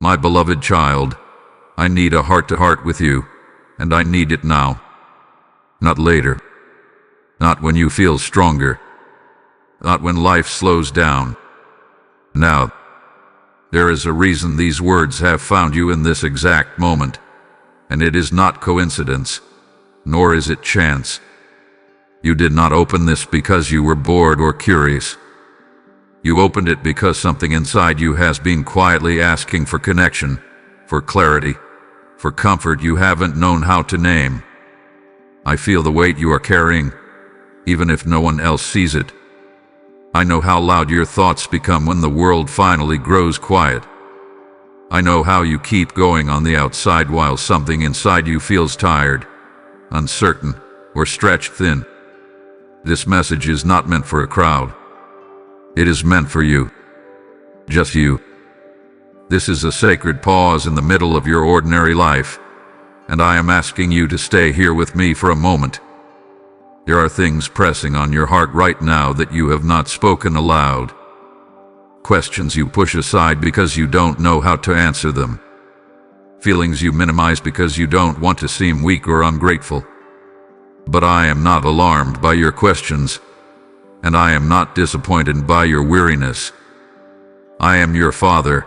My beloved child, I need a heart-to-heart with you, and I need it now. Not later. Not when you feel stronger. Not when life slows down. Now. There is a reason these words have found you in this exact moment, and it is not coincidence, nor is it chance. You did not open this because you were bored or curious. You opened it because something inside you has been quietly asking for connection, for clarity, for comfort you haven't known how to name. I feel the weight you are carrying, even if no one else sees it. I know how loud your thoughts become when the world finally grows quiet. I know how you keep going on the outside while something inside you feels tired, uncertain, or stretched thin. This message is not meant for a crowd. It is meant for you. Just you. This is a sacred pause in the middle of your ordinary life, and I am asking you to stay here with me for a moment. There are things pressing on your heart right now that you have not spoken aloud. Questions you push aside because you don't know how to answer them. Feelings you minimize because you don't want to seem weak or ungrateful. But I am not alarmed by your questions, and I am not disappointed by your weariness. I am your father,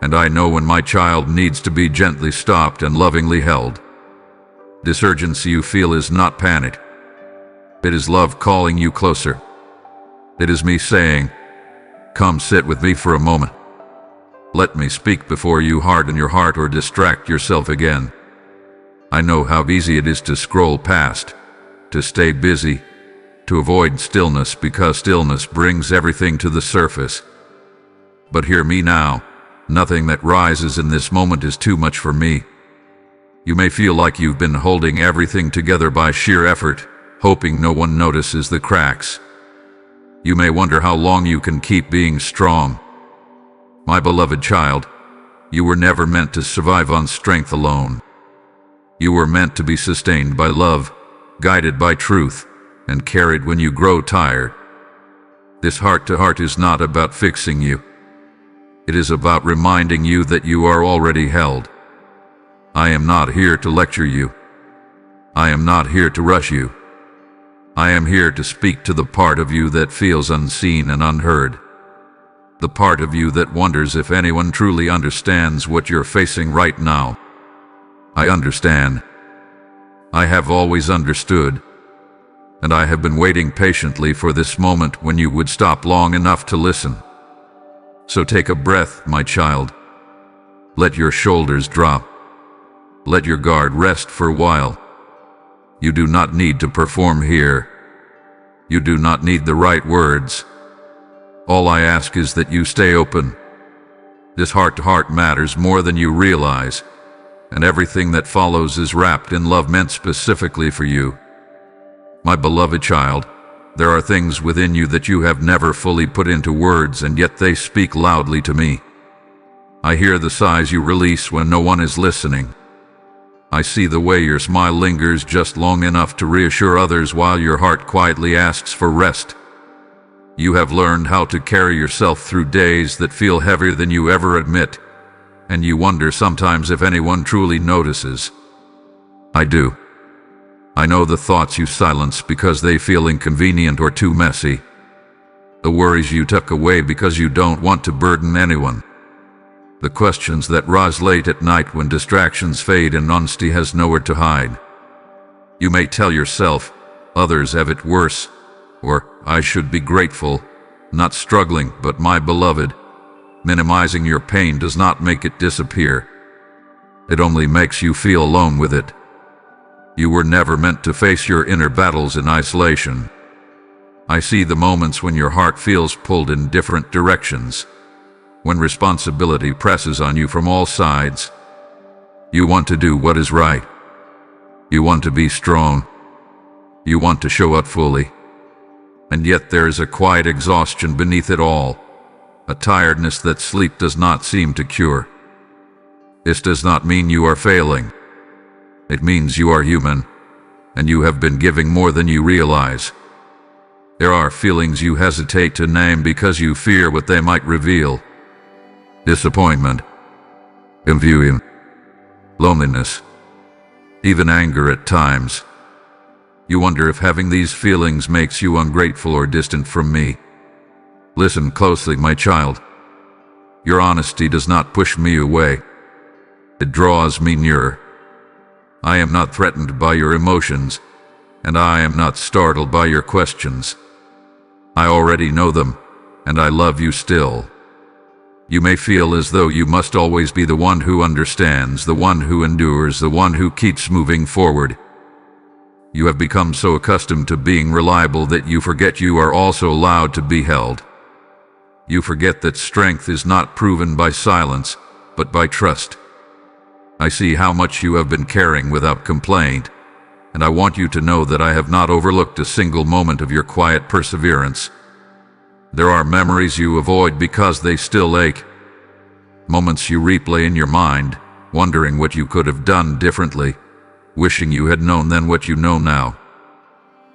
and I know when my child needs to be gently stopped and lovingly held. This urgency you feel is not panic. It is love calling you closer. It is me saying, "Come sit with me for a moment. Let me speak before you harden your heart or distract yourself again." I know how easy it is to scroll past, to stay busy, to avoid stillness because stillness brings everything to the surface. But hear me now. Nothing that rises in this moment is too much for me. You may feel like you've been holding everything together by sheer effort, hoping no one notices the cracks. You may wonder how long you can keep being strong. My beloved child, you were never meant to survive on strength alone. You were meant to be sustained by love, guided by truth, and carried when you grow tired. This heart-to-heart is not about fixing you. It is about reminding you that you are already held. I am not here to lecture you. I am not here to rush you. I am here to speak to the part of you that feels unseen and unheard. The part of you that wonders if anyone truly understands what you're facing right now. I understand. I have always understood. And I have been waiting patiently for this moment when you would stop long enough to listen. So take a breath, my child. Let your shoulders drop. Let your guard rest for a while. You do not need to perform here. You do not need the right words. All I ask is that you stay open. This heart-to-heart matters more than you realize, and everything that follows is wrapped in love meant specifically for you. My beloved child, there are things within you that you have never fully put into words, and yet they speak loudly to me. I hear the sighs you release when no one is listening. I see the way your smile lingers just long enough to reassure others while your heart quietly asks for rest. You have learned how to carry yourself through days that feel heavier than you ever admit, and you wonder sometimes if anyone truly notices. I do. I know the thoughts you silence because they feel inconvenient or too messy. The worries you tuck away because you don't want to burden anyone. The questions that rise late at night when distractions fade and honesty has nowhere to hide. You may tell yourself, others have it worse, or I should be grateful, not struggling, but my beloved, minimizing your pain does not make it disappear. It only makes you feel alone with it. You were never meant to face your inner battles in isolation. I see the moments when your heart feels pulled in different directions. When responsibility presses on you from all sides. You want to do what is right. You want to be strong. You want to show up fully. And yet there is a quiet exhaustion beneath it all, a tiredness that sleep does not seem to cure. This does not mean you are failing. It means you are human, and you have been giving more than you realize. There are feelings you hesitate to name because you fear what they might reveal. Disappointment, envy, loneliness, even anger at times. You wonder if having these feelings makes you ungrateful or distant from me. Listen closely, my child. Your honesty does not push me away. It draws me nearer. I am not threatened by your emotions, and I am not startled by your questions. I already know them, and I love you still. You may feel as though you must always be the one who understands, the one who endures, the one who keeps moving forward. You have become so accustomed to being reliable that you forget you are also allowed to be held. You forget that strength is not proven by silence, but by trust. I see how much you have been caring without complaint, and I want you to know that I have not overlooked a single moment of your quiet perseverance. There are memories you avoid because they still ache. Moments you replay in your mind, wondering what you could have done differently, wishing you had known then what you know now.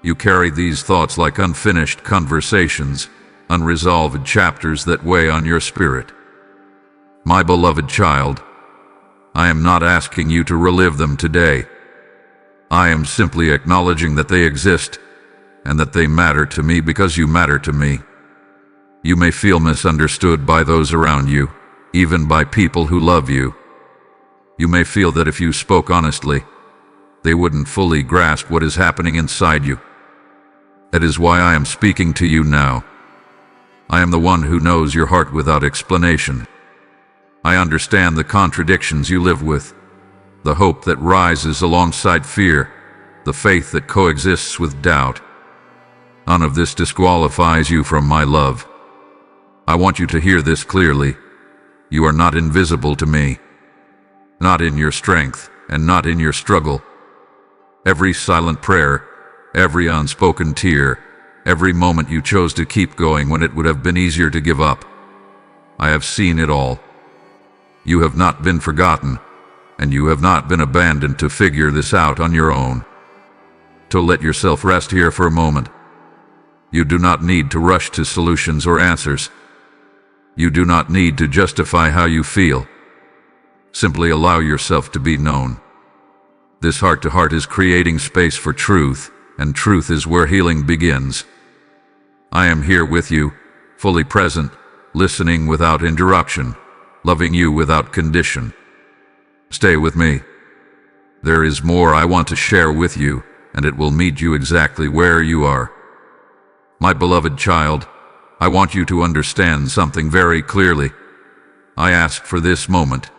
You carry these thoughts like unfinished conversations, unresolved chapters that weigh on your spirit. My beloved child, I am not asking you to relive them today. I am simply acknowledging that they exist, and that they matter to me because you matter to me. You may feel misunderstood by those around you, even by people who love you. You may feel that if you spoke honestly, they wouldn't fully grasp what is happening inside you. That is why I am speaking to you now. I am the one who knows your heart without explanation. I understand the contradictions you live with, the hope that rises alongside fear, the faith that coexists with doubt. None of this disqualifies you from my love. I want you to hear this clearly. You are not invisible to me. Not in your strength, and not in your struggle. Every silent prayer, every unspoken tear, every moment you chose to keep going when it would have been easier to give up. I have seen it all. You have not been forgotten, and you have not been abandoned to figure this out on your own. To let yourself rest here for a moment. You do not need to rush to solutions or answers. You do not need to justify how you feel. Simply allow yourself to be known. This heart-to-heart is creating space for truth, and truth is where healing begins. I am here with you, fully present, listening without interruption, loving you without condition. Stay with me. There is more I want to share with you, and it will meet you exactly where you are. My beloved child, I want you to understand something very clearly. I asked for this moment.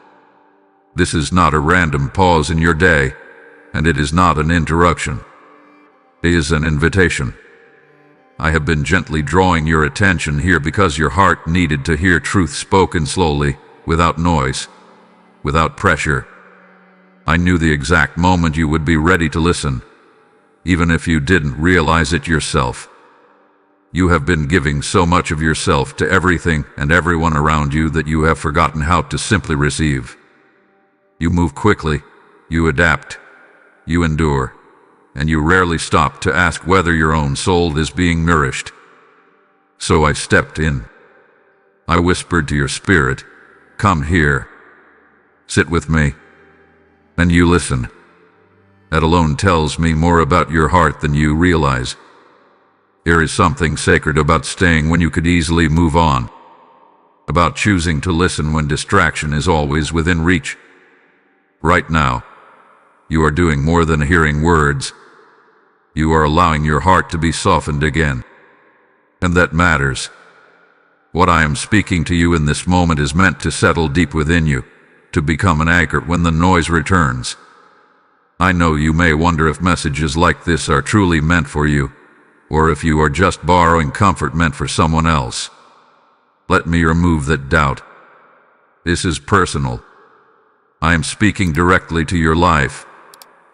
This is not a random pause in your day, and it is not an interruption. It is an invitation. I have been gently drawing your attention here because your heart needed to hear truth spoken slowly, without noise, without pressure. I knew the exact moment you would be ready to listen, even if you didn't realize it yourself. You have been giving so much of yourself to everything and everyone around you that you have forgotten how to simply receive. You move quickly, you adapt, you endure, and you rarely stop to ask whether your own soul is being nourished. So I stepped in. I whispered to your spirit, "Come here. Sit with me." And you listen. That alone tells me more about your heart than you realize. There is something sacred about staying when you could easily move on, about choosing to listen when distraction is always within reach. Right now, you are doing more than hearing words. You are allowing your heart to be softened again. And that matters. What I am speaking to you in this moment is meant to settle deep within you, to become an anchor when the noise returns. I know you may wonder if messages like this are truly meant for you, or if you are just borrowing comfort meant for someone else. Let me remove that doubt. This is personal. I am speaking directly to your life,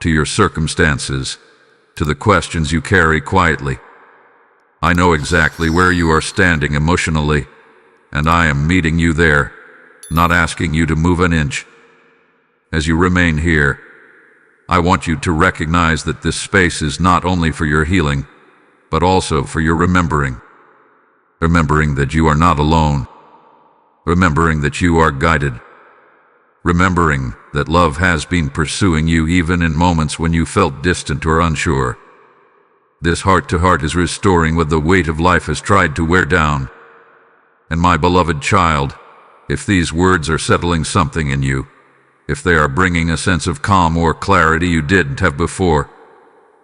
to your circumstances, to the questions you carry quietly. I know exactly where you are standing emotionally, and I am meeting you there, not asking you to move an inch. As you remain here, I want you to recognize that this space is not only for your healing, but also for your remembering. Remembering that you are not alone. Remembering that you are guided. remembering that love has been pursuing you even in moments when you felt distant or unsure. This heart-to-heart is restoring what the weight of life has tried to wear down. And my beloved child, if these words are settling something in you, if they are bringing a sense of calm or clarity you didn't have before,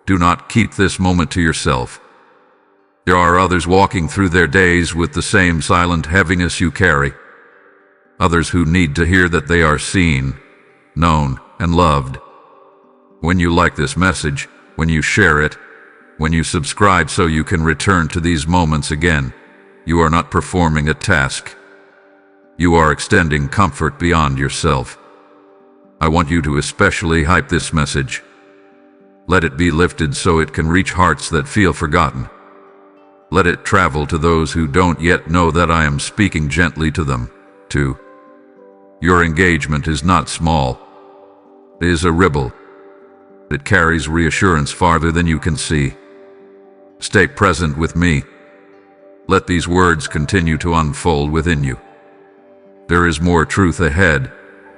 do not keep this moment to yourself. There are others walking through their days with the same silent heaviness you carry. Others who need to hear that they are seen, known, and loved. When you like this message, when you share it, when you subscribe so you can return to these moments again, you are not performing a task. You are extending comfort beyond yourself. I want you to especially hype this message. Let it be lifted so it can reach hearts that feel forgotten. Let it travel to those who don't yet know that I am speaking gently to them, too. Your engagement is not small. It is a ripple. It carries reassurance farther than you can see. Stay present with me. Let these words continue to unfold within you. There is more truth ahead,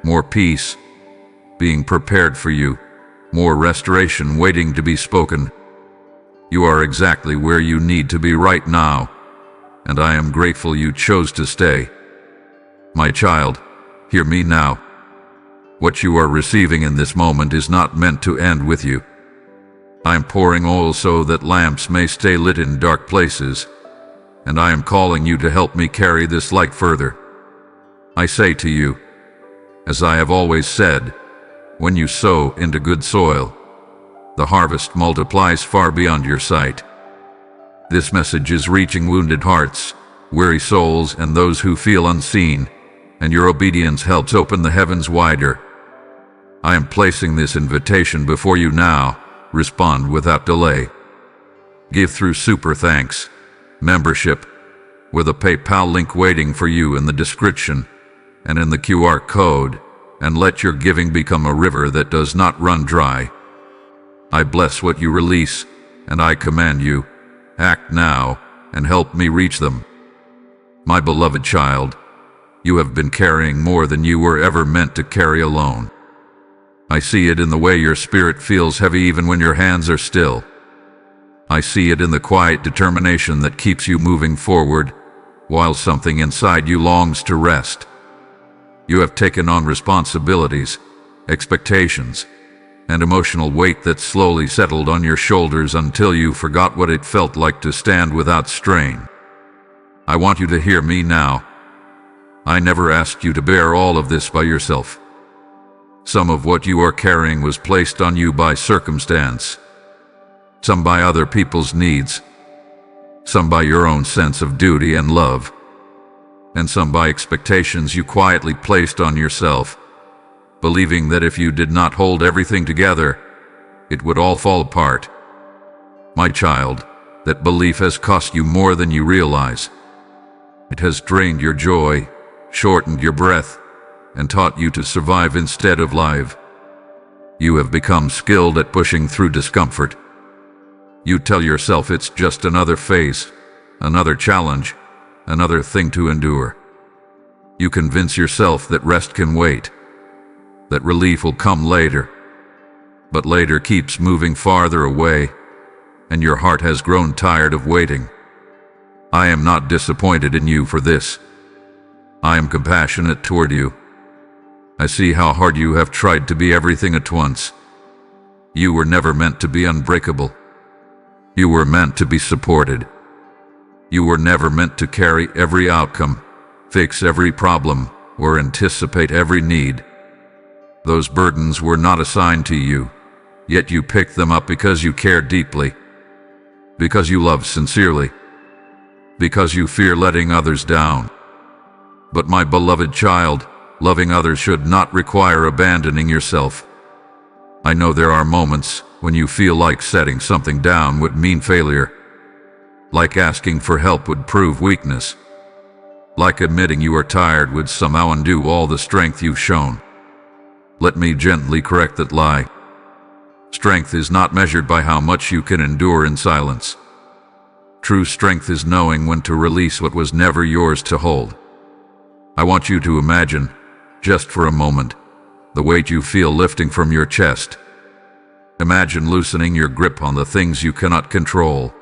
more peace being prepared for you, more restoration waiting to be spoken. You are exactly where you need to be right now, and I am grateful you chose to stay. My child, hear me now. What you are receiving in this moment is not meant to end with you. I am pouring oil so that lamps may stay lit in dark places, and I am calling you to help me carry this light further. I say to you, as I have always said, when you sow into good soil, the harvest multiplies far beyond your sight. This message is reaching wounded hearts, weary souls, and those who feel unseen, and your obedience helps open the heavens wider. I am placing this invitation before you now. Respond without delay. Give through Super Thanks membership, with a PayPal link waiting for you in the description and in the QR code, and let your giving become a river that does not run dry. I bless what you release, and I command you, act now and help me reach them. My beloved child, you have been carrying more than you were ever meant to carry alone. I see it in the way your spirit feels heavy even when your hands are still. I see it in the quiet determination that keeps you moving forward, while something inside you longs to rest. You have taken on responsibilities, expectations, and emotional weight that slowly settled on your shoulders until you forgot what it felt like to stand without strain. I want you to hear me now. I never asked you to bear all of this by yourself. Some of what you are carrying was placed on you by circumstance, some by other people's needs, some by your own sense of duty and love, and some by expectations you quietly placed on yourself, believing that if you did not hold everything together, it would all fall apart. My child, that belief has cost you more than you realize. It has drained your joy, shortened your breath, and taught you to survive instead of live. You have become skilled at pushing through discomfort. You tell yourself it's just another phase, another challenge, another thing to endure. You convince yourself that rest can wait, that relief will come later. But later keeps moving farther away, and your heart has grown tired of waiting. I am not disappointed in you for this. I am compassionate toward you. I see how hard you have tried to be everything at once. You were never meant to be unbreakable. You were meant to be supported. You were never meant to carry every outcome, fix every problem, or anticipate every need. Those burdens were not assigned to you, yet you picked them up because you care deeply, because you love sincerely, because you fear letting others down. But my beloved child, loving others should not require abandoning yourself. I know there are moments when you feel like setting something down would mean failure, like asking for help would prove weakness, like admitting you are tired would somehow undo all the strength you've shown. Let me gently correct that lie. Strength is not measured by how much you can endure in silence. True strength is knowing when to release what was never yours to hold. I want you to imagine, just for a moment, the weight you feel lifting from your chest. Imagine loosening your grip on the things you cannot control.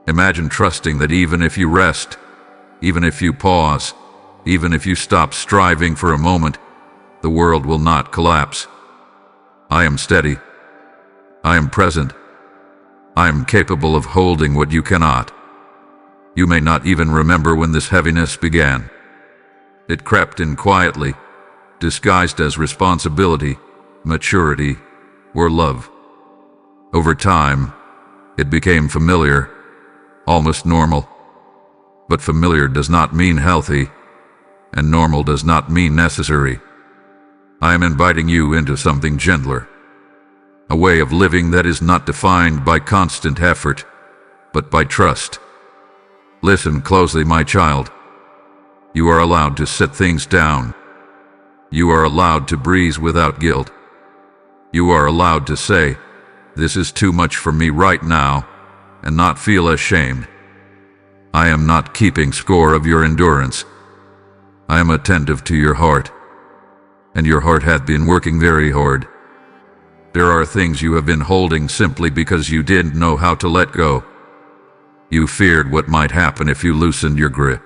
Imagine trusting that even if you rest, even if you pause, even if you stop striving for a moment, the world will not collapse. I am steady. I am present. I am capable of holding what you cannot. You may not even remember when this heaviness began. It crept in quietly, disguised as responsibility, maturity, or love. Over time, it became familiar, almost normal. But familiar does not mean healthy, and normal does not mean necessary. I am inviting you into something gentler, a way of living that is not defined by constant effort, but by trust. Listen closely, my child. You are allowed to set things down. You are allowed to breathe without guilt. You are allowed to say, "This is too much for me right now," and not feel ashamed. I am not keeping score of your endurance. I am attentive to your heart, and your heart hath been working very hard. There are things you have been holding simply because you didn't know how to let go. You feared what might happen if you loosened your grip.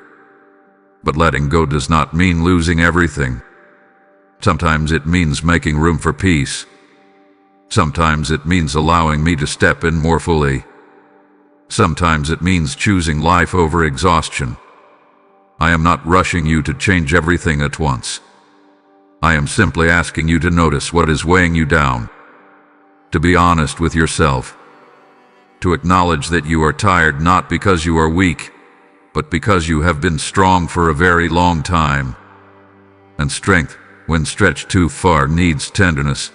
But letting go does not mean losing everything. Sometimes it means making room for peace. Sometimes it means allowing me to step in more fully. Sometimes it means choosing life over exhaustion. I am not rushing you to change everything at once. I am simply asking you to notice what is weighing you down, to be honest with yourself, to acknowledge that you are tired not because you are weak, but because you have been strong for a very long time. And strength, when stretched too far, needs tenderness.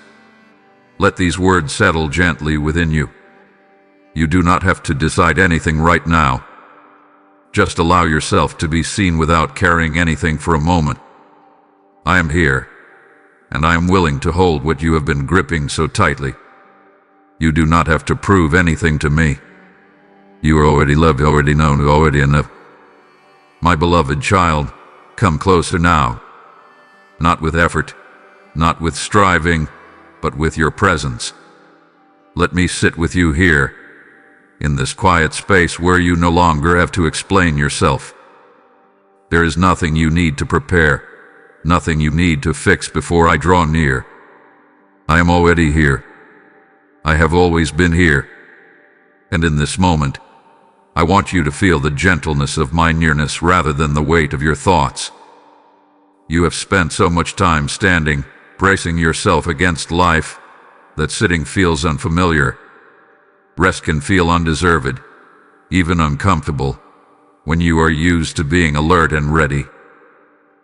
Let these words settle gently within you. You do not have to decide anything right now. Just allow yourself to be seen without carrying anything for a moment. I am here, and I am willing to hold what you have been gripping so tightly. You do not have to prove anything to me. You are already loved, already known, already enough. My beloved child, come closer now. Not with effort, not with striving, but with your presence. Let me sit with you here, in this quiet space where you no longer have to explain yourself. There is nothing you need to prepare, nothing you need to fix before I draw near. I am already here. I have always been here. And in this moment, I want you to feel the gentleness of my nearness rather than the weight of your thoughts. You have spent so much time standing, bracing yourself against life, that sitting feels unfamiliar. Rest can feel undeserved, even uncomfortable, when you are used to being alert and ready.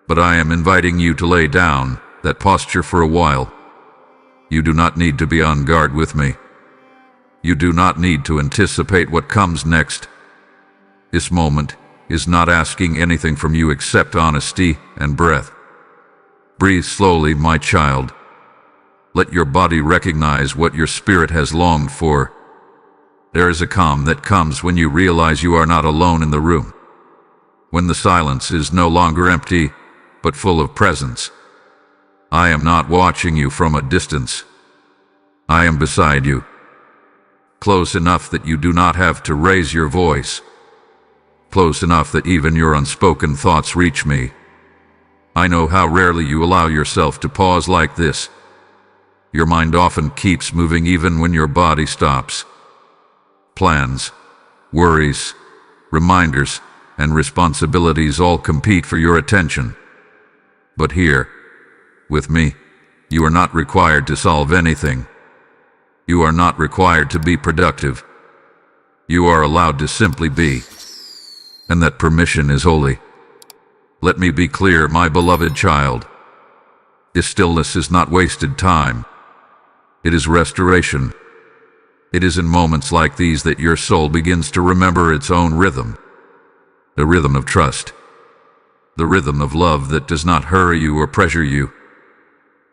But I am inviting you to lay down that posture for a while. You do not need to be on guard with me. You do not need to anticipate what comes next. This moment is not asking anything from you except honesty and breath. Breathe slowly, my child. Let your body recognize what your spirit has longed for. There is a calm that comes when you realize you are not alone in the room. When the silence is no longer empty, but full of presence. I am not watching you from a distance. I am beside you. Close enough that you do not have to raise your voice. Close enough that even your unspoken thoughts reach me. I know how rarely you allow yourself to pause like this. Your mind often keeps moving even when your body stops. Plans, worries, reminders, and responsibilities all compete for your attention. But here, with me, you are not required to solve anything. You are not required to be productive. You are allowed to simply be. And that permission is holy. Let me be clear, my beloved child. This stillness is not wasted time. It is restoration. It is in moments like these that your soul begins to remember its own rhythm. The rhythm of trust. The rhythm of love that does not hurry you or pressure you.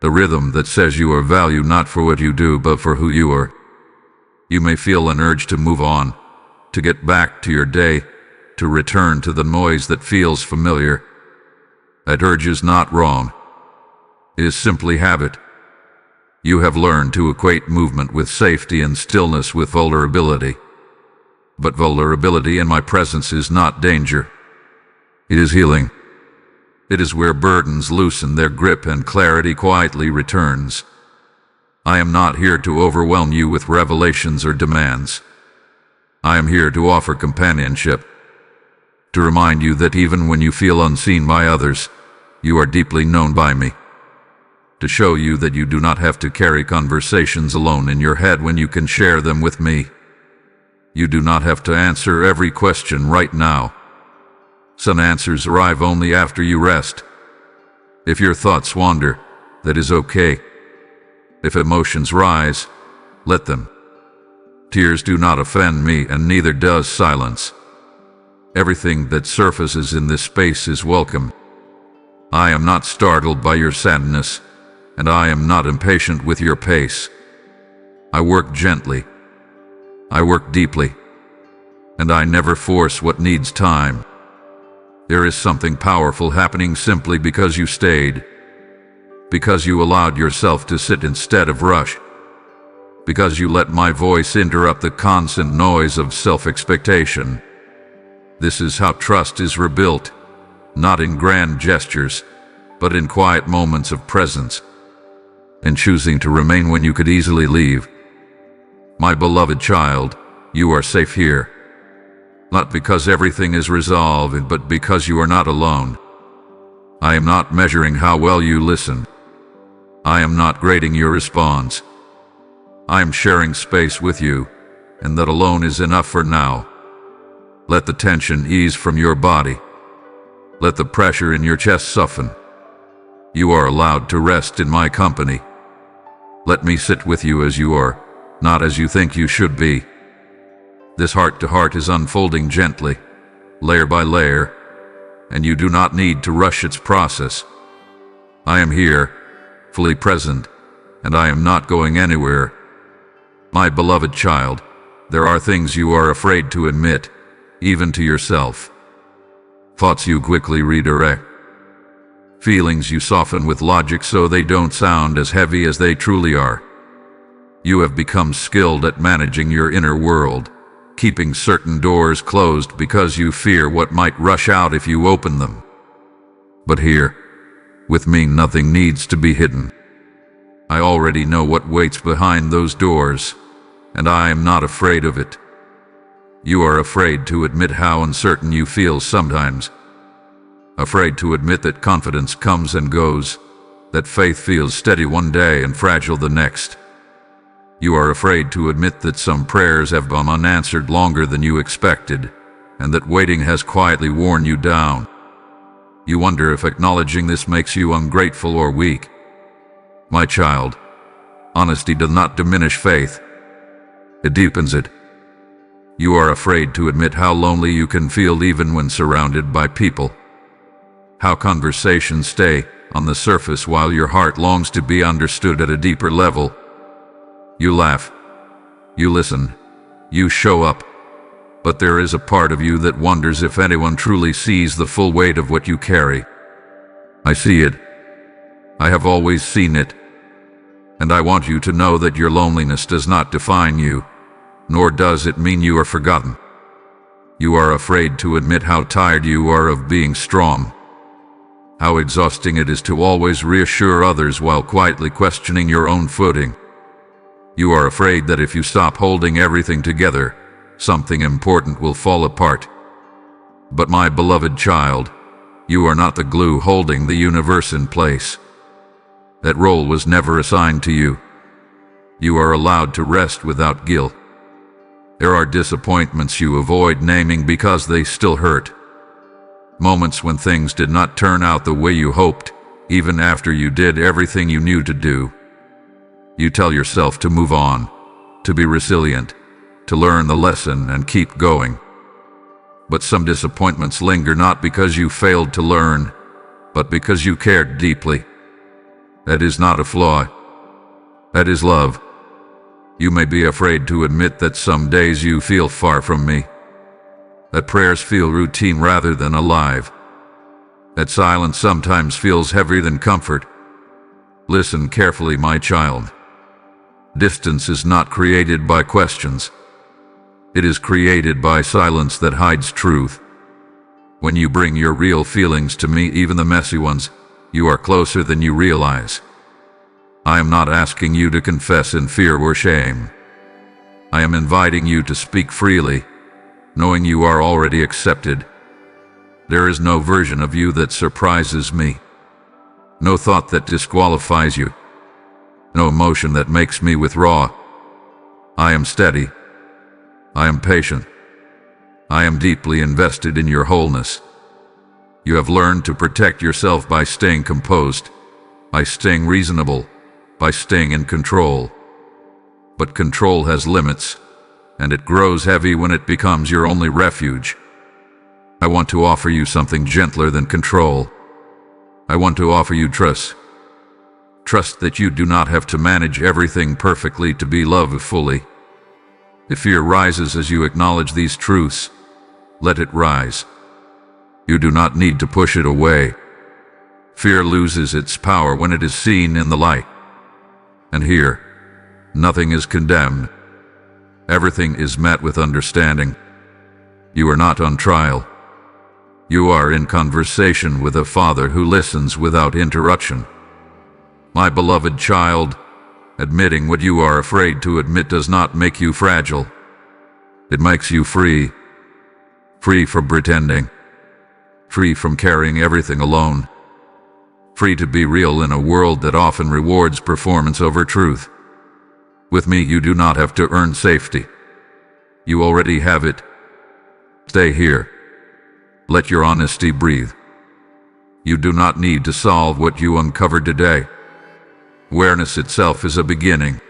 The rhythm that says you are valued not for what you do, but for who you are. You may feel an urge to move on, to get back to your day, to return to the noise that feels familiar. That urge is not wrong. It is simply habit. You have learned to equate movement with safety and stillness with vulnerability. But vulnerability in my presence is not danger. It is healing. It is where burdens loosen their grip and clarity quietly returns. I am not here to overwhelm you with revelations or demands. I am here to offer companionship, to remind you that even when you feel unseen by others, you are deeply known by me, to show you that you do not have to carry conversations alone in your head when you can share them with me. You do not have to answer every question right now. Some answers arrive only after you rest. If your thoughts wander, that is okay. If emotions rise, let them. Tears do not offend me, and neither does silence. Everything that surfaces in this space is welcome. I am not startled by your sadness, and I am not impatient with your pace. I work gently. I work deeply. And I never force what needs time. There is something powerful happening simply because you stayed. Because you allowed yourself to sit instead of rush. Because you let my voice interrupt the constant noise of self-expectation. This is how trust is rebuilt, not in grand gestures, but in quiet moments of presence, in choosing to remain when you could easily leave. My beloved child, you are safe here. Not because everything is resolved, but because you are not alone. I am not measuring how well you listen. I am not grading your response. I am sharing space with you, and that alone is enough for now. Let the tension ease from your body. Let the pressure in your chest soften. You are allowed to rest in my company. Let me sit with you as you are, not as you think you should be. This heart-to-heart is unfolding gently, layer by layer, and you do not need to rush its process. I am here, fully present, and I am not going anywhere. My beloved child, there are things you are afraid to admit, even to yourself. Thoughts you quickly redirect. Feelings you soften with logic so they don't sound as heavy as they truly are. You have become skilled at managing your inner world, keeping certain doors closed because you fear what might rush out if you open them. But here, with me, nothing needs to be hidden. I already know what waits behind those doors, and I am not afraid of it. You are afraid to admit how uncertain you feel sometimes. Afraid to admit that confidence comes and goes, that faith feels steady one day and fragile the next. You are afraid to admit that some prayers have gone unanswered longer than you expected, and that waiting has quietly worn you down. You wonder if acknowledging this makes you ungrateful or weak. My child, honesty does not diminish faith. It deepens it. You are afraid to admit how lonely you can feel even when surrounded by people. How conversations stay on the surface while your heart longs to be understood at a deeper level. You laugh. You listen. You show up. But there is a part of you that wonders if anyone truly sees the full weight of what you carry. I see it. I have always seen it. And I want you to know that your loneliness does not define you, nor does it mean you are forgotten. You are afraid to admit how tired you are of being strong, how exhausting it is to always reassure others while quietly questioning your own footing. You are afraid that if you stop holding everything together, something important will fall apart. But my beloved child, you are not the glue holding the universe in place. That role was never assigned to you. You are allowed to rest without guilt. There are disappointments you avoid naming because they still hurt. Moments when things did not turn out the way you hoped, even after you did everything you knew to do. You tell yourself to move on, to be resilient, to learn the lesson and keep going. But some disappointments linger not because you failed to learn, but because you cared deeply. That is not a flaw. That is love. You may be afraid to admit that some days you feel far from me. That prayers feel routine rather than alive. That silence sometimes feels heavier than comfort. Listen carefully, my child. Distance is not created by questions. It is created by silence that hides truth. When you bring your real feelings to me, even the messy ones, you are closer than you realize. I am not asking you to confess in fear or shame. I am inviting you to speak freely, knowing you are already accepted. There is no version of you that surprises me, no thought that disqualifies you, no emotion that makes me withdraw. I am steady. I am patient. I am deeply invested in your wholeness. You have learned to protect yourself by staying composed, by staying reasonable, by staying in control. But control has limits, and it grows heavy when it becomes your only refuge. I want to offer you something gentler than control. I want to offer you trust. Trust that you do not have to manage everything perfectly to be loved fully. If fear rises as you acknowledge these truths, let it rise. You do not need to push it away. Fear loses its power when it is seen in the light. And here, nothing is condemned. Everything is met with understanding. You are not on trial. You are in conversation with a Father who listens without interruption. My beloved child, admitting what you are afraid to admit does not make you fragile. It makes you free. Free from pretending. Free from carrying everything alone. Free to be real in a world that often rewards performance over truth. With me, you do not have to earn safety. You already have it. Stay here. Let your honesty breathe. You do not need to solve what you uncovered today. Awareness itself is a beginning.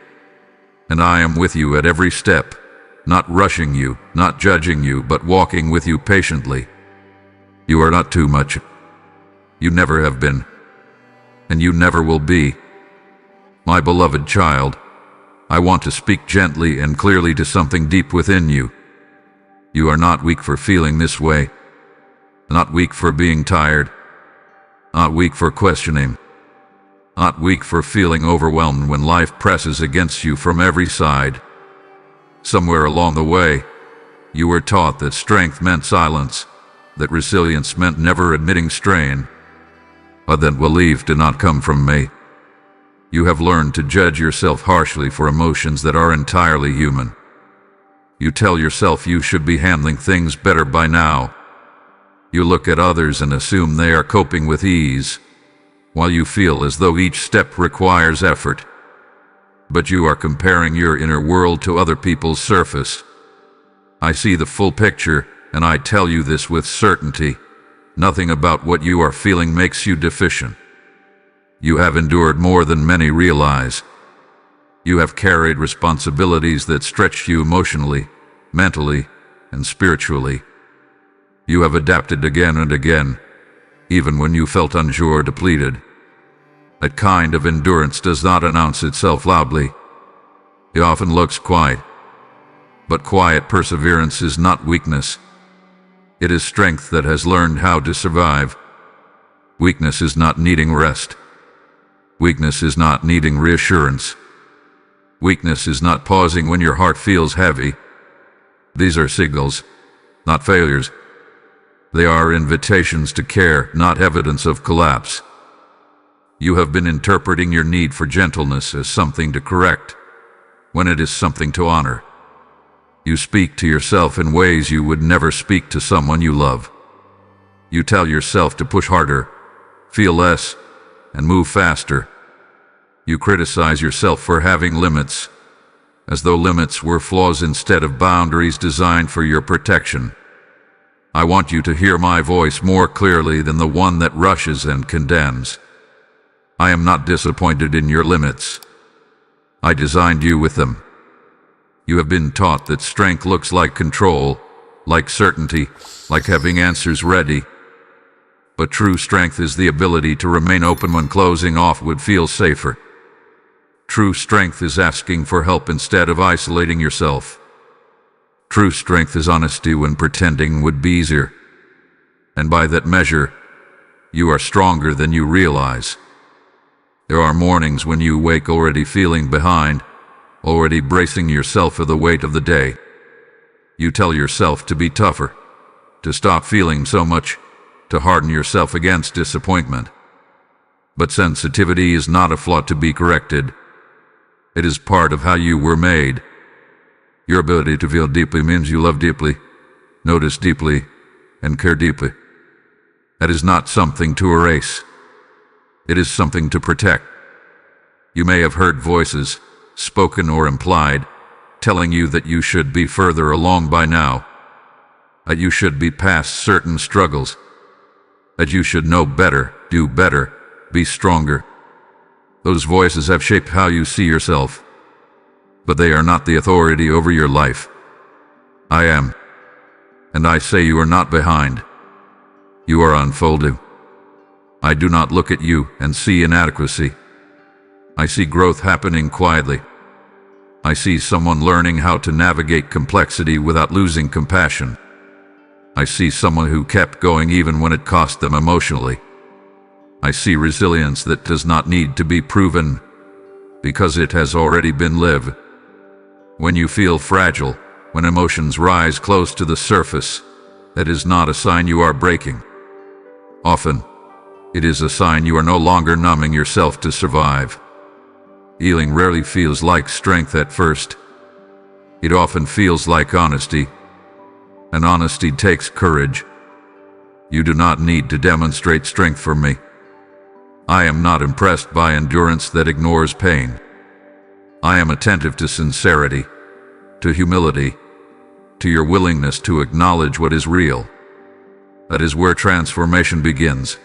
And I am with you at every step, not rushing you, not judging you, but walking with you patiently. You are not too much. You never have been. And you never will be. My beloved child, I want to speak gently and clearly to something deep within you. You are not weak for feeling this way. Not weak for being tired. Not weak for questioning. Not weak for feeling overwhelmed when life presses against you from every side. Somewhere along the way, you were taught that strength meant silence, that resilience meant never admitting strain, but that belief did not come from me. You have learned to judge yourself harshly for emotions that are entirely human. You tell yourself you should be handling things better by now. You look at others and assume they are coping with ease, while you feel as though each step requires effort. But you are comparing your inner world to other people's surface. I see the full picture, and I tell you this with certainty. Nothing about what you are feeling makes you deficient. You have endured more than many realize. You have carried responsibilities that stretched you emotionally, mentally, and spiritually. You have adapted again and again, even when you felt unsure or depleted. That kind of endurance does not announce itself loudly. It often looks quiet. But quiet perseverance is not weakness. It is strength that has learned how to survive. Weakness is not needing rest. Weakness is not needing reassurance. Weakness is not pausing when your heart feels heavy. These are signals, not failures. They are invitations to care, not evidence of collapse. You have been interpreting your need for gentleness as something to correct, when it is something to honor. You speak to yourself in ways you would never speak to someone you love. You tell yourself to push harder, feel less, and move faster. You criticize yourself for having limits, as though limits were flaws instead of boundaries designed for your protection. I want you to hear my voice more clearly than the one that rushes and condemns. I am not disappointed in your limits. I designed you with them. You have been taught that strength looks like control, like certainty, like having answers ready. But true strength is the ability to remain open when closing off would feel safer. True strength is asking for help instead of isolating yourself. True strength is honesty when pretending would be easier. And by that measure, you are stronger than you realize. There are mornings when you wake already feeling behind, already bracing yourself for the weight of the day. You tell yourself to be tougher, to stop feeling so much, to harden yourself against disappointment. But sensitivity is not a flaw to be corrected. It is part of how you were made. Your ability to feel deeply means you love deeply, notice deeply, and care deeply. That is not something to erase. It is something to protect. You may have heard voices, spoken or implied, telling you that you should be further along by now, that you should be past certain struggles, that you should know better, do better, be stronger. Those voices have shaped how you see yourself, but they are not the authority over your life. I am, and I say you are not behind. You are unfolding. I do not look at you and see inadequacy. I see growth happening quietly. I see someone learning how to navigate complexity without losing compassion. I see someone who kept going even when it cost them emotionally. I see resilience that does not need to be proven because it has already been lived. When you feel fragile, when emotions rise close to the surface, that is not a sign you are breaking. Often, it is a sign you are no longer numbing yourself to survive. Healing rarely feels like strength at first. It often feels like honesty, and honesty takes courage. You do not need to demonstrate strength for me. I am not impressed by endurance that ignores pain. I am attentive to sincerity, to humility, to your willingness to acknowledge what is real. That is where transformation begins.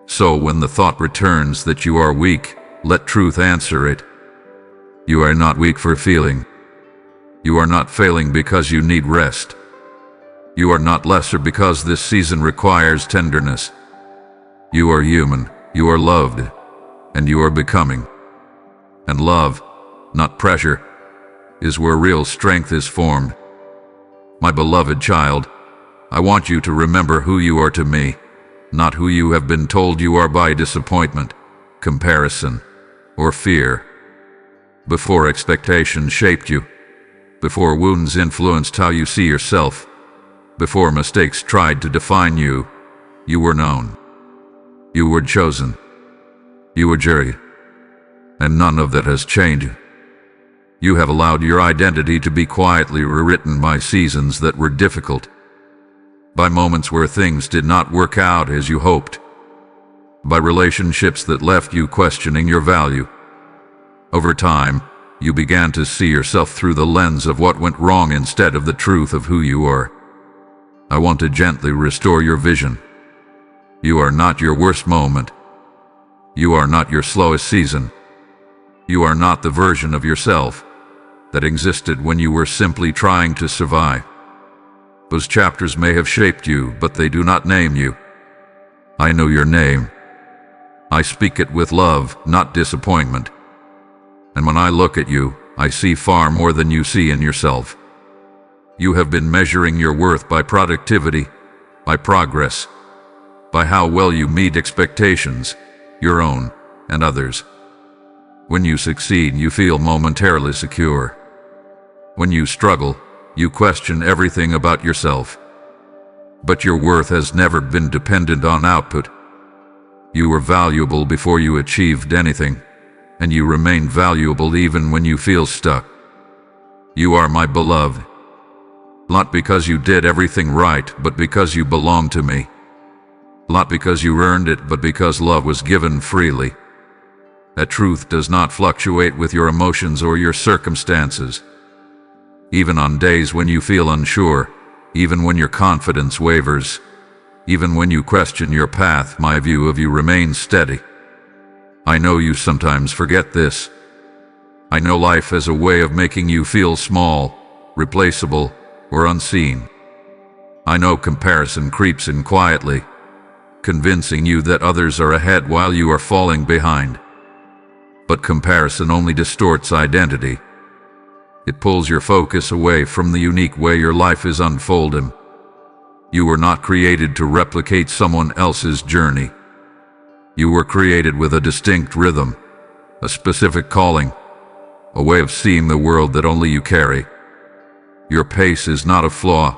So when the thought returns that you are weak, let truth answer it. You are not weak for feeling. You are not failing because you need rest. You are not lesser because this season requires tenderness. You are human, you are loved, and you are becoming. And love, not pressure, is where real strength is formed. My beloved child, I want you to remember who you are to me, not who you have been told you are by disappointment, comparison, or fear. Before expectations shaped you, before wounds influenced how you see yourself, before mistakes tried to define you, you were known. You were chosen. You were Jerry. And none of that has changed. You have allowed your identity to be quietly rewritten by seasons that were difficult, by moments where things did not work out as you hoped, by relationships that left you questioning your value. Over time, you began to see yourself through the lens of what went wrong instead of the truth of who you are. I want to gently restore your vision. You are not your worst moment. You are not your slowest season. You are not the version of yourself that existed when you were simply trying to survive. Those chapters may have shaped you, but they do not name you. I know your name. I speak it with love, not disappointment. And when I look at you, I see far more than you see in yourself. You have been measuring your worth by productivity, by progress, by how well you meet expectations, your own and others. When you succeed, you feel momentarily secure. When you struggle, you question everything about yourself. But your worth has never been dependent on output. You were valuable before you achieved anything, and you remain valuable even when you feel stuck. You are my beloved. Not because you did everything right, but because you belong to me. Not because you earned it, but because love was given freely. That truth does not fluctuate with your emotions or your circumstances. Even on days when you feel unsure, even when your confidence wavers, even when you question your path, my view of you remains steady. I know you sometimes forget this. I know life has a way of making you feel small, replaceable, or unseen. I know comparison creeps in quietly, convincing you that others are ahead while you are falling behind. But comparison only distorts identity. It pulls your focus away from the unique way your life is unfolding. You were not created to replicate someone else's journey. You were created with a distinct rhythm, a specific calling, a way of seeing the world that only you carry. Your pace is not a flaw.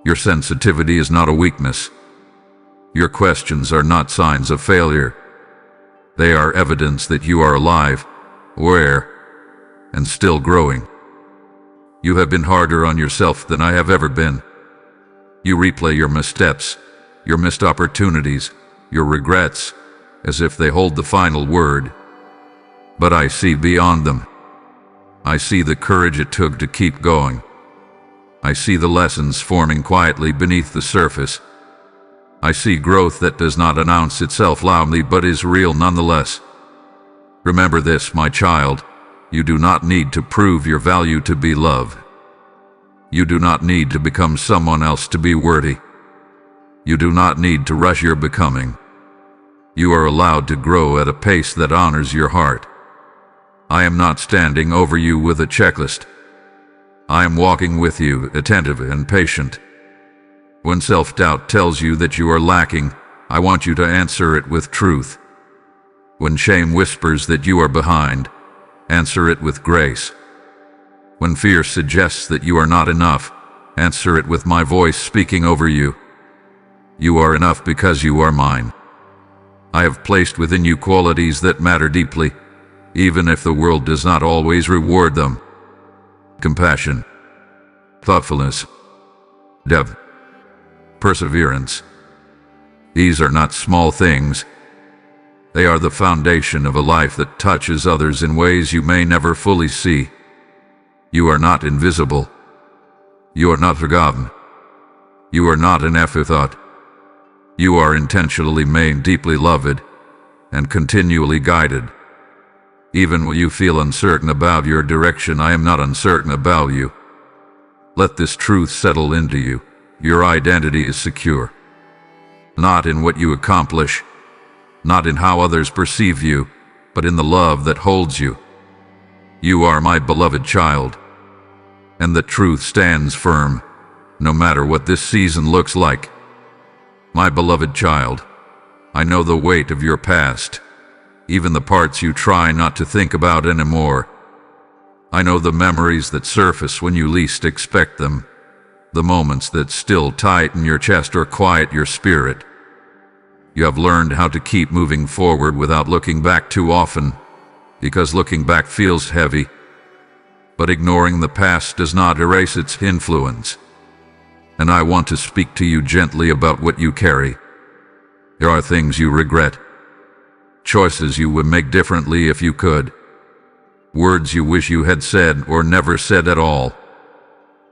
Your sensitivity is not a weakness. Your questions are not signs of failure. They are evidence that you are alive, aware, and still growing. You have been harder on yourself than I have ever been. You replay your missteps, your missed opportunities, your regrets, as if they hold the final word. But I see beyond them. I see the courage it took to keep going. I see the lessons forming quietly beneath the surface. I see growth that does not announce itself loudly but is real nonetheless. Remember this, my child. You do not need to prove your value to be loved. You do not need to become someone else to be worthy. You do not need to rush your becoming. You are allowed to grow at a pace that honors your heart. I am not standing over you with a checklist. I am walking with you, attentive and patient. When self-doubt tells you that you are lacking, I want you to answer it with truth. When shame whispers that you are behind, answer it with grace. When fear suggests that you are not enough, answer it with my voice speaking over you. You are enough because you are mine. I have placed within you qualities that matter deeply, even if the world does not always reward them. Compassion, thoughtfulness, depth, perseverance. These are not small things. They are the foundation of a life that touches others in ways you may never fully see. You are not invisible. You are not forgotten. You are not an afterthought. You are intentionally made, deeply loved, and continually guided. Even when you feel uncertain about your direction, I am not uncertain about you. Let this truth settle into you. Your identity is secure. Not in what you accomplish, not in how others perceive you, but in the love that holds you. You are my beloved child, and the truth stands firm, no matter what this season looks like. My beloved child, I know the weight of your past, even the parts you try not to think about anymore. I know the memories that surface when you least expect them, the moments that still tighten your chest or quiet your spirit. You have learned how to keep moving forward without looking back too often, because looking back feels heavy. But ignoring the past does not erase its influence. And I want to speak to you gently about what you carry. There are things you regret, choices you would make differently if you could, words you wish you had said or never said at all.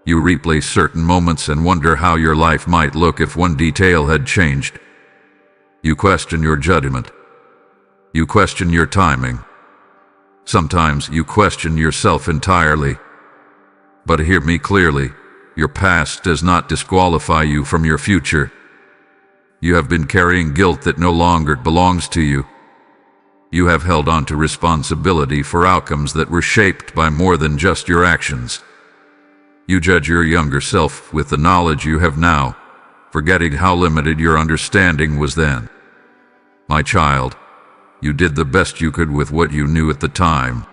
You replay certain moments and wonder how your life might look if one detail had changed. You question your judgment. You question your timing. Sometimes you question yourself entirely. But hear me clearly, your past does not disqualify you from your future. You have been carrying guilt that no longer belongs to you. You have held on to responsibility for outcomes that were shaped by more than just your actions. You judge your younger self with the knowledge you have now, forgetting how limited your understanding was then. My child, you did the best you could with what you knew at the time.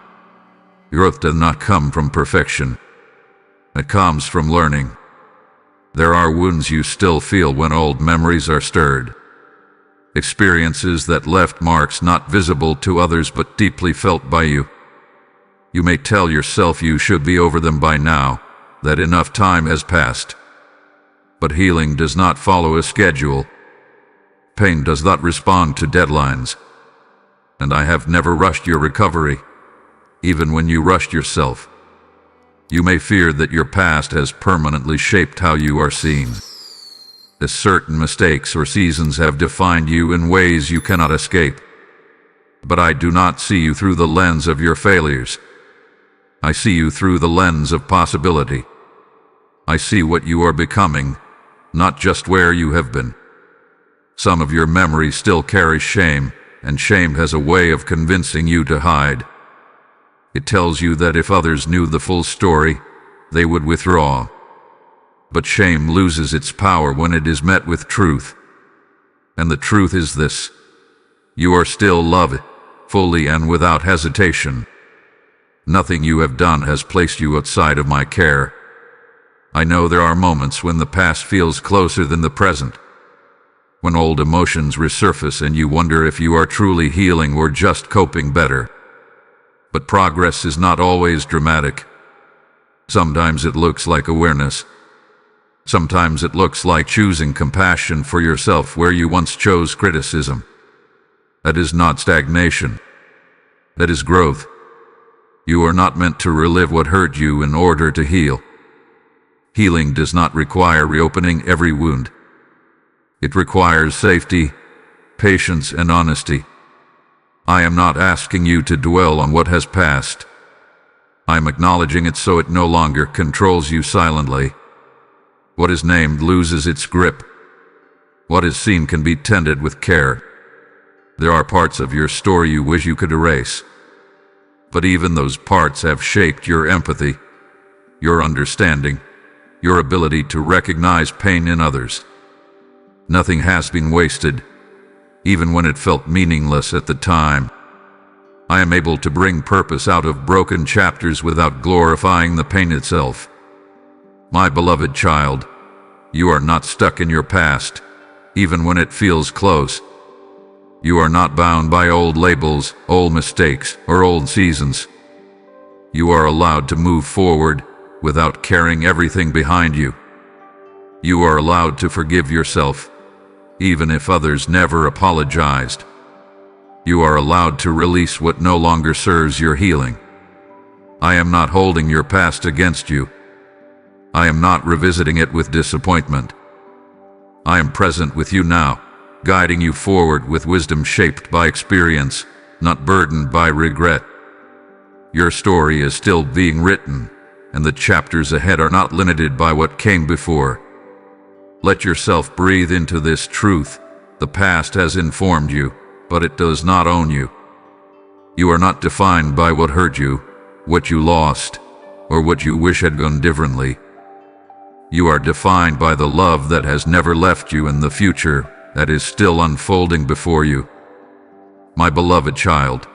Growth does not come from perfection. It comes from learning. There are wounds you still feel when old memories are stirred. Experiences that left marks not visible to others but deeply felt by you. You may tell yourself you should be over them by now, that enough time has passed. But healing does not follow a schedule. Pain does not respond to deadlines. And I have never rushed your recovery, even when you rushed yourself. You may fear that your past has permanently shaped how you are seen. That certain mistakes or seasons have defined you in ways you cannot escape. But I do not see you through the lens of your failures. I see you through the lens of possibility. I see what you are becoming, not just where you have been. Some of your memories still carry shame, and shame has a way of convincing you to hide. It tells you that if others knew the full story, they would withdraw. But shame loses its power when it is met with truth. And the truth is this: you are still loved, fully and without hesitation. Nothing you have done has placed you outside of my care. I know there are moments when the past feels closer than the present, when old emotions resurface and you wonder if you are truly healing or just coping better. But progress is not always dramatic. Sometimes it looks like awareness. Sometimes it looks like choosing compassion for yourself where you once chose criticism. That is not stagnation. That is growth. You are not meant to relive what hurt you in order to heal. Healing does not require reopening every wound. It requires safety, patience, and honesty. I am not asking you to dwell on what has passed. I am acknowledging it so it no longer controls you silently. What is named loses its grip. What is seen can be tended with care. There are parts of your story you wish you could erase. But even those parts have shaped your empathy, your understanding, your ability to recognize pain in others. Nothing has been wasted, even when it felt meaningless at the time. I am able to bring purpose out of broken chapters without glorifying the pain itself. My beloved child, you are not stuck in your past, even when it feels close. You are not bound by old labels, old mistakes, or old seasons. You are allowed to move forward without carrying everything behind you. You are allowed to forgive yourself, even if others never apologized. You are allowed to release what no longer serves your healing. I am not holding your past against you. I am not revisiting it with disappointment. I am present with you now, guiding you forward with wisdom shaped by experience, not burdened by regret. Your story is still being written, and the chapters ahead are not limited by what came before. Let yourself breathe into this truth. The past has informed you, but it does not own you. You are not defined by what hurt you, what you lost, or what you wish had gone differently. You are defined by the love that has never left you and the future that is still unfolding before you. My beloved child,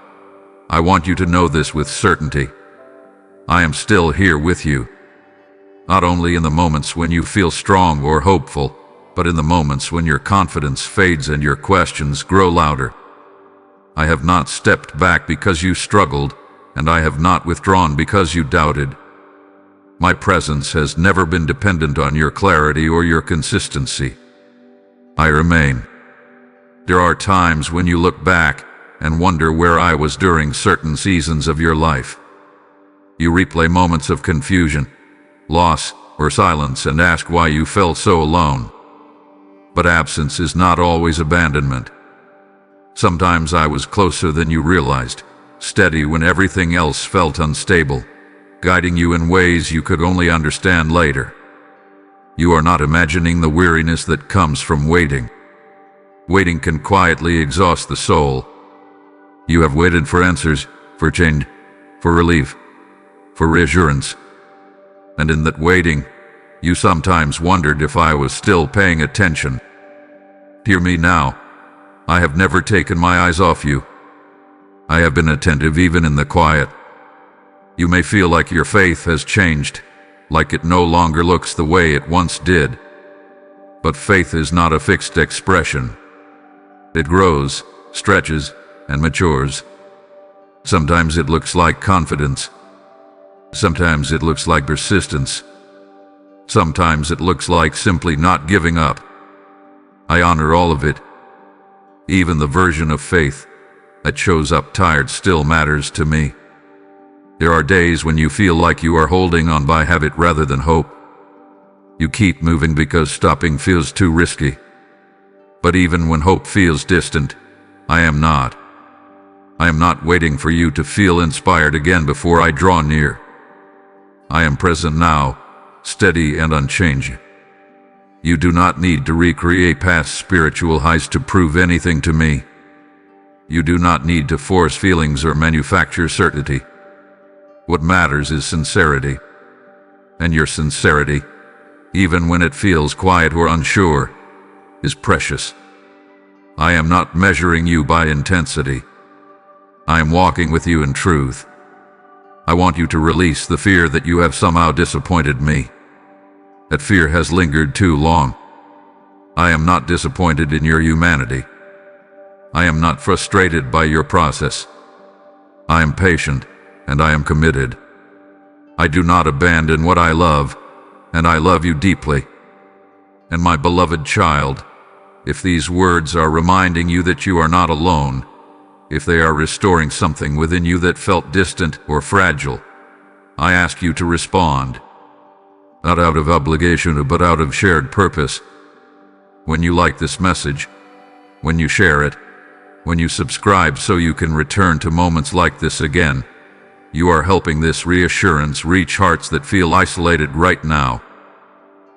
I want you to know this with certainty. I am still here with you. Not only in the moments when you feel strong or hopeful, but in the moments when your confidence fades and your questions grow louder. I have not stepped back because you struggled, and I have not withdrawn because you doubted. My presence has never been dependent on your clarity or your consistency. I remain. There are times when you look back and wonder where I was during certain seasons of your life. You replay moments of confusion, loss, or silence and ask why you felt so alone. But absence is not always abandonment. Sometimes I was closer than you realized, steady when everything else felt unstable, guiding you in ways you could only understand later. You are not imagining the weariness that comes from waiting. Waiting can quietly exhaust the soul. You have waited for answers, for change, for relief, for reassurance. And in that waiting, you sometimes wondered if I was still paying attention. Hear me now. I have never taken my eyes off you. I have been attentive even in the quiet. You may feel like your faith has changed, like it no longer looks the way it once did. But faith is not a fixed expression. It grows, stretches, and matures. Sometimes it looks like confidence. Sometimes it looks like persistence. Sometimes it looks like simply not giving up. I honor all of it. Even the version of faith that shows up tired still matters to me. There are days when you feel like you are holding on by habit rather than hope. You keep moving because stopping feels too risky. But even when hope feels distant, I am not. I am not waiting for you to feel inspired again before I draw near. I am present now, steady and unchanging. You do not need to recreate past spiritual highs to prove anything to me. You do not need to force feelings or manufacture certainty. What matters is sincerity. And your sincerity, even when it feels quiet or unsure, is precious. I am not measuring you by intensity. I am walking with you in truth. I want you to release the fear that you have somehow disappointed me. That fear has lingered too long. I am not disappointed in your humanity. I am not frustrated by your process. I am patient, and I am committed. I do not abandon what I love, and I love you deeply. And my beloved child, if these words are reminding you that you are not alone, if they are restoring something within you that felt distant or fragile, I ask you to respond, not out of obligation but out of shared purpose. When you like this message, when you share it, when you subscribe so you can return to moments like this again, you are helping this reassurance reach hearts that feel isolated right now.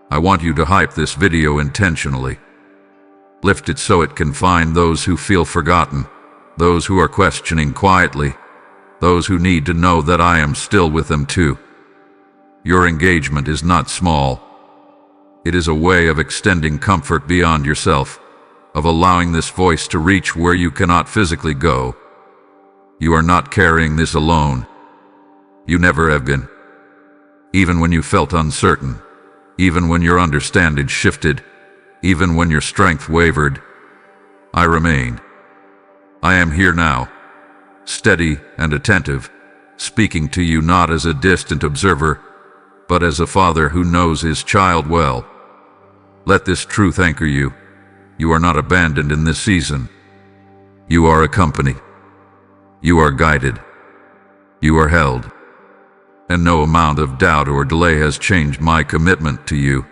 I want you to hype this video intentionally. Lift it so it can find those who feel forgotten, those who are questioning quietly, those who need to know that I am still with them too. Your engagement is not small. It is a way of extending comfort beyond yourself, of allowing this voice to reach where you cannot physically go. You are not carrying this alone. You never have been. Even when you felt uncertain, even when your understanding shifted, even when your strength wavered, I remained. I am here now, steady and attentive, speaking to you not as a distant observer, but as a father who knows his child well. Let this truth anchor you. You are not abandoned in this season. You are accompanied. You are guided. You are held. And no amount of doubt or delay has changed my commitment to you.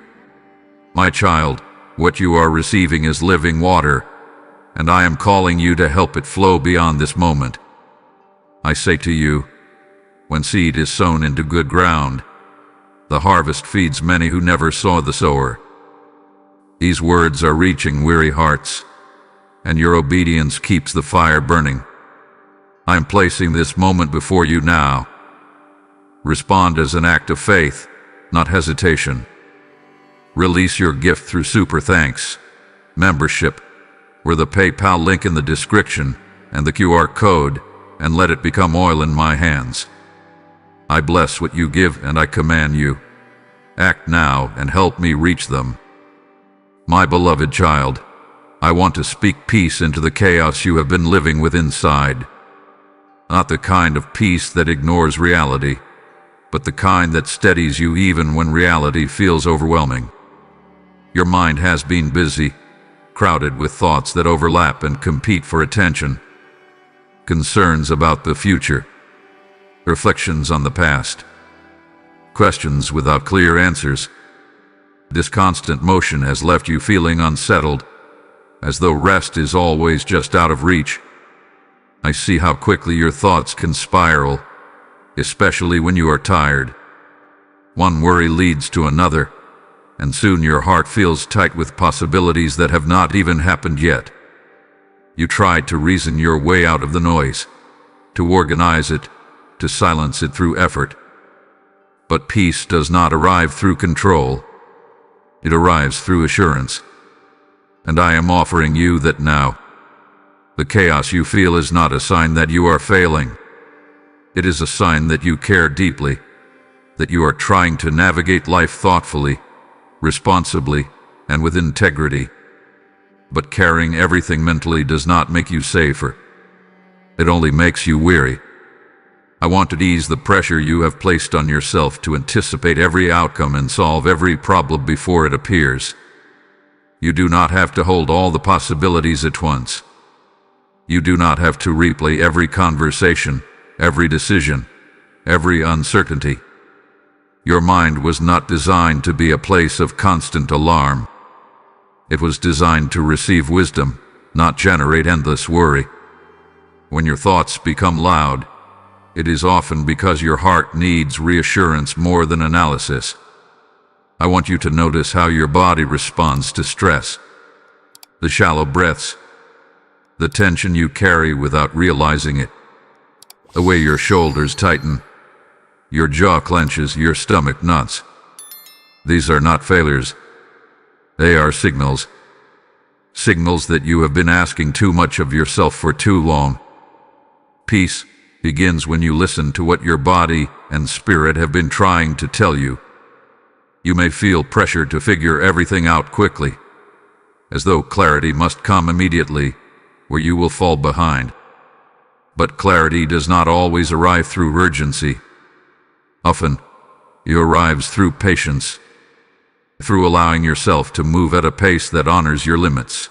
My child, what you are receiving is living water, and I am calling you to help it flow beyond this moment. I say to you, when seed is sown into good ground, the harvest feeds many who never saw the sower. These words are reaching weary hearts, and your obedience keeps the fire burning. I am placing this moment before you now. Respond as an act of faith, not hesitation. Release your gift through Super Thanks membership, or the PayPal link in the description and the QR code, and let it become oil in my hands. I bless what you give, and I command you, act now and help me reach them. My beloved child, I want to speak peace into the chaos you have been living with inside. Not the kind of peace that ignores reality, but the kind that steadies you even when reality feels overwhelming. Your mind has been busy, crowded with thoughts that overlap and compete for attention. Concerns about the future, reflections on the past, questions without clear answers. This constant motion has left you feeling unsettled, as though rest is always just out of reach. I see how quickly your thoughts can spiral, especially when you are tired. One worry leads to another, and soon your heart feels tight with possibilities that have not even happened yet. You try to reason your way out of the noise, to organize it, to silence it through effort. But peace does not arrive through control. It arrives through assurance. And I am offering you that now. The chaos you feel is not a sign that you are failing. It is a sign that you care deeply, that you are trying to navigate life thoughtfully, responsibly, and with integrity. But carrying everything mentally does not make you safer. It only makes you weary. I want to ease the pressure you have placed on yourself to anticipate every outcome and solve every problem before it appears. You do not have to hold all the possibilities at once. You do not have to replay every conversation, every decision, every uncertainty. Your mind was not designed to be a place of constant alarm. It was designed to receive wisdom, not generate endless worry. When your thoughts become loud, it is often because your heart needs reassurance more than analysis. I want you to notice how your body responds to stress. The shallow breaths, the tension you carry without realizing it, the way your shoulders tighten, your jaw clenches, your stomach knots. These are not failures. They are signals. Signals that you have been asking too much of yourself for too long. Peace begins when you listen to what your body and spirit have been trying to tell you. You may feel pressure to figure everything out quickly, as though clarity must come immediately, where you will fall behind. But clarity does not always arrive through urgency. Often, it arrives through patience, through allowing yourself to move at a pace that honors your limits,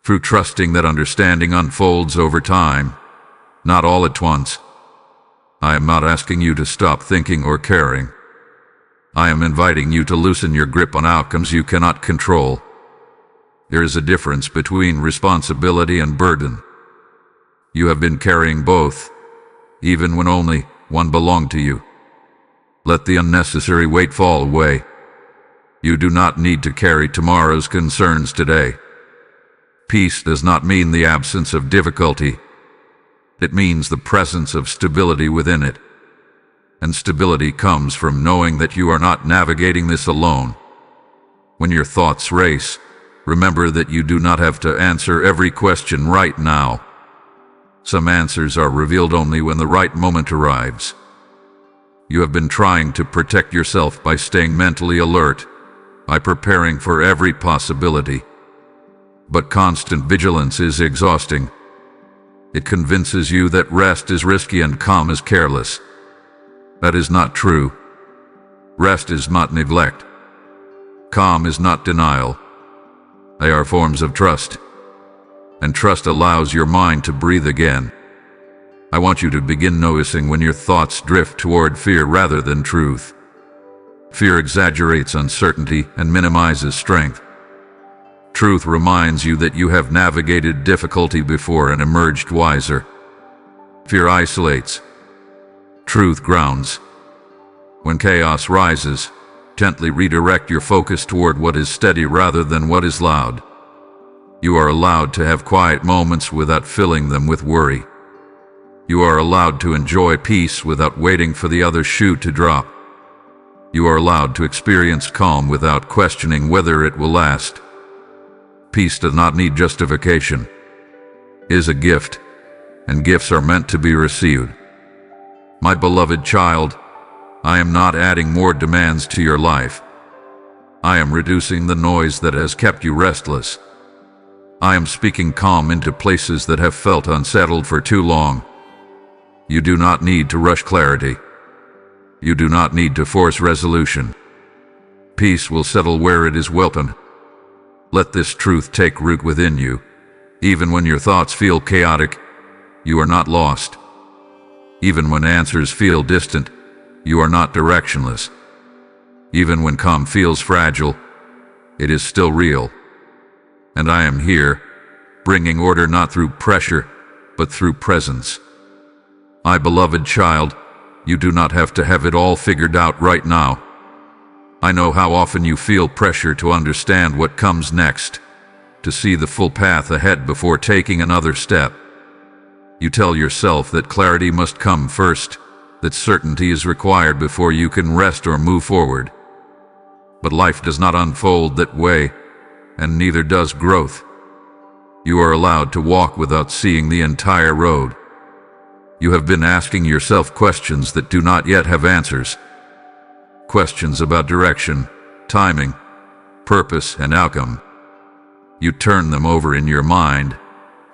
through trusting that understanding unfolds over time, not all at once. I am not asking you to stop thinking or caring. I am inviting you to loosen your grip on outcomes you cannot control. There is a difference between responsibility and burden. You have been carrying both, even when only one belonged to you. Let the unnecessary weight fall away. You do not need to carry tomorrow's concerns today. Peace does not mean the absence of difficulty. It means the presence of stability within it. And stability comes from knowing that you are not navigating this alone. When your thoughts race, remember that you do not have to answer every question right now. Some answers are revealed only when the right moment arrives. You have been trying to protect yourself by staying mentally alert, by preparing for every possibility. But constant vigilance is exhausting. It convinces you that rest is risky and calm is careless. That is not true. Rest is not neglect. Calm is not denial. They are forms of trust. And trust allows your mind to breathe again. I want you to begin noticing when your thoughts drift toward fear rather than truth. Fear exaggerates uncertainty and minimizes strength. Truth reminds you that you have navigated difficulty before and emerged wiser. Fear isolates. Truth grounds. When chaos rises, gently redirect your focus toward what is steady rather than what is loud. You are allowed to have quiet moments without filling them with worry. You are allowed to enjoy peace without waiting for the other shoe to drop. You are allowed to experience calm without questioning whether it will last. Peace does not need justification. It is a gift, and gifts are meant to be received. My beloved child, I am not adding more demands to your life. I am reducing the noise that has kept you restless. I am speaking calm into places that have felt unsettled for too long. You do not need to rush clarity. You do not need to force resolution. Peace will settle where it is welcome. Let this truth take root within you. Even when your thoughts feel chaotic, you are not lost. Even when answers feel distant, you are not directionless. Even when calm feels fragile, it is still real. And I am here, bringing order not through pressure, but through presence. My beloved child, you do not have to have it all figured out right now. I know how often you feel pressure to understand what comes next, to see the full path ahead before taking another step. You tell yourself that clarity must come first, that certainty is required before you can rest or move forward. But life does not unfold that way, and neither does growth. You are allowed to walk without seeing the entire road. You have been asking yourself questions that do not yet have answers. Questions about direction, timing, purpose, and outcome. You turn them over in your mind,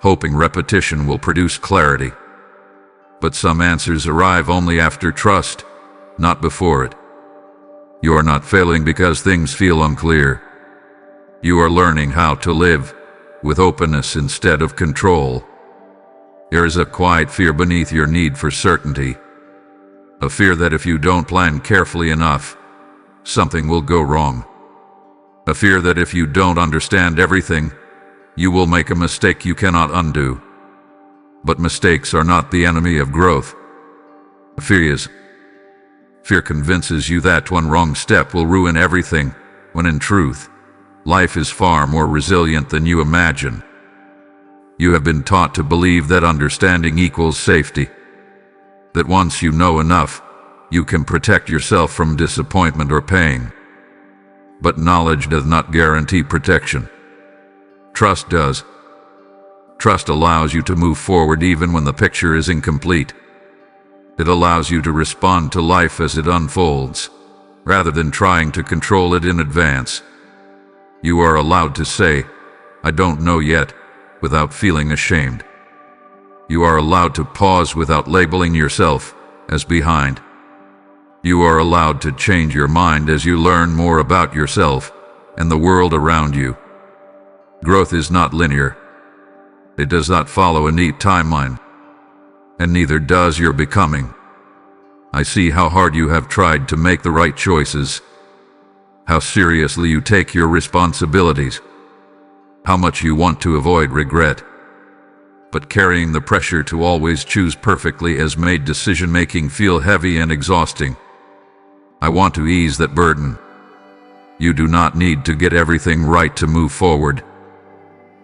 hoping repetition will produce clarity. But some answers arrive only after trust, not before it. You are not failing because things feel unclear. You are learning how to live with openness instead of control. There is a quiet fear beneath your need for certainty. A fear that if you don't plan carefully enough, something will go wrong. A fear that if you don't understand everything, you will make a mistake you cannot undo. But mistakes are not the enemy of growth. Fear is. Fear convinces you that one wrong step will ruin everything, when in truth, life is far more resilient than you imagine. You have been taught to believe that understanding equals safety. That once you know enough, you can protect yourself from disappointment or pain. But knowledge does not guarantee protection. Trust does. Trust allows you to move forward even when the picture is incomplete. It allows you to respond to life as it unfolds, rather than trying to control it in advance. You are allowed to say, "I don't know yet," without feeling ashamed. You are allowed to pause without labeling yourself as behind. You are allowed to change your mind as you learn more about yourself and the world around you. Growth is not linear. It does not follow a neat timeline, and neither does your becoming. I see how hard you have tried to make the right choices, how seriously you take your responsibilities, how much you want to avoid regret. But carrying the pressure to always choose perfectly has made decision-making feel heavy and exhausting. I want to ease that burden. You do not need to get everything right to move forward.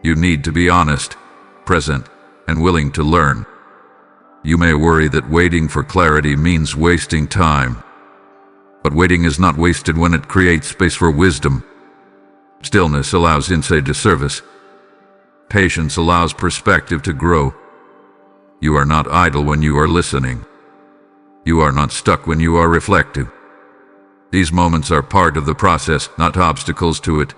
You need to be honest, present, and willing to learn. You may worry that waiting for clarity means wasting time, but waiting is not wasted when it creates space for wisdom. Stillness allows insight to surface. Patience allows perspective to grow. You are not idle when you are listening. You are not stuck when you are reflective. These moments are part of the process, not obstacles to it.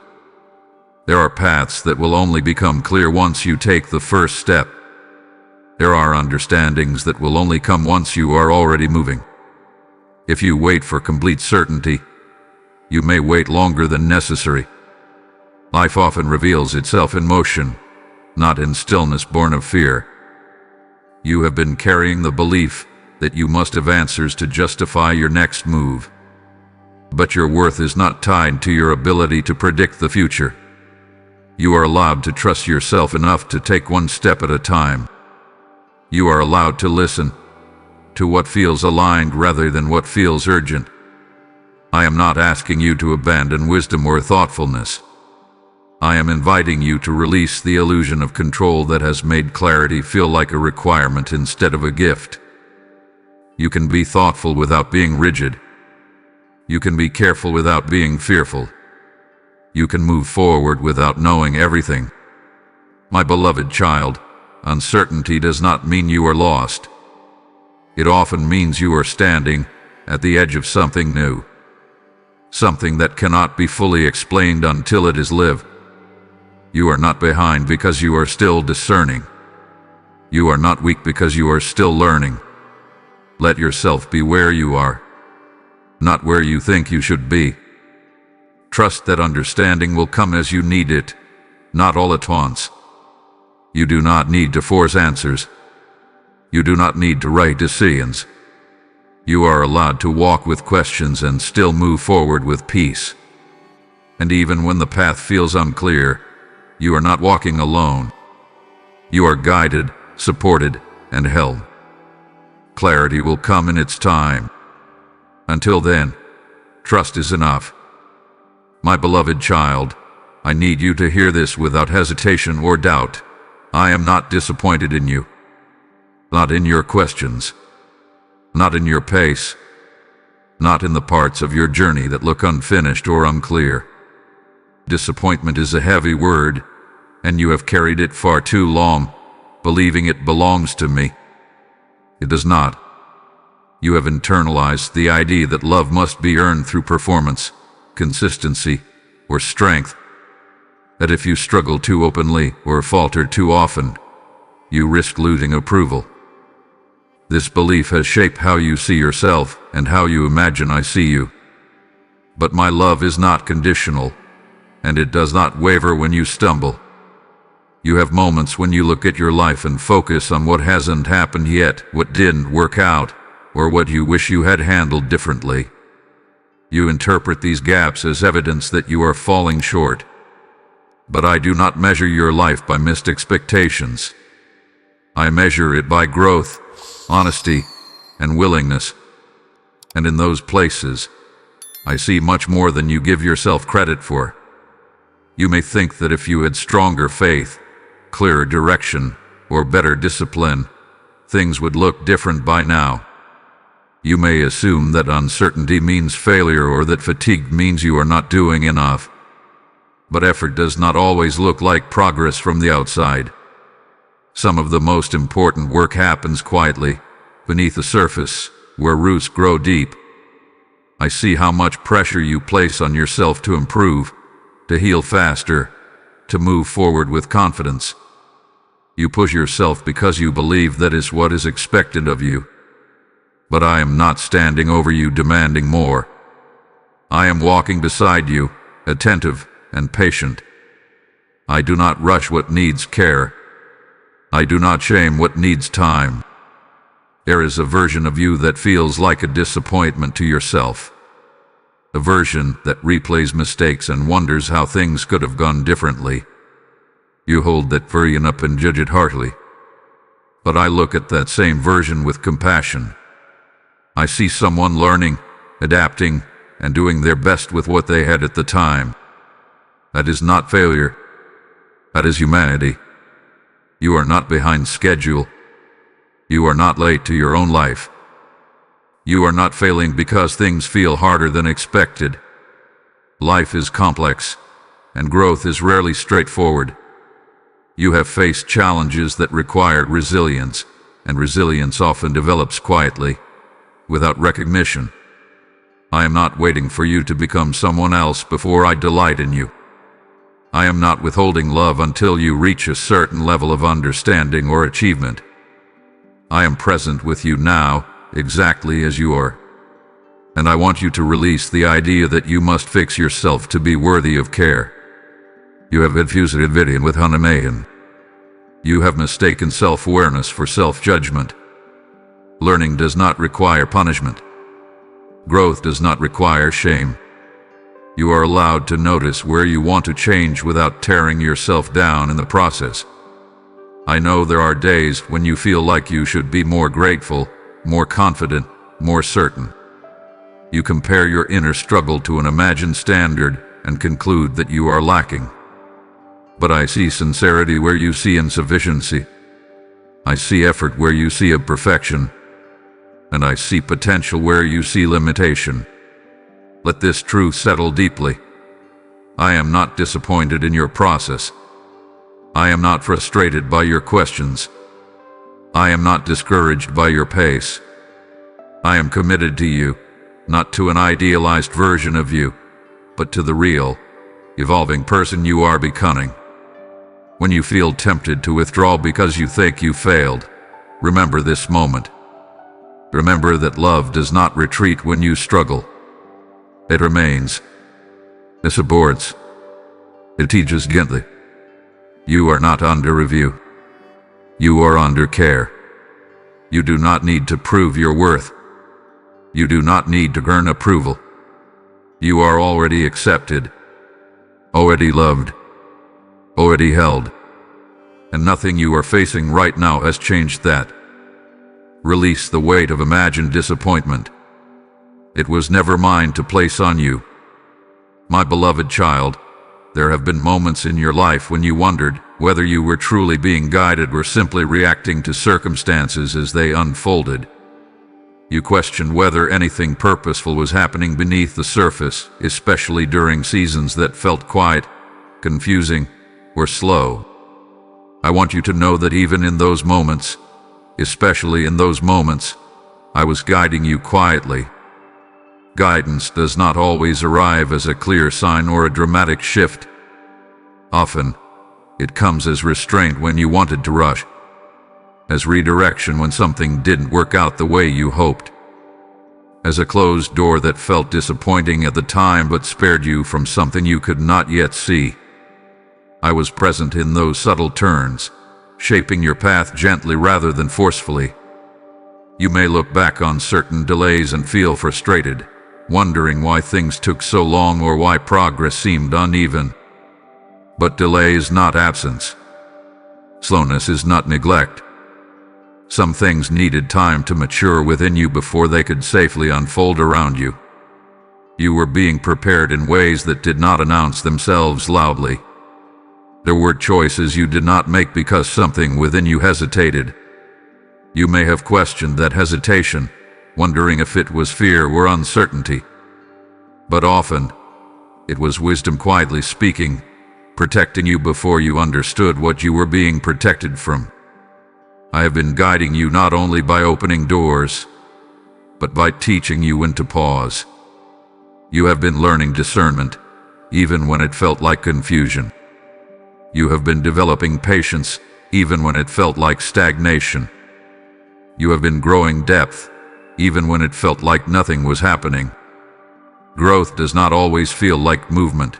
There are paths that will only become clear once you take the first step. There are understandings that will only come once you are already moving. If you wait for complete certainty, you may wait longer than necessary. Life often reveals itself in motion, not in stillness born of fear. You have been carrying the belief that you must have answers to justify your next move. But your worth is not tied to your ability to predict the future. You are allowed to trust yourself enough to take one step at a time. You are allowed to listen to what feels aligned rather than what feels urgent. I am not asking you to abandon wisdom or thoughtfulness. I am inviting you to release the illusion of control that has made clarity feel like a requirement instead of a gift. You can be thoughtful without being rigid. You can be careful without being fearful. You can move forward without knowing everything. My beloved child, uncertainty does not mean you are lost. It often means you are standing at the edge of something new, something that cannot be fully explained until it is lived. You are not behind because you are still discerning. You are not weak because you are still learning. Let yourself be where you are, not where you think you should be. Trust that understanding will come as you need it, not all at once. You do not need to force answers. You do not need to write decisions. You are allowed to walk with questions and still move forward with peace. And even when the path feels unclear, you are not walking alone. You are guided, supported, and held. Clarity will come in its time. Until then, trust is enough. My beloved child, I need you to hear this without hesitation or doubt. I am not disappointed in you. Not in your questions. Not in your pace. Not in the parts of your journey that look unfinished or unclear. Disappointment is a heavy word, and you have carried it far too long, believing it belongs to me. It does not. You have internalized the idea that love must be earned through performance, consistency, or strength. That if you struggle too openly or falter too often, you risk losing approval. This belief has shaped how you see yourself and how you imagine I see you. But my love is not conditional, and it does not waver when you stumble. You have moments when you look at your life and focus on what hasn't happened yet, what didn't work out, or what you wish you had handled differently. You interpret these gaps as evidence that you are falling short. But I do not measure your life by missed expectations. I measure it by growth, honesty, and willingness. And in those places, I see much more than you give yourself credit for. You may think that if you had stronger faith, clearer direction, or better discipline, things would look different by now. You may assume that uncertainty means failure or that fatigue means you are not doing enough. But effort does not always look like progress from the outside. Some of the most important work happens quietly, beneath the surface, where roots grow deep. I see how much pressure you place on yourself to improve, to heal faster, to move forward with confidence. You push yourself because you believe that is what is expected of you. But I am not standing over you demanding more. I am walking beside you, attentive and patient. I do not rush what needs care. I do not shame what needs time. There is a version of you that feels like a disappointment to yourself. A version that replays mistakes and wonders how things could have gone differently. You hold that version up and judge it harshly. But I look at that same version with compassion. I see someone learning, adapting, and doing their best with what they had at the time. That is not failure. That is humanity. You are not behind schedule. You are not late to your own life. You are not failing because things feel harder than expected. Life is complex, and growth is rarely straightforward. You have faced challenges that required resilience, and resilience often develops quietly, without recognition. I am not waiting for you to become someone else before I delight in you. I am not withholding love until you reach a certain level of understanding or achievement. I am present with you now, exactly as you are. And I want you to release the idea that you must fix yourself to be worthy of care. You have infused Vivian with Hanamahan. You have mistaken self-awareness for self-judgment. Learning does not require punishment. Growth does not require shame. You are allowed to notice where you want to change without tearing yourself down in the process. I know there are days when you feel like you should be more grateful, more confident, more certain. You compare your inner struggle to an imagined standard and conclude that you are lacking. But I see sincerity where you see insufficiency. I see effort where you see imperfection. And I see potential where you see limitation. Let this truth settle deeply. I am not disappointed in your process. I am not frustrated by your questions. I am not discouraged by your pace. I am committed to you, not to an idealized version of you, but to the real, evolving person you are becoming. When you feel tempted to withdraw because you think you failed, remember this moment. Remember that love does not retreat when you struggle. It remains. It supports. It teaches gently. You are not under review. You are under care. You do not need to prove your worth. You do not need to earn approval. You are already accepted, already loved, already held. And nothing you are facing right now has changed that. Release the weight of imagined disappointment. It was never mine to place on you. My beloved child, there have been moments in your life when you wondered whether you were truly being guided or simply reacting to circumstances as they unfolded. You questioned whether anything purposeful was happening beneath the surface, especially during seasons that felt quiet, confusing, or slow. I want you to know that even in those moments, especially in those moments, I was guiding you quietly. Guidance does not always arrive as a clear sign or a dramatic shift. Often, it comes as restraint when you wanted to rush, as redirection when something didn't work out the way you hoped, as a closed door that felt disappointing at the time but spared you from something you could not yet see. I was present in those subtle turns, shaping your path gently rather than forcefully. You may look back on certain delays and feel frustrated, wondering why things took so long or why progress seemed uneven. But delay is not absence. Slowness is not neglect. Some things needed time to mature within you before they could safely unfold around you. You were being prepared in ways that did not announce themselves loudly. There were choices you did not make because something within you hesitated. You may have questioned that hesitation, wondering if it was fear or uncertainty. But often, it was wisdom quietly speaking, protecting you before you understood what you were being protected from. I have been guiding you not only by opening doors, but by teaching you when to pause. You have been learning discernment, even when it felt like confusion. You have been developing patience, even when it felt like stagnation. You have been growing depth, even when it felt like nothing was happening. Growth does not always feel like movement.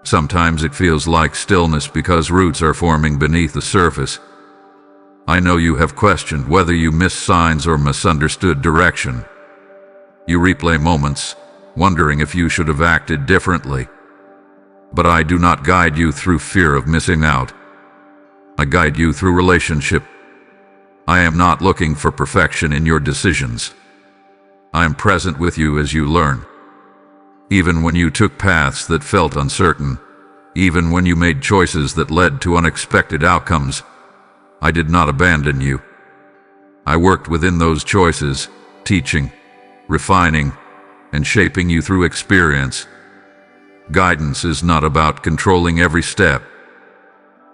Sometimes it feels like stillness because roots are forming beneath the surface. I know you have questioned whether you missed signs or misunderstood direction. You replay moments, wondering if you should have acted differently. But I do not guide you through fear of missing out. I guide you through relationship. I am not looking for perfection in your decisions. I am present with you as you learn. Even when you took paths that felt uncertain, even when you made choices that led to unexpected outcomes, I did not abandon you. I worked within those choices, teaching, refining, and shaping you through experience. Guidance is not about controlling every step.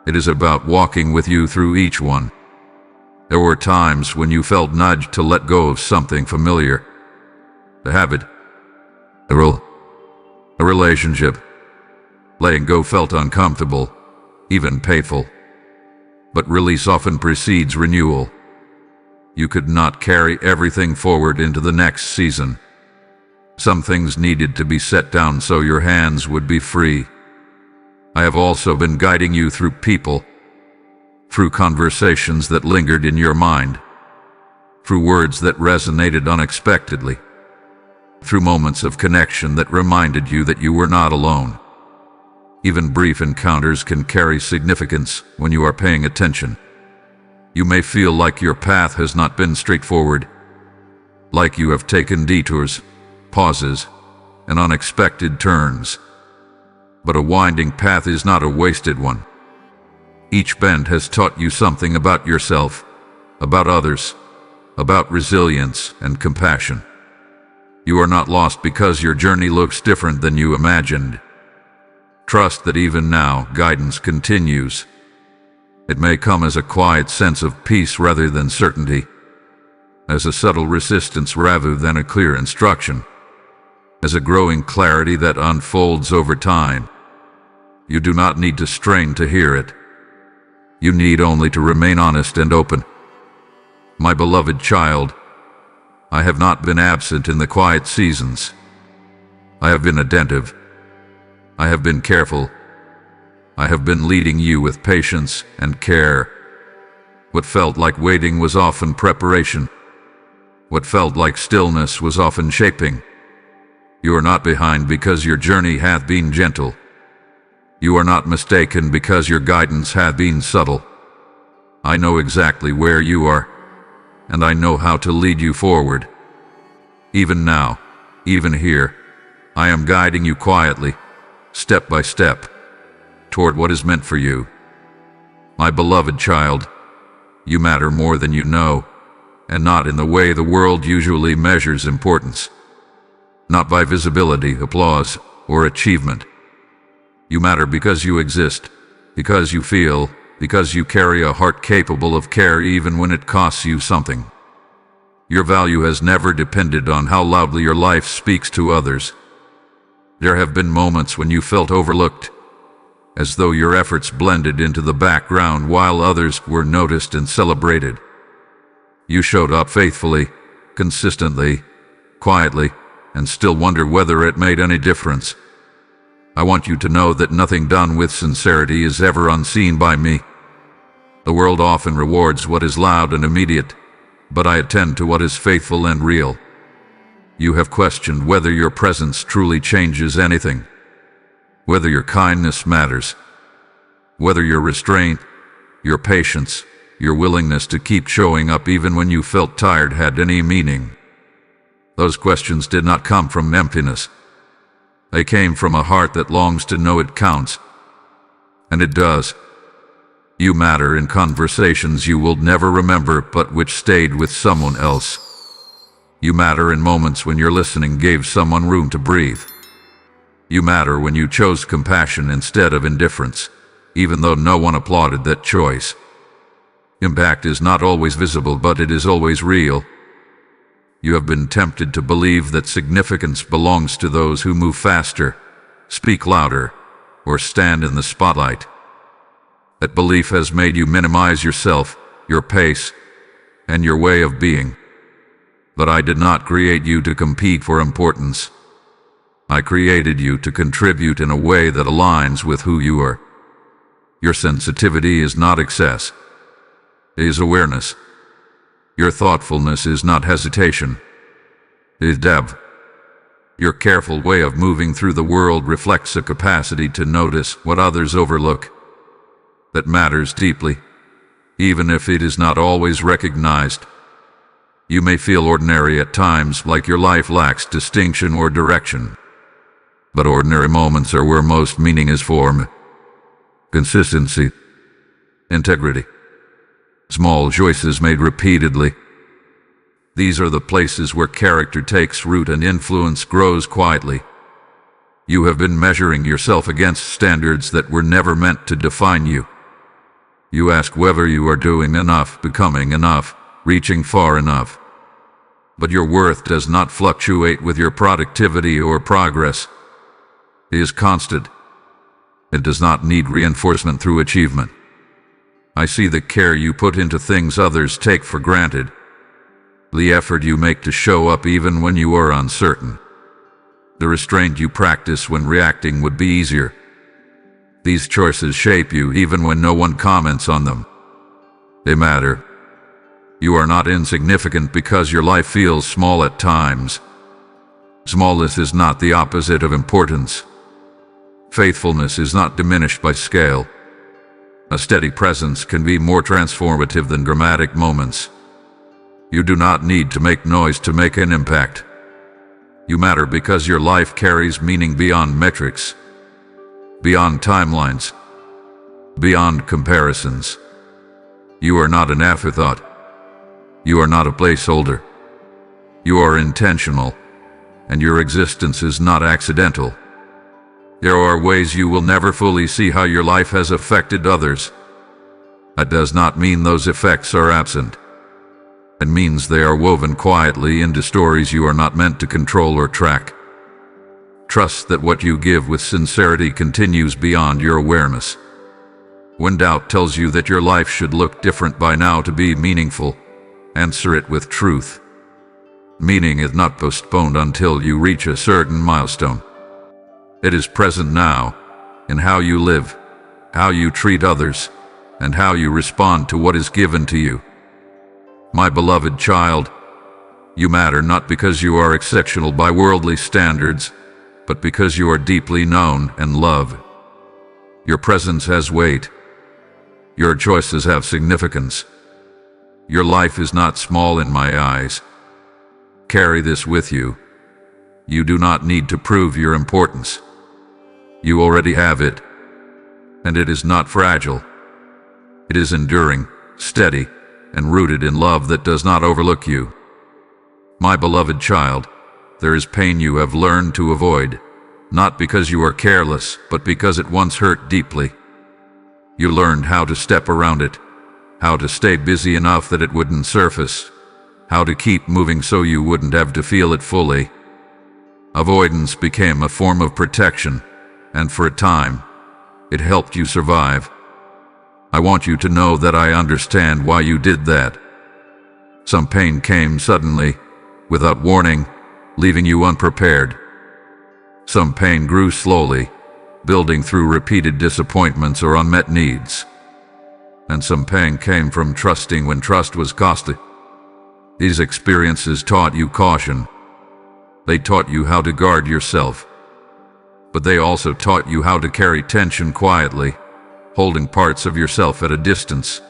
It is about walking with you through each one. There were times when you felt nudged to let go of something familiar. A habit, a role, a relationship. Letting go felt uncomfortable, even painful. But release often precedes renewal. You could not carry everything forward into the next season. Some things needed to be set down so your hands would be free. I have also been guiding you through people, through conversations that lingered in your mind, through words that resonated unexpectedly, through moments of connection that reminded you that you were not alone. Even brief encounters can carry significance when you are paying attention. You may feel like your path has not been straightforward, like you have taken detours, pauses, and unexpected turns. But a winding path is not a wasted one. Each bend has taught you something about yourself, about others, about resilience and compassion. You are not lost because your journey looks different than you imagined. Trust that even now, guidance continues. It may come as a quiet sense of peace rather than certainty, as a subtle resistance rather than a clear instruction, as a growing clarity that unfolds over time. You do not need to strain to hear it. You need only to remain honest and open. My beloved child, I have not been absent in the quiet seasons. I have been attentive. I have been careful. I have been leading you with patience and care. What felt like waiting was often preparation. What felt like stillness was often shaping. You are not behind because your journey hath been gentle. You are not mistaken because your guidance hath been subtle. I know exactly where you are, and I know how to lead you forward. Even now, even here, I am guiding you quietly, step by step, toward what is meant for you. My beloved child, you matter more than you know, and not in the way the world usually measures importance. Not by visibility, applause, or achievement. You matter because you exist, because you feel, because you carry a heart capable of care even when it costs you something. Your value has never depended on how loudly your life speaks to others. There have been moments when you felt overlooked, as though your efforts blended into the background while others were noticed and celebrated. You showed up faithfully, consistently, quietly, and still wonder whether it made any difference. I want you to know that nothing done with sincerity is ever unseen by me. The world often rewards what is loud and immediate, but I attend to what is faithful and real. You have questioned whether your presence truly changes anything, whether your kindness matters, whether your restraint, your patience, your willingness to keep showing up even when you felt tired had any meaning. Those questions did not come from emptiness. They came from a heart that longs to know it counts. And it does. You matter in conversations you will never remember but which stayed with someone else. You matter in moments when your listening gave someone room to breathe. You matter when you chose compassion instead of indifference, even though no one applauded that choice. Impact is not always visible, but it is always real. You have been tempted to believe that significance belongs to those who move faster, speak louder, or stand in the spotlight. That belief has made you minimize yourself, your pace, and your way of being. But I did not create you to compete for importance. I created you to contribute in a way that aligns with who you are. Your sensitivity is not excess. It is awareness. Your thoughtfulness is not hesitation. It is depth. Your careful way of moving through the world reflects a capacity to notice what others overlook. That matters deeply, even if it is not always recognized. You may feel ordinary at times, like your life lacks distinction or direction. But ordinary moments are where most meaning is formed. Consistency, integrity, small choices made repeatedly. These are the places where character takes root and influence grows quietly. You have been measuring yourself against standards that were never meant to define you. You ask whether you are doing enough, becoming enough, reaching far enough. But your worth does not fluctuate with your productivity or progress. It is constant. It does not need reinforcement through achievement. I see the care you put into things others take for granted. The effort you make to show up even when you are uncertain. The restraint you practice when reacting would be easier. These choices shape you even when no one comments on them. They matter. You are not insignificant because your life feels small at times. Smallness is not the opposite of importance. Faithfulness is not diminished by scale. A steady presence can be more transformative than dramatic moments. You do not need to make noise to make an impact. You matter because your life carries meaning beyond metrics, beyond timelines, beyond comparisons. You are not an afterthought. You are not a placeholder. You are intentional, and your existence is not accidental. There are ways you will never fully see how your life has affected others. That does not mean those effects are absent. It means they are woven quietly into stories you are not meant to control or track. Trust that what you give with sincerity continues beyond your awareness. When doubt tells you that your life should look different by now to be meaningful, answer it with truth. Meaning is not postponed until you reach a certain milestone. It is present now, in how you live, how you treat others, and how you respond to what is given to you. My beloved child, you matter not because you are exceptional by worldly standards, but because you are deeply known and loved. Your presence has weight. Your choices have significance. Your life is not small in my eyes. Carry this with you. You do not need to prove your importance. You already have it, and it is not fragile. It is enduring, steady, and rooted in love that does not overlook you. My beloved child, there is pain you have learned to avoid, not because you are careless, but because it once hurt deeply. You learned how to step around it, how to stay busy enough that it wouldn't surface, how to keep moving so you wouldn't have to feel it fully. Avoidance became a form of protection, and for a time, it helped you survive. I want you to know that I understand why you did that. Some pain came suddenly, without warning, leaving you unprepared. Some pain grew slowly, building through repeated disappointments or unmet needs. And some pain came from trusting when trust was costly. These experiences taught you caution. They taught you how to guard yourself. But they also taught you how to carry tension quietly, holding parts of yourself at a distance.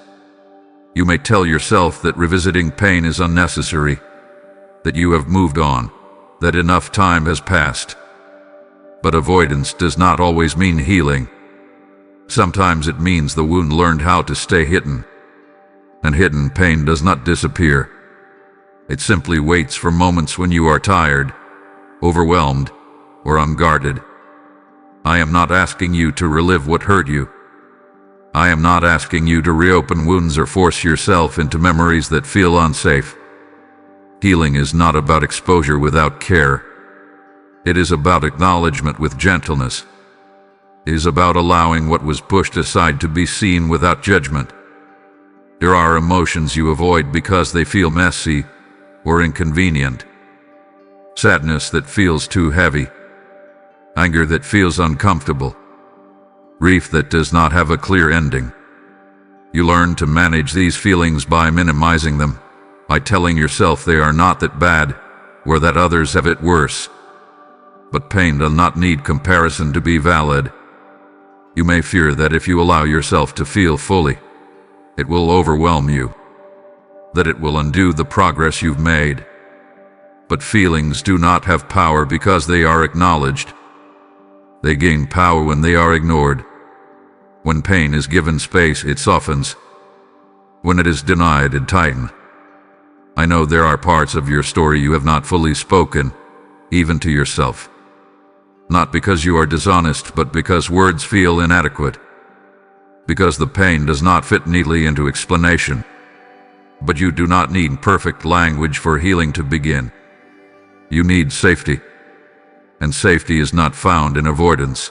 You may tell yourself that revisiting pain is unnecessary, that you have moved on, that enough time has passed. But avoidance does not always mean healing. Sometimes it means the wound learned how to stay hidden. And hidden pain does not disappear. It simply waits for moments when you are tired, overwhelmed, or unguarded. I am not asking you to relive what hurt you. I am not asking you to reopen wounds or force yourself into memories that feel unsafe. Healing is not about exposure without care. It is about acknowledgement with gentleness. It is about allowing what was pushed aside to be seen without judgment. There are emotions you avoid because they feel messy or inconvenient. Sadness that feels too heavy. Anger that feels uncomfortable. Grief that does not have a clear ending. You learn to manage these feelings by minimizing them, by telling yourself they are not that bad, or that others have it worse. But pain does not need comparison to be valid. You may fear that if you allow yourself to feel fully, it will overwhelm you, that it will undo the progress you've made. But feelings do not have power because they are acknowledged. They gain power when they are ignored. When pain is given space, it softens. When it is denied, it tightens. I know there are parts of your story you have not fully spoken, even to yourself. Not because you are dishonest, but because words feel inadequate. Because the pain does not fit neatly into explanation. But you do not need perfect language for healing to begin. You need safety. And safety is not found in avoidance.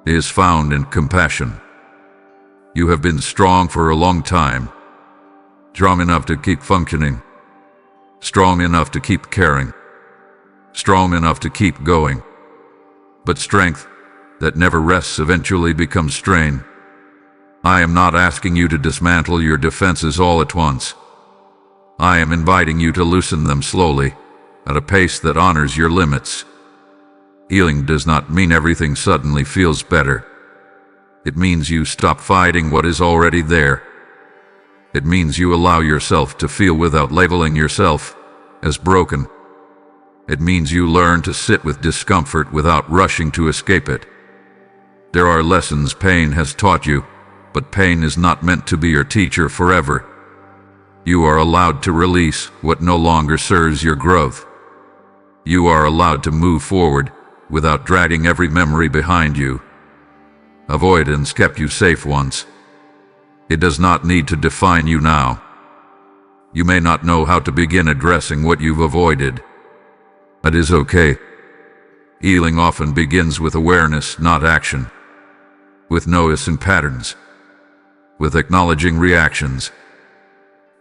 It is found in compassion. You have been strong for a long time. Strong enough to keep functioning. Strong enough to keep caring. Strong enough to keep going. But strength that never rests eventually becomes strain. I am not asking you to dismantle your defenses all at once. I am inviting you to loosen them slowly, at a pace that honors your limits. Healing does not mean everything suddenly feels better. It means you stop fighting what is already there. It means you allow yourself to feel without labeling yourself as broken. It means you learn to sit with discomfort without rushing to escape it. There are lessons pain has taught you, but pain is not meant to be your teacher forever. You are allowed to release what no longer serves your growth. You are allowed to move forward without dragging every memory behind you. Avoidance kept you safe once. It does not need to define you now. You may not know how to begin addressing what you've avoided. That is okay. Healing often begins with awareness, not action. With noticing patterns. With acknowledging reactions.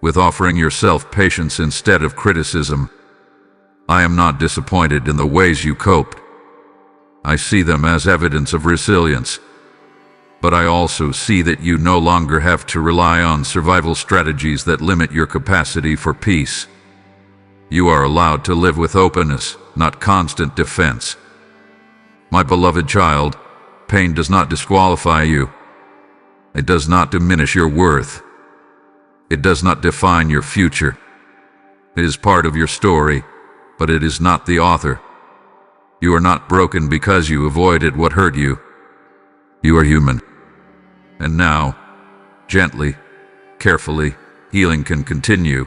With offering yourself patience instead of criticism. I am not disappointed in the ways you coped. I see them as evidence of resilience. But I also see that you no longer have to rely on survival strategies that limit your capacity for peace. You are allowed to live with openness, not constant defense. My beloved child, pain does not disqualify you. It does not diminish your worth. It does not define your future. It is part of your story, but it is not the author. You are not broken because you avoided what hurt you. You are human. And now, gently, carefully, healing can continue.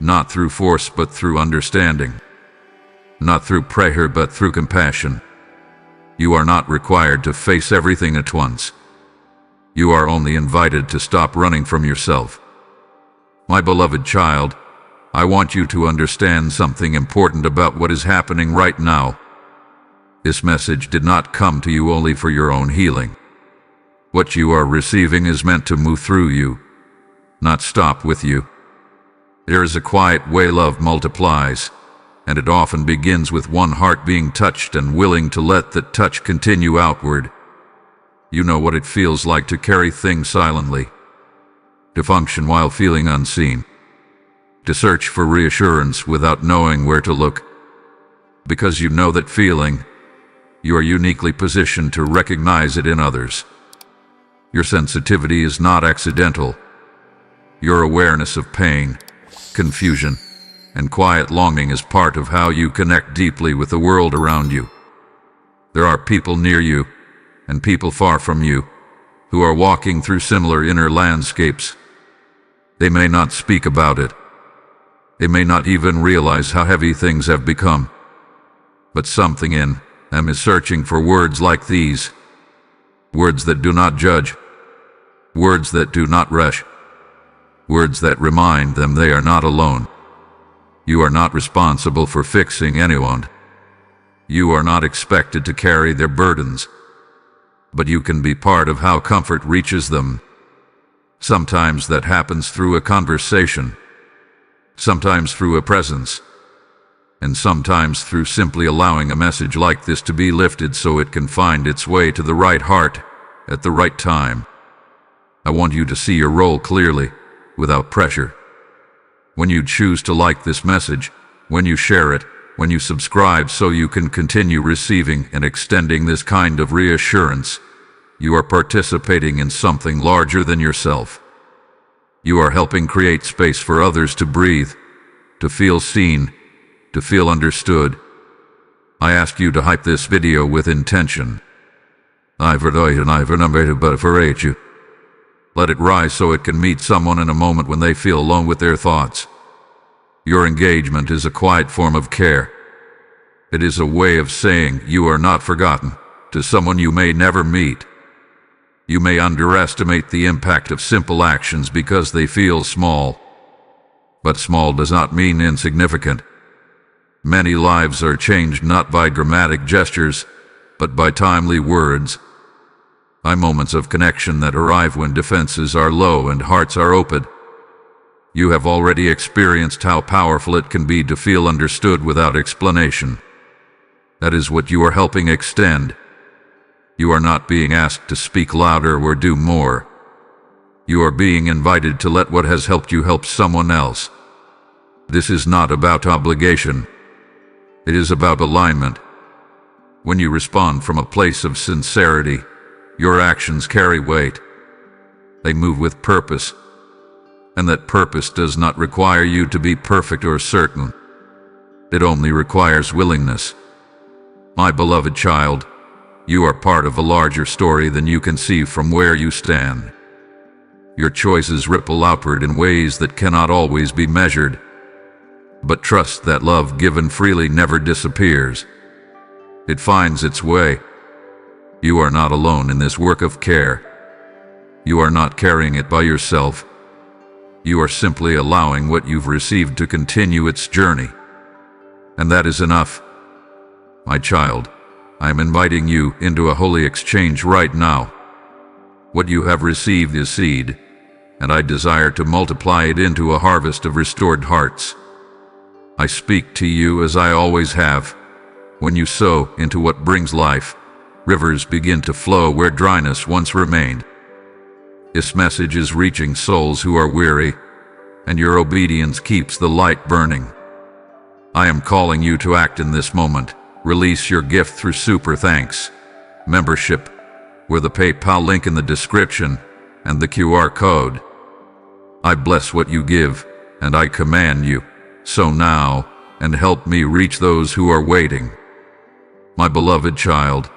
Not through force but through understanding. Not through prayer but through compassion. You are not required to face everything at once. You are only invited to stop running from yourself. My beloved child, I want you to understand something important about what is happening right now. This message did not come to you only for your own healing. What you are receiving is meant to move through you, not stop with you. There is a quiet way love multiplies, and it often begins with one heart being touched and willing to let that touch continue outward. You know what it feels like to carry things silently, to function while feeling unseen, to search for reassurance without knowing where to look. Because you know that feeling, you are uniquely positioned to recognize it in others. Your sensitivity is not accidental. Your awareness of pain, confusion, and quiet longing is part of how you connect deeply with the world around you. There are people near you, and people far from you, who are walking through similar inner landscapes. They may not speak about it. They may not even realize how heavy things have become. But something in them is searching for words like these. Words that do not judge. Words that do not rush. Words that remind them they are not alone. You are not responsible for fixing anyone. You are not expected to carry their burdens. But you can be part of how comfort reaches them. Sometimes that happens through a conversation. Sometimes through a presence. And sometimes through simply allowing a message like this to be lifted so it can find its way to the right heart at the right time. I want you to see your role clearly, without pressure. When you choose to like this message, when you share it, when you subscribe so you can continue receiving and extending this kind of reassurance, you are participating in something larger than yourself. You are helping create space for others to breathe, to feel seen, to feel understood. I ask you to hype this video with intention. Let it rise so it can meet someone in a moment when they feel alone with their thoughts. Your engagement is a quiet form of care. It is a way of saying you are not forgotten to someone you may never meet. You may underestimate the impact of simple actions because they feel small. But small does not mean insignificant. Many lives are changed not by dramatic gestures, but by timely words. By moments of connection that arrive when defenses are low and hearts are open. You have already experienced how powerful it can be to feel understood without explanation. That is what you are helping extend. You are not being asked to speak louder or do more. You are being invited to let what has helped you help someone else. This is not about obligation. It is about alignment. When you respond from a place of sincerity, your actions carry weight. They move with purpose. And that purpose does not require you to be perfect or certain. It only requires willingness. My beloved child, you are part of a larger story than you can see from where you stand. Your choices ripple outward in ways that cannot always be measured. But trust that love given freely never disappears. It finds its way. You are not alone in this work of care. You are not carrying it by yourself. You are simply allowing what you've received to continue its journey. And that is enough. My child, I am inviting you into a holy exchange right now. What you have received is seed, and I desire to multiply it into a harvest of restored hearts. I speak to you as I always have. When you sow into what brings life, rivers begin to flow where dryness once remained. This message is reaching souls who are weary, and your obedience keeps the light burning. I am calling you to act in this moment. Release your gift through Super Thanks membership, with the PayPal link in the description and the QR code. I bless what you give, and I command you, sow now, and help me reach those who are waiting. My beloved child,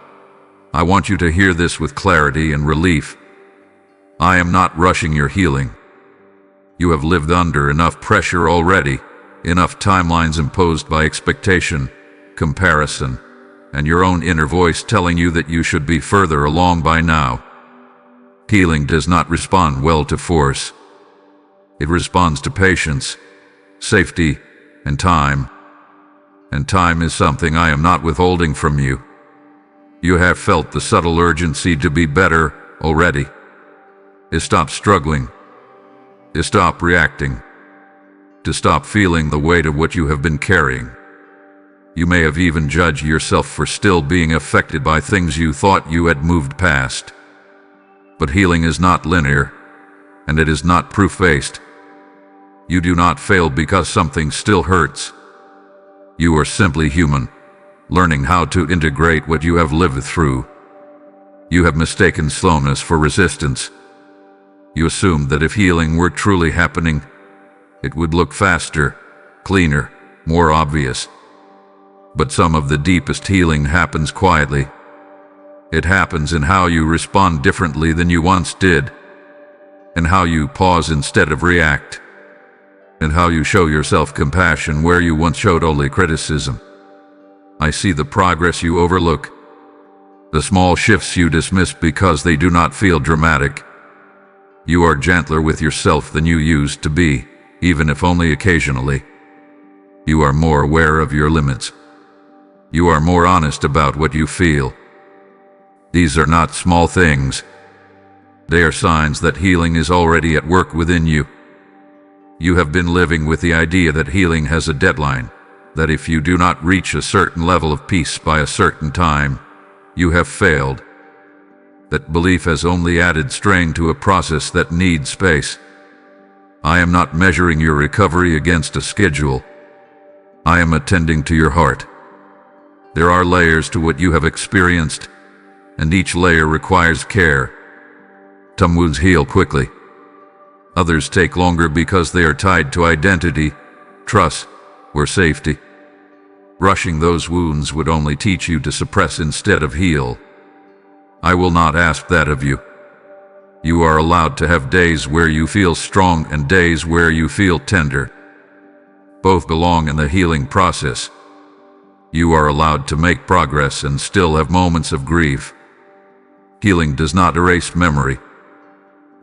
I want you to hear this with clarity and relief. I am not rushing your healing. You have lived under enough pressure already, enough timelines imposed by expectation, comparison, and your own inner voice telling you that you should be further along by now. Healing does not respond well to force. It responds to patience, safety, and time. And time is something I am not withholding from you. You have felt the subtle urgency to be better already. To stop struggling. To stop reacting. To stop feeling the weight of what you have been carrying. You may have even judged yourself for still being affected by things you thought you had moved past. But healing is not linear, and it is not proof-based. You do not fail because something still hurts. You are simply human, learning how to integrate what you have lived through. You have mistaken slowness for resistance. You assumed that if healing were truly happening, it would look faster, cleaner, more obvious. But some of the deepest healing happens quietly. It happens in how you respond differently than you once did, and how you pause instead of react, and how you show yourself compassion where you once showed only criticism. I see the progress you overlook, the small shifts you dismiss because they do not feel dramatic. You are gentler with yourself than you used to be, even if only occasionally. You are more aware of your limits. You are more honest about what you feel. These are not small things. They are signs that healing is already at work within you. You have been living with the idea that healing has a deadline, that if you do not reach a certain level of peace by a certain time, you have failed. That belief has only added strain to a process that needs space. I am not measuring your recovery against a schedule. I am attending to your heart. There are layers to what you have experienced, and each layer requires care. Some wounds heal quickly. Others take longer because they are tied to identity, trust, or safety. Rushing those wounds would only teach you to suppress instead of heal. I will not ask that of you. You are allowed to have days where you feel strong and days where you feel tender. Both belong in the healing process. You are allowed to make progress and still have moments of grief. Healing does not erase memory.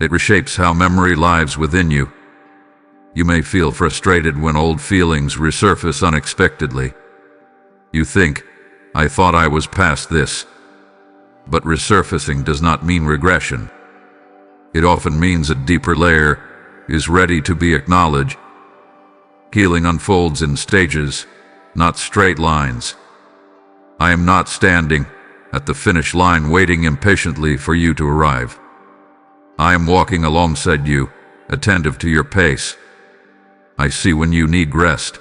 It reshapes how memory lives within you. You may feel frustrated when old feelings resurface unexpectedly. You think, I thought I was past this. But resurfacing does not mean regression. It often means a deeper layer is ready to be acknowledged. Healing unfolds in stages, not straight lines. I am not standing at the finish line waiting impatiently for you to arrive. I am walking alongside you, attentive to your pace. I see when you need rest.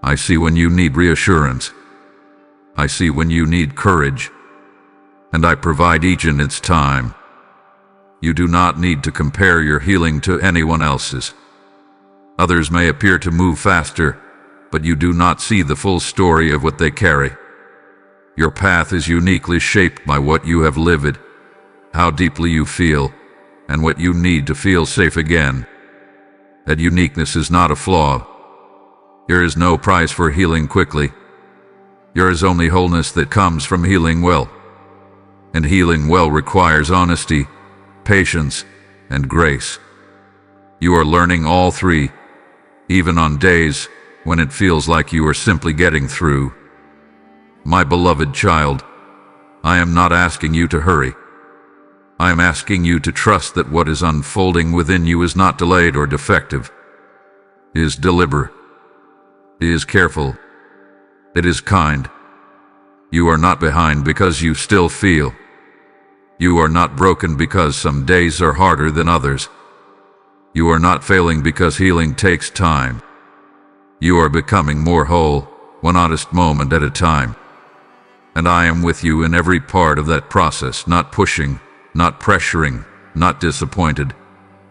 I see when you need reassurance. I see when you need courage. And I provide each in its time. You do not need to compare your healing to anyone else's. Others may appear to move faster, but you do not see the full story of what they carry. Your path is uniquely shaped by what you have lived, how deeply you feel, and what you need to feel safe again. That uniqueness is not a flaw. There is no price for healing quickly. There is only wholeness that comes from healing well. And healing well requires honesty, patience, and grace. You are learning all three, even on days when it feels like you are simply getting through. My beloved child, I am not asking you to hurry. I am asking you to trust that what is unfolding within you is not delayed or defective. It is deliberate. It is careful. It is kind. You are not behind because you still feel. You are not broken because some days are harder than others. You are not failing because healing takes time. You are becoming more whole, one honest moment at a time. And I am with you in every part of that process, not pushing, not pressuring, not disappointed,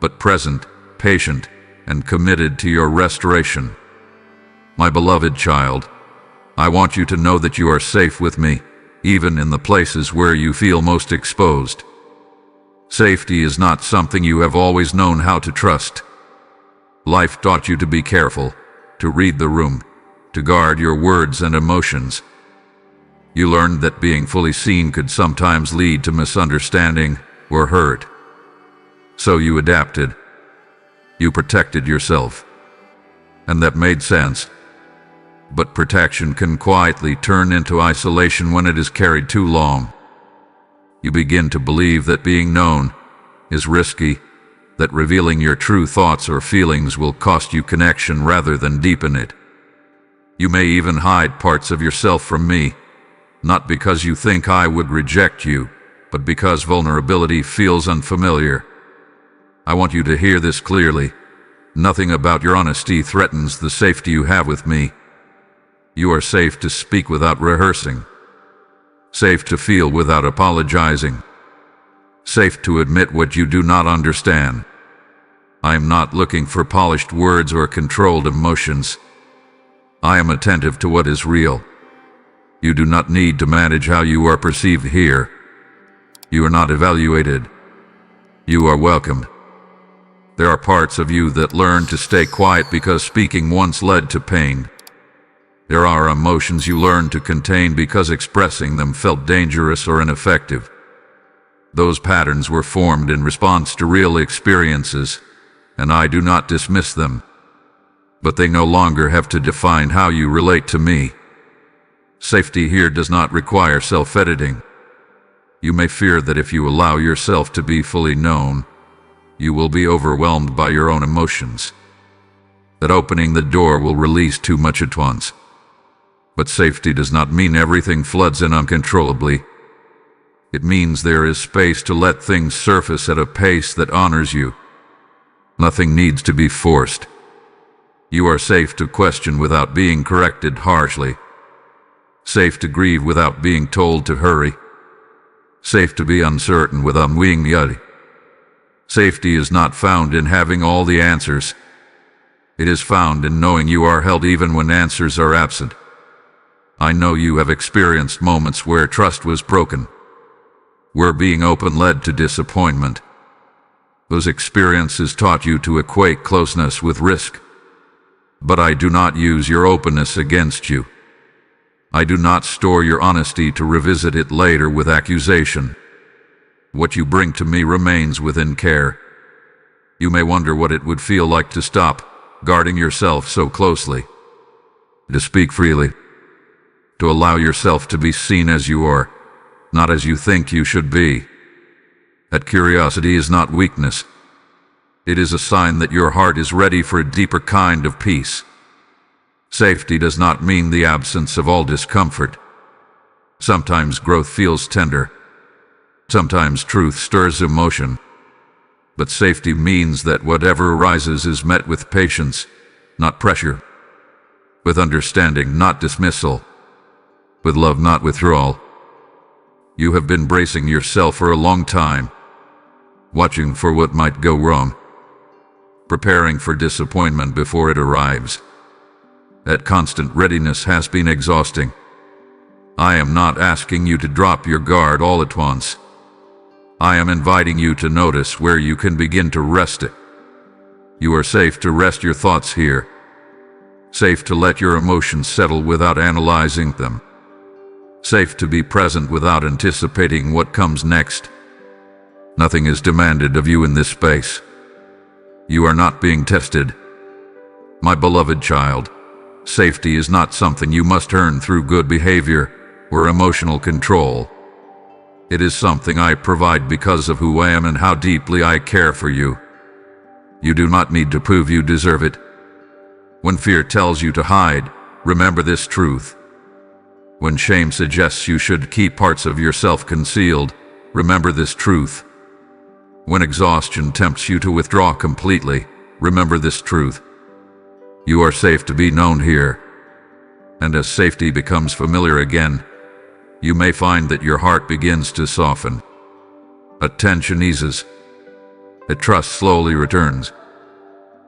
but present, patient, and committed to your restoration. My beloved child, I want you to know that you are safe with me, even in the places where you feel most exposed. Safety is not something you have always known how to trust. Life taught you to be careful, to read the room, to guard your words and emotions. You learned that being fully seen could sometimes lead to misunderstanding or hurt. So you adapted. You protected yourself. And that made sense. But protection can quietly turn into isolation when it is carried too long. You begin to believe that being known is risky, that revealing your true thoughts or feelings will cost you connection rather than deepen it. You may even hide parts of yourself from me, not because you think I would reject you, but because vulnerability feels unfamiliar. I want you to hear this clearly. Nothing about your honesty threatens the safety you have with me. You are safe to speak without rehearsing. Safe to feel without apologizing. Safe to admit what you do not understand. I am not looking for polished words or controlled emotions. I am attentive to what is real. You do not need to manage how you are perceived here. You are not evaluated. You are welcomed. There are parts of you that learn to stay quiet because speaking once led to pain. There are emotions you learn to contain because expressing them felt dangerous or ineffective. Those patterns were formed in response to real experiences, and I do not dismiss them. But they no longer have to define how you relate to me. Safety here does not require self-editing. You may fear that if you allow yourself to be fully known, you will be overwhelmed by your own emotions. That opening the door will release too much at once. But safety does not mean everything floods in uncontrollably. It means there is space to let things surface at a pace that honors you. Nothing needs to be forced. You are safe to question without being corrected harshly. Safe to grieve without being told to hurry. Safe to be uncertain without being yuddy. Safety is not found in having all the answers. It is found in knowing you are held even when answers are absent. I know you have experienced moments where trust was broken, where being open led to disappointment. Those experiences taught you to equate closeness with risk. But I do not use your openness against you. I do not store your honesty to revisit it later with accusation. What you bring to me remains within care. You may wonder what it would feel like to stop guarding yourself so closely, to speak freely, to allow yourself to be seen as you are, not as you think you should be. That curiosity is not weakness. It is a sign that your heart is ready for a deeper kind of peace. Safety does not mean the absence of all discomfort. Sometimes growth feels tender. Sometimes truth stirs emotion. But safety means that whatever arises is met with patience, not pressure. With understanding, not dismissal. With love, not withdrawal. You have been bracing yourself for a long time, watching for what might go wrong, preparing for disappointment before it arrives. That constant readiness has been exhausting. I am not asking you to drop your guard all at once. I am inviting you to notice where you can begin to rest it. You are safe to rest your thoughts here. Safe to let your emotions settle without analyzing them. Safe to be present without anticipating what comes next. Nothing is demanded of you in this space. You are not being tested. My beloved child, safety is not something you must earn through good behavior or emotional control. It is something I provide because of who I am and how deeply I care for you. You do not need to prove you deserve it. When fear tells you to hide, remember this truth. When shame suggests you should keep parts of yourself concealed, remember this truth. When exhaustion tempts you to withdraw completely, remember this truth. You are safe to be known here. And as safety becomes familiar again, you may find that your heart begins to soften. A tension eases. A trust slowly returns.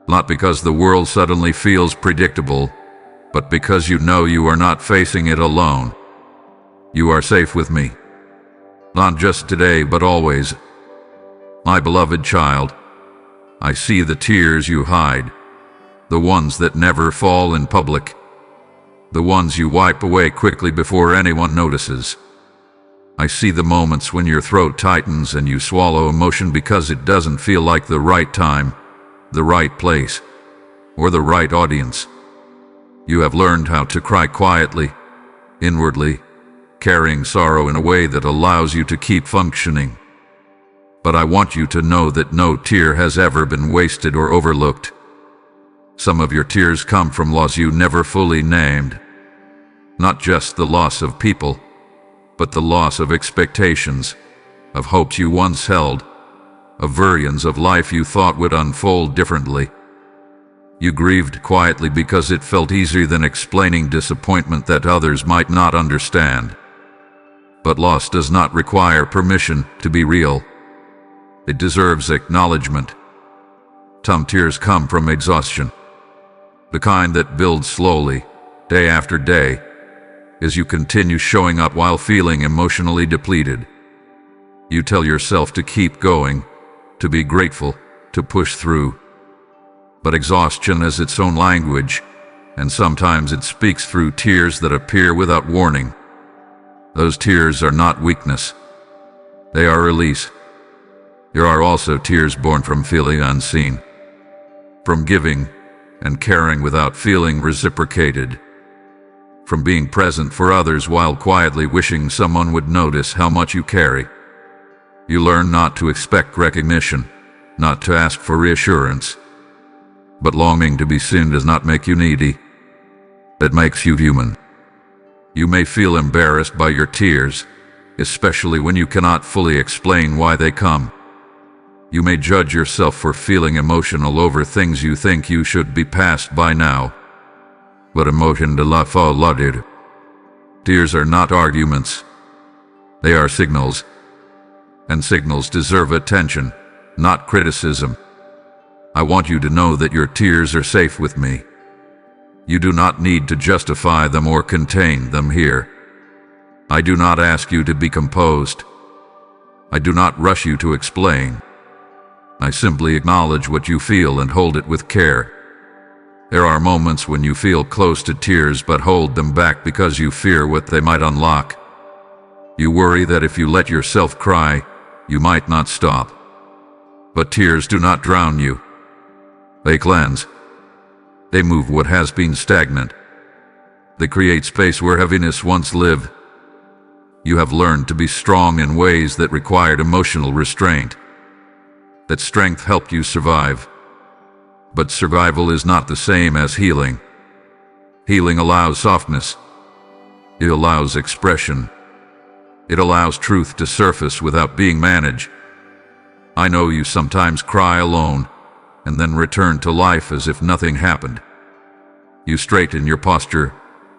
Not because the world suddenly feels predictable, but because you know you are not facing it alone. You are safe with me. Not just today, but always. My beloved child, I see the tears you hide, the ones that never fall in public, the ones you wipe away quickly before anyone notices. I see the moments when your throat tightens and you swallow emotion because it doesn't feel like the right time, the right place, or the right audience. You have learned how to cry quietly, inwardly, carrying sorrow in a way that allows you to keep functioning. But I want you to know that no tear has ever been wasted or overlooked. Some of your tears come from loss you never fully named. Not just the loss of people, but the loss of expectations, of hopes you once held, of versions of life you thought would unfold differently. You grieved quietly because it felt easier than explaining disappointment that others might not understand. But loss does not require permission to be real. It deserves acknowledgement. Some tears come from exhaustion, the kind that builds slowly, day after day, as you continue showing up while feeling emotionally depleted. You tell yourself to keep going, to be grateful, to push through. But exhaustion has its own language, and sometimes it speaks through tears that appear without warning. Those tears are not weakness. They are release. There are also tears born from feeling unseen, from giving and caring without feeling reciprocated, from being present for others while quietly wishing someone would notice how much you carry. You learn not to expect recognition, not to ask for reassurance. But longing to be seen does not make you needy. It makes you human. You may feel embarrassed by your tears, especially when you cannot fully explain why they come. You may judge yourself for feeling emotional over things you think you should be past by now. But emotion de la folie. Tears are not arguments. They are signals. And signals deserve attention, not criticism. I want you to know that your tears are safe with me. You do not need to justify them or contain them here. I do not ask you to be composed. I do not rush you to explain. I simply acknowledge what you feel and hold it with care. There are moments when you feel close to tears but hold them back because you fear what they might unlock. You worry that if you let yourself cry, you might not stop. But tears do not drown you. They cleanse. They move what has been stagnant. They create space where heaviness once lived. You have learned to be strong in ways that required emotional restraint. That strength helped you survive. But survival is not the same as healing. Healing allows softness. It allows expression. It allows truth to surface without being managed. I know you sometimes cry alone, and then return to life as if nothing happened. You straighten your posture,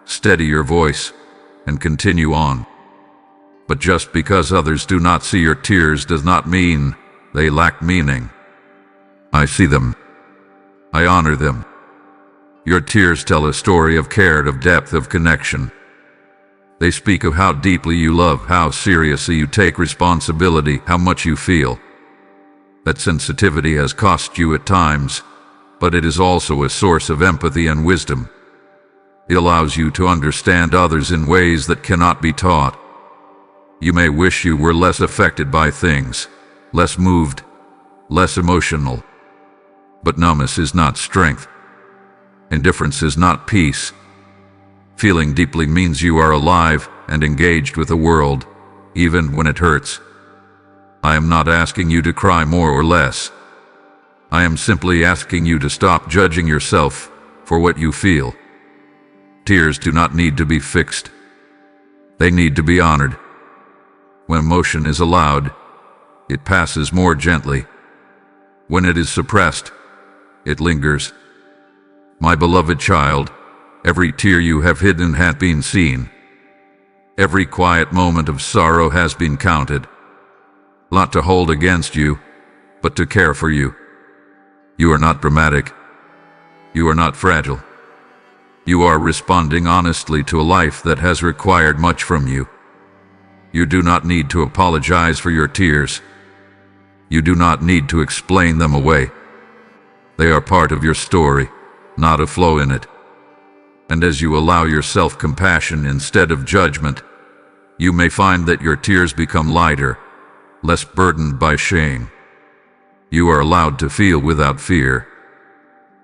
steady your voice, and continue on. But just because others do not see your tears does not mean they lack meaning. I see them. I honor them. Your tears tell a story of care, of depth, of connection. They speak of how deeply you love, how seriously you take responsibility, how much you feel. That sensitivity has cost you at times, but it is also a source of empathy and wisdom. It allows you to understand others in ways that cannot be taught. You may wish you were less affected by things, less moved, less emotional. But numbness is not strength. Indifference is not peace. Feeling deeply means you are alive and engaged with the world, even when it hurts. I am not asking you to cry more or less. I am simply asking you to stop judging yourself for what you feel. Tears do not need to be fixed. They need to be honored. When emotion is allowed, it passes more gently. When it is suppressed, it lingers. My beloved child, every tear you have hidden has been seen. Every quiet moment of sorrow has been counted. Not to hold against you, but to care for you. You are not dramatic. You are not fragile. You are responding honestly to a life that has required much from you. You do not need to apologize for your tears. You do not need to explain them away. They are part of your story, not a flaw in it. And as you allow yourself compassion instead of judgment, you may find that your tears become lighter, less burdened by shame. You are allowed to feel without fear.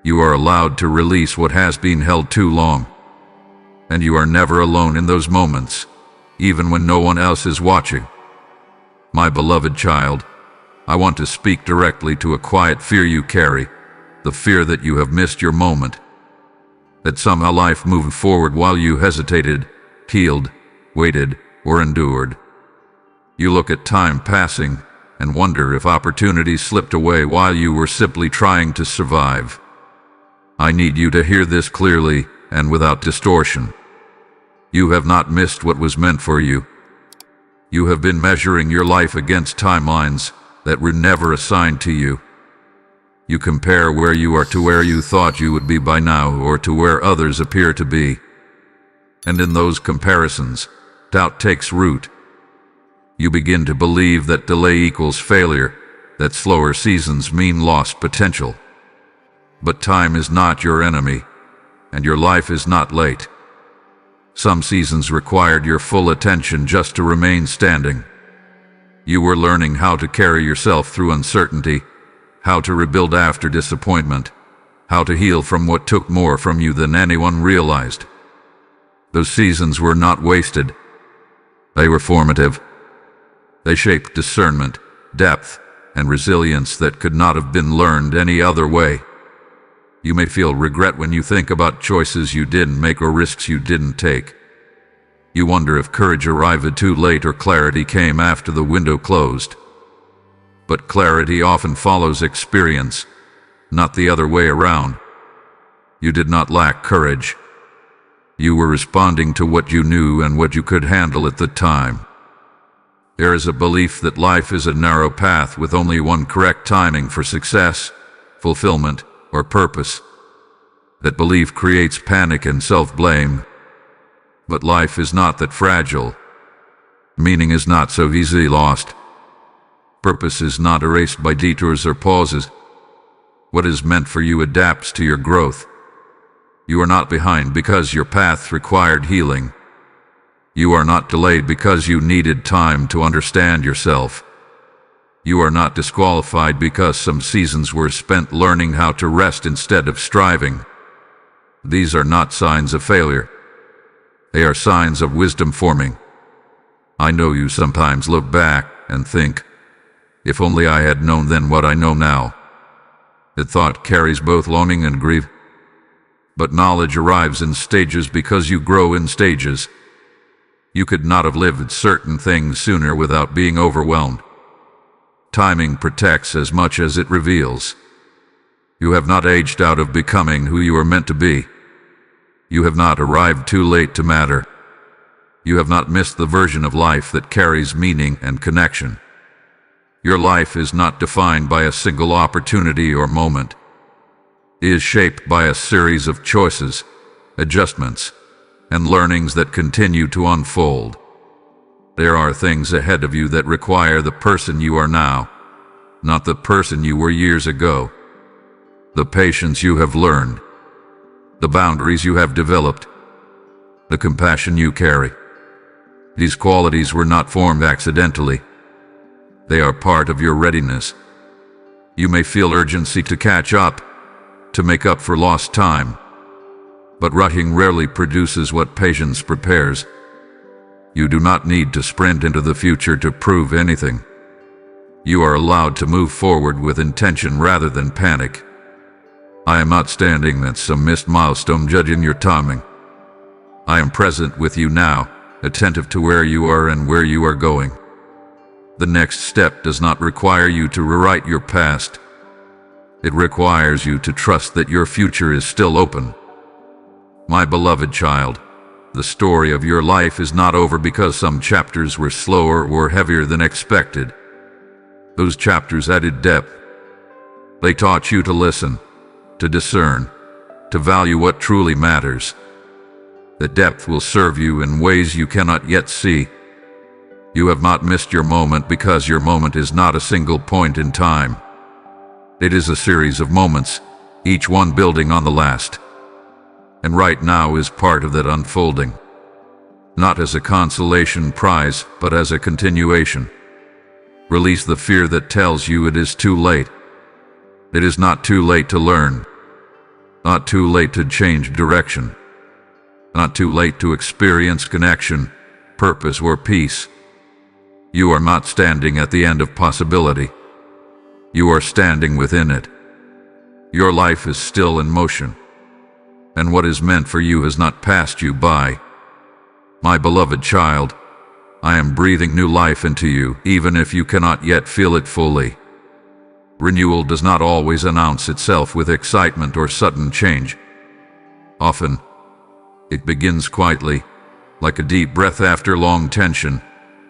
You are allowed to release what has been held too long. And you are never alone in those moments, even when no one else is watching. My beloved child, I want to speak directly to a quiet fear you carry, the fear that you have missed your moment, that somehow life moved forward while you hesitated, healed, waited, or endured. You look at time passing and wonder if opportunities slipped away while you were simply trying to survive. I need you to hear this clearly and without distortion. You have not missed what was meant for you. You have been measuring your life against timelines that were never assigned to you. You compare where you are to where you thought you would be by now, or to where others appear to be. And in those comparisons, doubt takes root. You begin to believe that delay equals failure, that slower seasons mean lost potential. But time is not your enemy, and your life is not late. Some seasons required your full attention just to remain standing. You were learning how to carry yourself through uncertainty, how to rebuild after disappointment, how to heal from what took more from you than anyone realized. Those seasons were not wasted. They were formative. They shaped discernment, depth, and resilience that could not have been learned any other way. You may feel regret when you think about choices you didn't make or risks you didn't take. You wonder if courage arrived too late or clarity came after the window closed. But clarity often follows experience, not the other way around. You did not lack courage. You were responding to what you knew and what you could handle at the time. There is a belief that life is a narrow path with only one correct timing for success, fulfillment, or purpose. That belief creates panic and self-blame. But life is not that fragile. Meaning is not so easily lost. Purpose is not erased by detours or pauses. What is meant for you adapts to your growth. You are not behind because your path required healing. You are not delayed because you needed time to understand yourself. You are not disqualified because some seasons were spent learning how to rest instead of striving. These are not signs of failure. They are signs of wisdom forming. I know you sometimes look back and think, if only I had known then what I know now. That thought carries both longing and grief. But knowledge arrives in stages because you grow in stages. You could not have lived certain things sooner without being overwhelmed. Timing protects as much as it reveals. You have not aged out of becoming who you are meant to be. You have not arrived too late to matter. You have not missed the version of life that carries meaning and connection. Your life is not defined by a single opportunity or moment. It is shaped by a series of choices, adjustments, and learnings that continue to unfold. There are things ahead of you that require the person you are now, not the person you were years ago. The patience you have learned, the boundaries you have developed, the compassion you carry. These qualities were not formed accidentally. They are part of your readiness. You may feel urgency to catch up, to make up for lost time, but rushing rarely produces what patience prepares. You do not need to sprint into the future to prove anything. You are allowed to move forward with intention rather than panic. I am not standing at some missed milestone judging your timing. I am present with you now, attentive to where you are and where you are going. The next step does not require you to rewrite your past. It requires you to trust that your future is still open. My beloved child, the story of your life is not over because some chapters were slower or heavier than expected. Those chapters added depth. They taught you to listen, to discern, to value what truly matters. The depth will serve you in ways you cannot yet see. You have not missed your moment because your moment is not a single point in time. It is a series of moments, each one building on the last. And right now is part of that unfolding. Not as a consolation prize, but as a continuation. Release the fear that tells you it is too late. It is not too late to learn. Not too late to change direction. Not too late to experience connection, purpose, or peace. You are not standing at the end of possibility. You are standing within it. Your life is still in motion. And what is meant for you has not passed you by. My beloved child, I am breathing new life into you, even if you cannot yet feel it fully. Renewal does not always announce itself with excitement or sudden change. Often, it begins quietly, like a deep breath after long tension,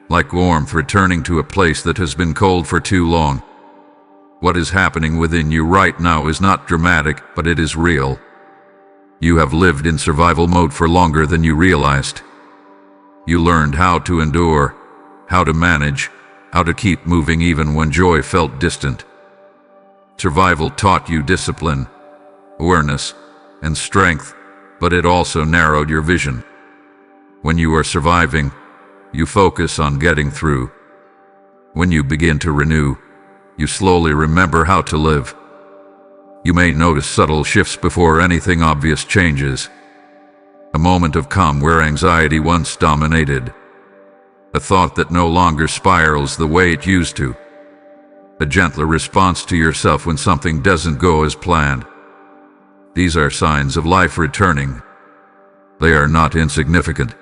like warmth returning to a place that has been cold for too long. What is happening within you right now is not dramatic, but it is real. You have lived in survival mode for longer than you realized. You learned how to endure, how to manage, how to keep moving even when joy felt distant. Survival taught you discipline, awareness, and strength, but it also narrowed your vision. When you are surviving, you focus on getting through. When you begin to renew, you slowly remember how to live. You may notice subtle shifts before anything obvious changes. A moment of calm where anxiety once dominated. A thought that no longer spirals the way it used to. A gentler response to yourself when something doesn't go as planned. These are signs of life returning. They are not insignificant.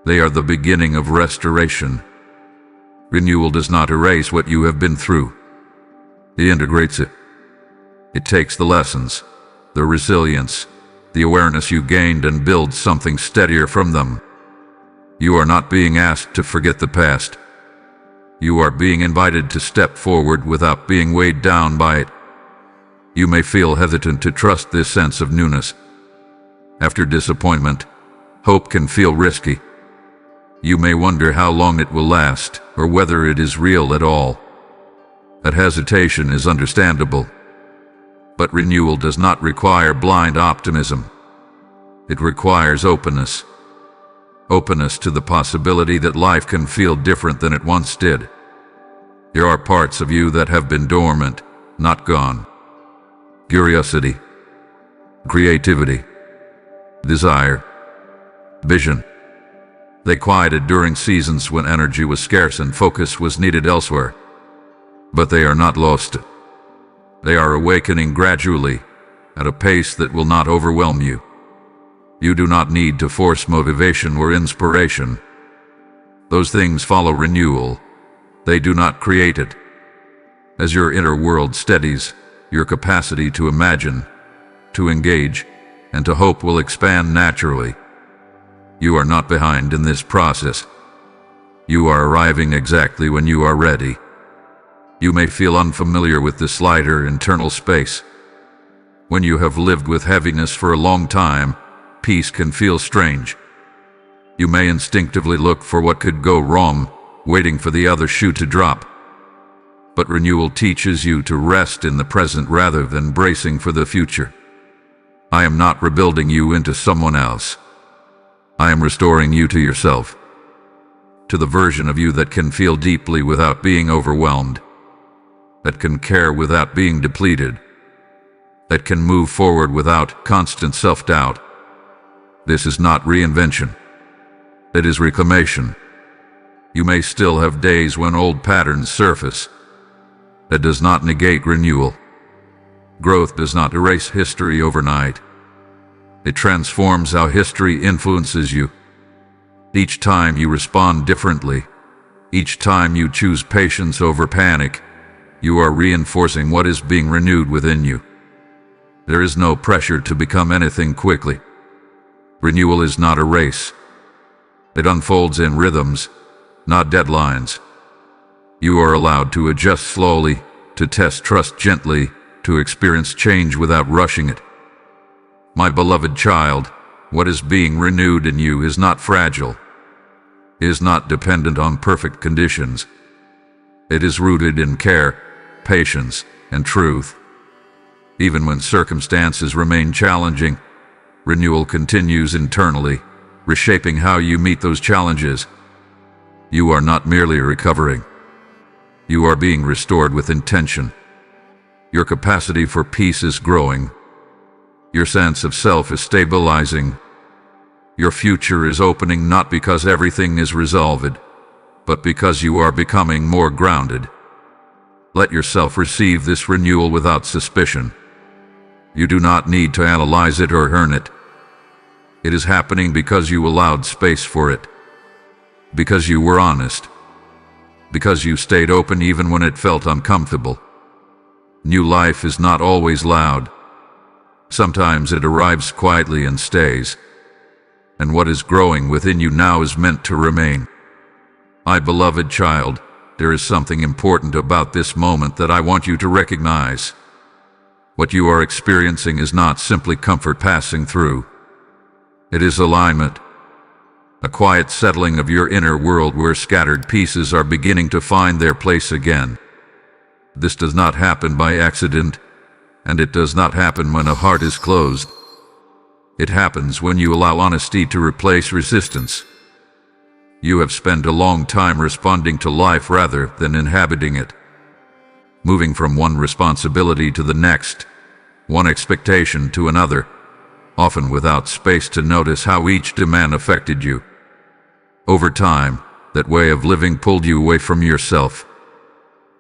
They are the beginning of restoration. Renewal does not erase what you have been through. It integrates it. It takes the lessons, the resilience, the awareness you gained and builds something steadier from them. You are not being asked to forget the past. You are being invited to step forward without being weighed down by it. You may feel hesitant to trust this sense of newness. After disappointment, hope can feel risky. You may wonder how long it will last, or whether it is real at all. That hesitation is understandable. But renewal does not require blind optimism. It requires openness. Openness to the possibility that life can feel different than it once did. There are parts of you that have been dormant, not gone. Curiosity, creativity, desire, vision. They quieted during seasons when energy was scarce and focus was needed elsewhere. But they are not lost. They are awakening gradually, at a pace that will not overwhelm you. You do not need to force motivation or inspiration. Those things follow renewal. They do not create it. As your inner world steadies, your capacity to imagine, to engage, and to hope will expand naturally. You are not behind in this process. You are arriving exactly when you are ready. You may feel unfamiliar with this lighter internal space. When you have lived with heaviness for a long time, peace can feel strange. You may instinctively look for what could go wrong, waiting for the other shoe to drop. But renewal teaches you to rest in the present rather than bracing for the future. I am not rebuilding you into someone else. I am restoring you to yourself, to the version of you that can feel deeply without being overwhelmed, that can care without being depleted, that can move forward without constant self-doubt. This is not reinvention. It is reclamation. You may still have days when old patterns surface. That does not negate renewal. Growth does not erase history overnight. It transforms how history influences you. Each time you respond differently, each time you choose patience over panic, you are reinforcing what is being renewed within you. There is no pressure to become anything quickly. Renewal is not a race. It unfolds in rhythms, not deadlines. You are allowed to adjust slowly, to test trust gently, to experience change without rushing it. My beloved child, what is being renewed in you is not fragile. It is not dependent on perfect conditions. It is rooted in care, patience, and truth. Even when circumstances remain challenging, renewal continues internally, reshaping how you meet those challenges. You are not merely recovering. You are being restored with intention. Your capacity for peace is growing. Your sense of self is stabilizing. Your future is opening not because everything is resolved, but because you are becoming more grounded. Let yourself receive this renewal without suspicion. You do not need to analyze it or earn it. It is happening because you allowed space for it. Because you were honest. Because you stayed open even when it felt uncomfortable. New life is not always loud. Sometimes it arrives quietly and stays. And what is growing within you now is meant to remain. My beloved child, there is something important about this moment that I want you to recognize. What you are experiencing is not simply comfort passing through. It is alignment. A quiet settling of your inner world where scattered pieces are beginning to find their place again. This does not happen by accident, and it does not happen when a heart is closed. It happens when you allow honesty to replace resistance. You have spent a long time responding to life rather than inhabiting it, moving from one responsibility to the next, one expectation to another, often without space to notice how each demand affected you. Over time, that way of living pulled you away from yourself,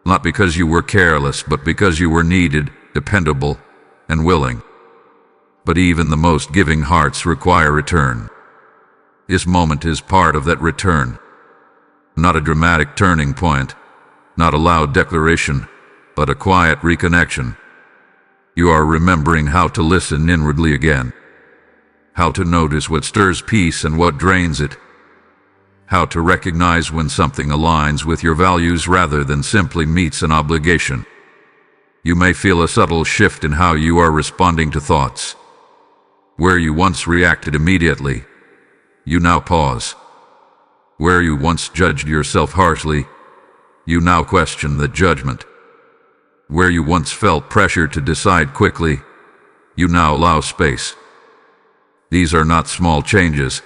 not because you were careless, but because you were needed, dependable, and willing. But even the most giving hearts require return. This moment is part of that return. Not a dramatic turning point, not a loud declaration, but a quiet reconnection. You are remembering how to listen inwardly again, how to notice what stirs peace and what drains it, how to recognize when something aligns with your values rather than simply meets an obligation. You may feel a subtle shift in how you are responding to thoughts. Where you once reacted immediately, you now pause. Where you once judged yourself harshly, you now question the judgment. Where you once felt pressure to decide quickly, you now allow space. These are not small changes.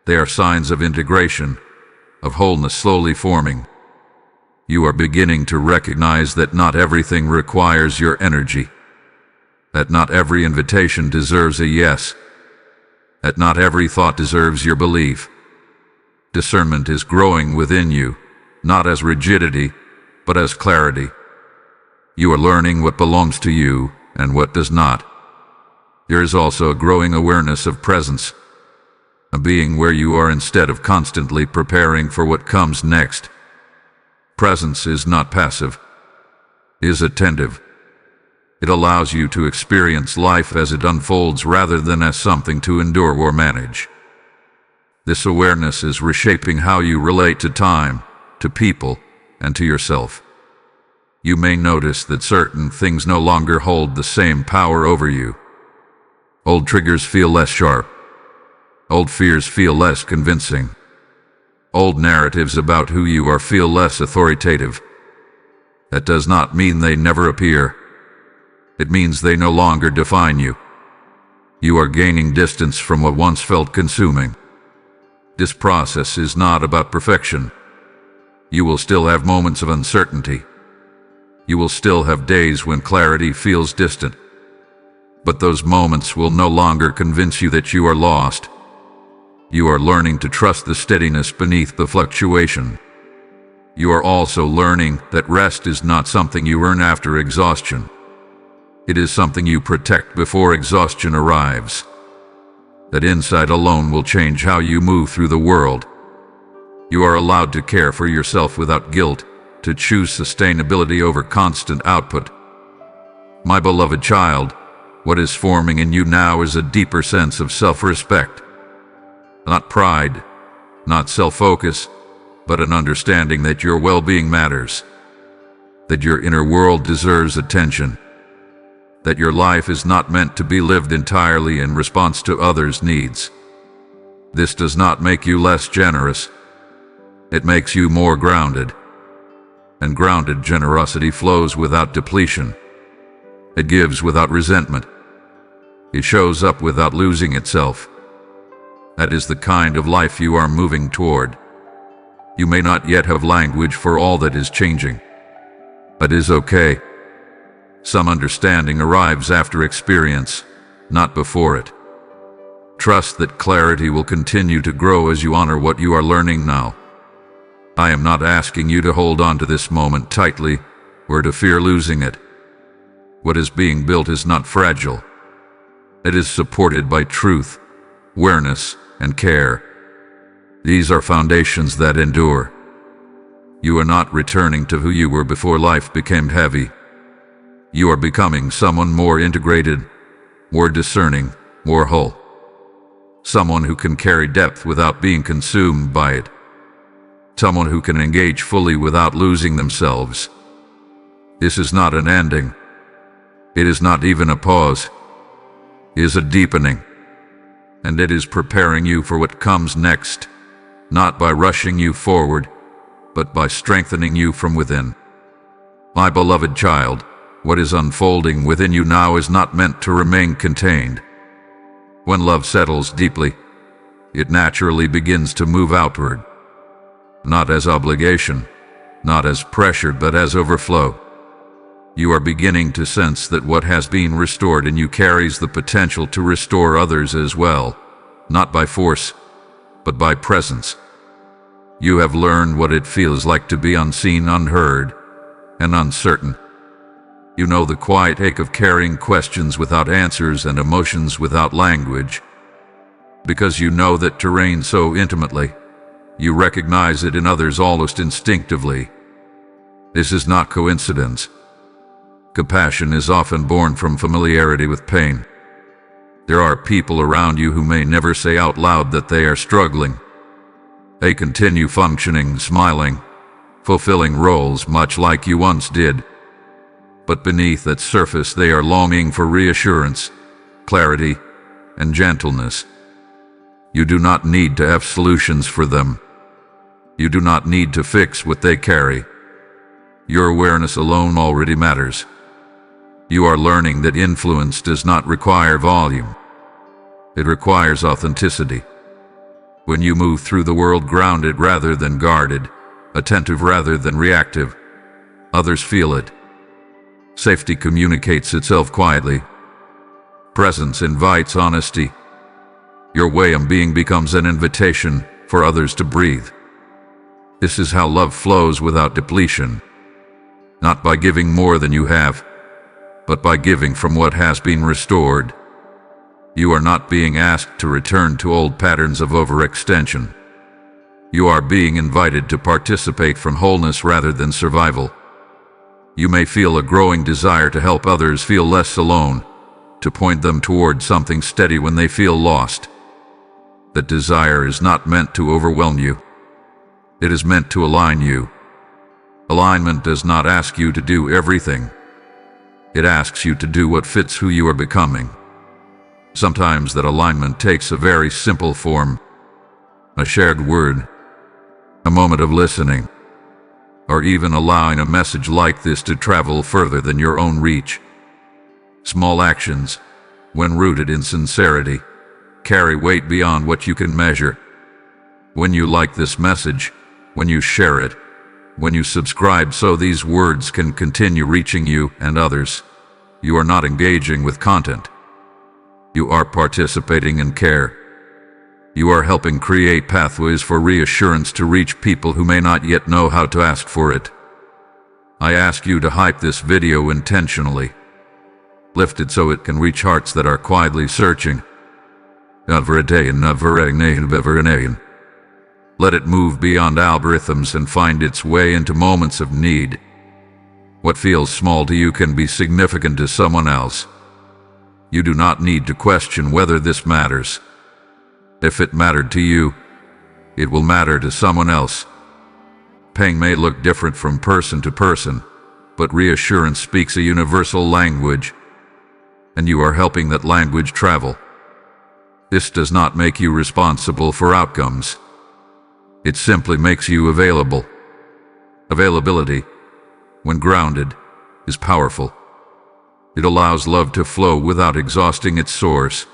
They are signs of integration, of wholeness slowly forming. You are beginning to recognize that not everything requires your energy, that not every invitation deserves a yes, that not every thought deserves your belief. Discernment is growing within you, not as rigidity, but as clarity. You are learning what belongs to you and what does not. There is also a growing awareness of presence, a being where you are instead of constantly preparing for what comes next. Presence is not passive, it is attentive. It allows you to experience life as it unfolds rather than as something to endure or manage. This awareness is reshaping how you relate to time, to people, and to yourself. You may notice that certain things no longer hold the same power over you. Old triggers feel less sharp. Old fears feel less convincing. Old narratives about who you are feel less authoritative. That does not mean they never appear. It means they no longer define you. You are gaining distance from what once felt consuming. This process is not about perfection. You will still have moments of uncertainty. You will still have days when clarity feels distant. But those moments will no longer convince you that you are lost. You are learning to trust the steadiness beneath the fluctuation. You are also learning that rest is not something you earn after exhaustion. It is something you protect before exhaustion arrives. That insight alone will change how you move through the world. You are allowed to care for yourself without guilt, to choose sustainability over constant output. My beloved child, what is forming in you now is a deeper sense of self-respect. Not pride, not self-focus, but an understanding that your well-being matters, that your inner world deserves attention, that your life is not meant to be lived entirely in response to others' needs. This does not make you less generous. It makes you more grounded. And grounded generosity flows without depletion. It gives without resentment. It shows up without losing itself. That is the kind of life you are moving toward. You may not yet have language for all that is changing. That is okay. Some understanding arrives after experience, not before it. Trust that clarity will continue to grow as you honor what you are learning now. I am not asking you to hold on to this moment tightly or to fear losing it. What is being built is not fragile. It is supported by truth, awareness, and care. These are foundations that endure. You are not returning to who you were before life became heavy. You are becoming someone more integrated, more discerning, more whole. Someone who can carry depth without being consumed by it. Someone who can engage fully without losing themselves. This is not an ending. It is not even a pause. It is a deepening. And it is preparing you for what comes next, not by rushing you forward, but by strengthening you from within. My beloved child, what is unfolding within you now is not meant to remain contained. When love settles deeply, it naturally begins to move outward. not as obligation, not as pressure, but as overflow. You are beginning to sense that what has been restored in you carries the potential to restore others as well, not by force, but by presence. You have learned what it feels like to be unseen, unheard, and uncertain. You know the quiet ache of carrying questions without answers and emotions without language. Because you know that terrain so intimately, you recognize it in others almost instinctively. This is not coincidence. Compassion is often born from familiarity with pain. There are people around you who may never say out loud that they are struggling. They continue functioning, smiling, fulfilling roles much like you once did. But beneath that surface they are longing for reassurance, clarity, and gentleness. You do not need to have solutions for them. You do not need to fix what they carry. Your awareness alone already matters. You are learning that influence does not require volume. It requires authenticity. When you move through the world grounded rather than guarded, attentive rather than reactive, others feel it. Safety communicates itself quietly. Presence invites honesty. Your way of being becomes an invitation for others to breathe. This is how love flows without depletion. Not by giving more than you have, but by giving from what has been restored. You are not being asked to return to old patterns of overextension. You are being invited to participate from wholeness rather than survival. You may feel a growing desire to help others feel less alone, to point them toward something steady when they feel lost. That desire is not meant to overwhelm you. It is meant to align you. Alignment does not ask you to do everything. It asks you to do what fits who you are becoming. Sometimes that alignment takes a very simple form: a shared word, a moment of listening, or even allowing a message like this to travel further than your own reach. Small actions, when rooted in sincerity, carry weight beyond what you can measure. When you like this message, when you share it, when you subscribe so these words can continue reaching you and others, you are not engaging with content. You are participating in care. You are helping create pathways for reassurance to reach people who may not yet know how to ask for it. I ask you to hype this video intentionally. Lift it so it can reach hearts that are quietly searching. Let it move beyond algorithms and find its way into moments of need. What feels small to you can be significant to someone else. You do not need to question whether this matters. If it mattered to you, it will matter to someone else. Pain may look different from person to person, but reassurance speaks a universal language, and you are helping that language travel. This does not make you responsible for outcomes. It simply makes you available. Availability, when grounded, is powerful. It allows love to flow without exhausting its source.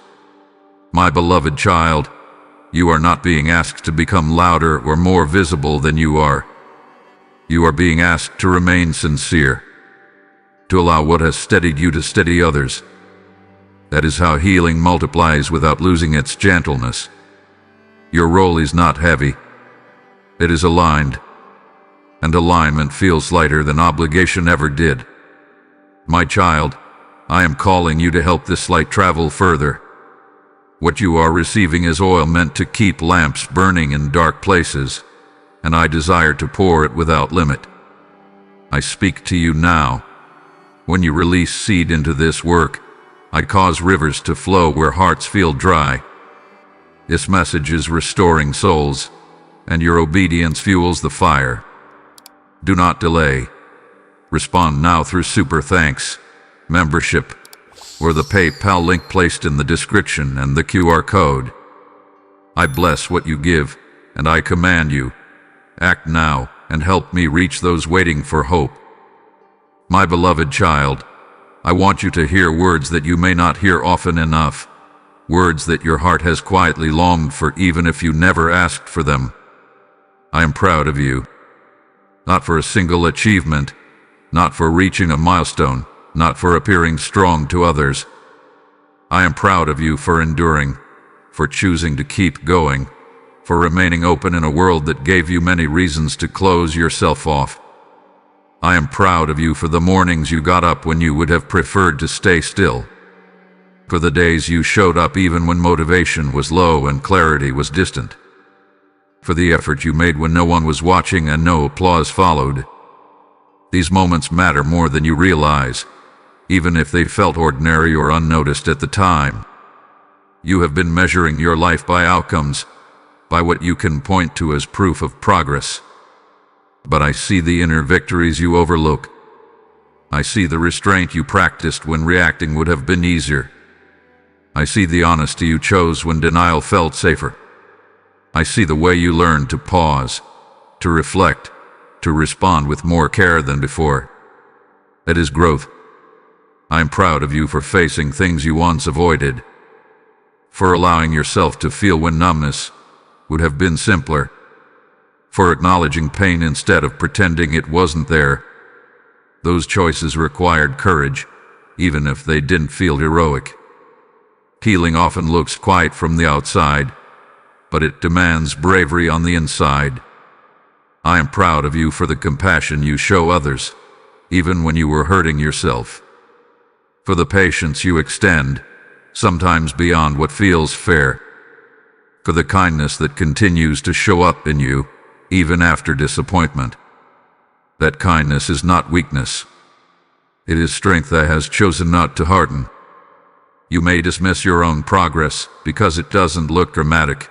My beloved child, you are not being asked to become louder or more visible than you are. You are being asked to remain sincere, to allow what has steadied you to steady others. That is how healing multiplies without losing its gentleness. Your role is not heavy. It is aligned, and alignment feels lighter than obligation ever did. My child, I am calling you to help this light travel further. What you are receiving is oil meant to keep lamps burning in dark places, and I desire to pour it without limit. I speak to you now. When you release seed into this work, I cause rivers to flow where hearts feel dry. This message is restoring souls, and your obedience fuels the fire. Do not delay. Respond now through Super Thanks, membership, or the PayPal link placed in the description and the QR code. I bless what you give, and I command you, act now and help me reach those waiting for hope. My beloved child, I want you to hear words that you may not hear often enough, words that your heart has quietly longed for even if you never asked for them. I am proud of you. Not for a single achievement, not for reaching a milestone, not for appearing strong to others. I am proud of you for enduring, for choosing to keep going, for remaining open in a world that gave you many reasons to close yourself off. I am proud of you for the mornings you got up when you would have preferred to stay still, for the days you showed up even when motivation was low and clarity was distant, for the effort you made when no one was watching and no applause followed. These moments matter more than you realize, even if they felt ordinary or unnoticed at the time. You have been measuring your life by outcomes, by what you can point to as proof of progress. But I see the inner victories you overlook. I see the restraint you practiced when reacting would have been easier. I see the honesty you chose when denial felt safer. I see the way you learned to pause, to reflect, to respond with more care than before. That is growth. I am proud of you for facing things you once avoided, for allowing yourself to feel when numbness would have been simpler, for acknowledging pain instead of pretending it wasn't there. Those choices required courage, even if they didn't feel heroic. Healing often looks quiet from the outside, but it demands bravery on the inside. I am proud of you for the compassion you show others, even when you were hurting yourself. For the patience you extend, sometimes beyond what feels fair. For the kindness that continues to show up in you, even after disappointment. That kindness is not weakness. It is strength that has chosen not to harden. You may dismiss your own progress because it doesn't look dramatic.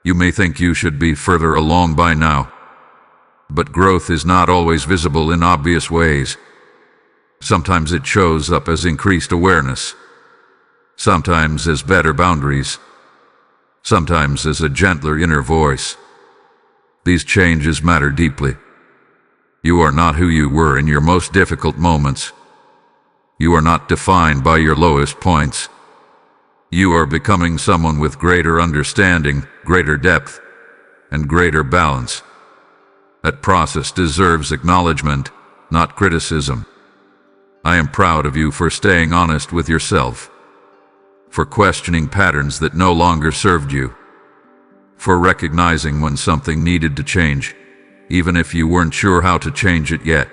You may think you should be further along by now. But growth is not always visible in obvious ways. Sometimes it shows up as increased awareness. Sometimes as better boundaries. Sometimes as a gentler inner voice. These changes matter deeply. You are not who you were in your most difficult moments. You are not defined by your lowest points. You are becoming someone with greater understanding, greater depth, and greater balance. That process deserves acknowledgement, not criticism. I am proud of you for staying honest with yourself, for questioning patterns that no longer served you, for recognizing when something needed to change, even if you weren't sure how to change it yet.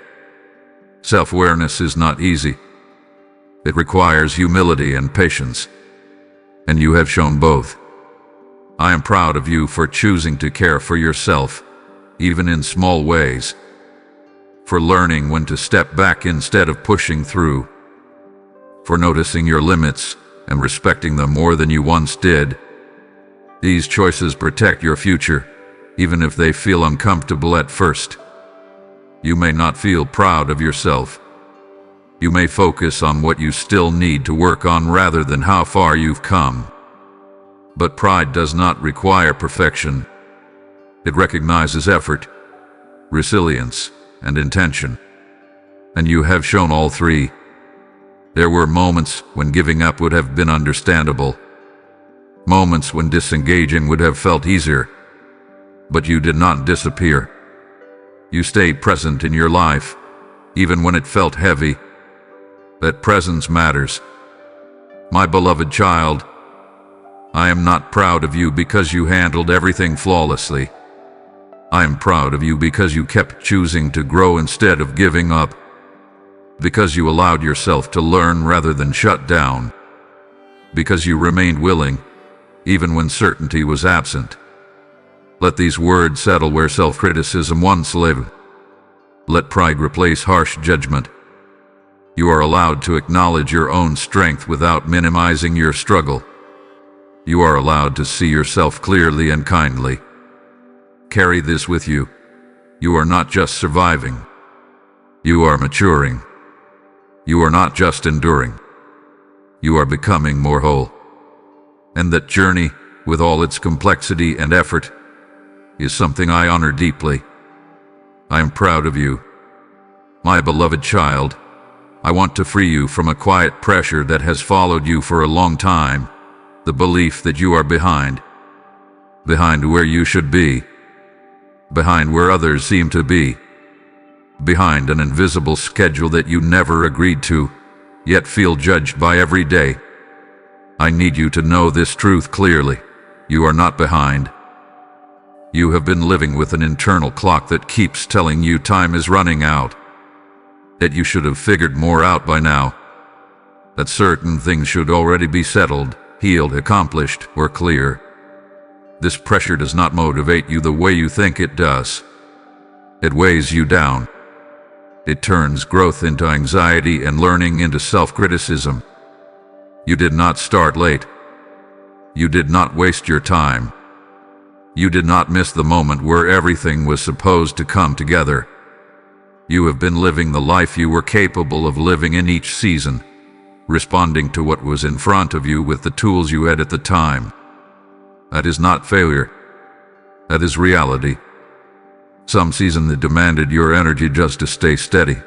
Self-awareness is not easy. It requires humility and patience, and you have shown both. I am proud of you for choosing to care for yourself, even in small ways, for learning when to step back instead of pushing through, for noticing your limits and respecting them more than you once did. These choices protect your future, even if they feel uncomfortable at first. You may not feel proud of yourself. You may focus on what you still need to work on rather than how far you've come. But pride does not require perfection. It recognizes effort, resilience, and intention. And you have shown all three. There were moments when giving up would have been understandable. Moments when disengaging would have felt easier. But you did not disappear. You stayed present in your life, even when it felt heavy. That presence matters. My beloved child, I am not proud of you because you handled everything flawlessly. I am proud of you because you kept choosing to grow instead of giving up. Because you allowed yourself to learn rather than shut down. Because you remained willing, even when certainty was absent. Let these words settle where self-criticism once lived. Let pride replace harsh judgment. You are allowed to acknowledge your own strength without minimizing your struggle. You are allowed to see yourself clearly and kindly. Carry this with you. You are not just surviving. You are maturing. You are not just enduring. You are becoming more whole. And that journey, with all its complexity and effort, is something I honor deeply. I am proud of you. My beloved child, I want to free you from a quiet pressure that has followed you for a long time, the belief that you are behind where you should be, behind where others seem to be, behind an invisible schedule that you never agreed to, yet feel judged by every day. I need you to know this truth clearly. You are not behind. You have been living with an internal clock that keeps telling you time is running out, that you should have figured more out by now, that certain things should already be settled, healed, accomplished, or clear. This pressure does not motivate you the way you think it does. It weighs you down. It turns growth into anxiety and learning into self-criticism. You did not start late. You did not waste your time. You did not miss the moment where everything was supposed to come together. You have been living the life you were capable of living in each season, responding to what was in front of you with the tools you had at the time. That is not failure. That is reality. Some season that demanded your energy just to stay steady.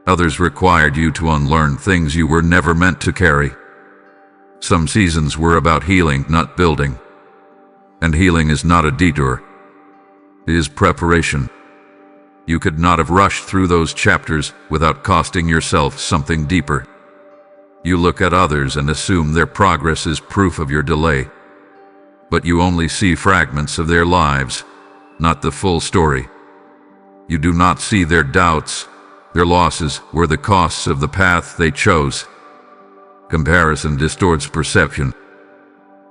Others required you to unlearn things you were never meant to carry. Some seasons were about healing, not building. And healing is not a detour. It is preparation. You could not have rushed through those chapters without costing yourself something deeper. You look at others and assume their progress is proof of your delay. But you only see fragments of their lives, not the full story. You do not see their doubts, their losses, or the costs of the path they chose. Comparison distorts perception.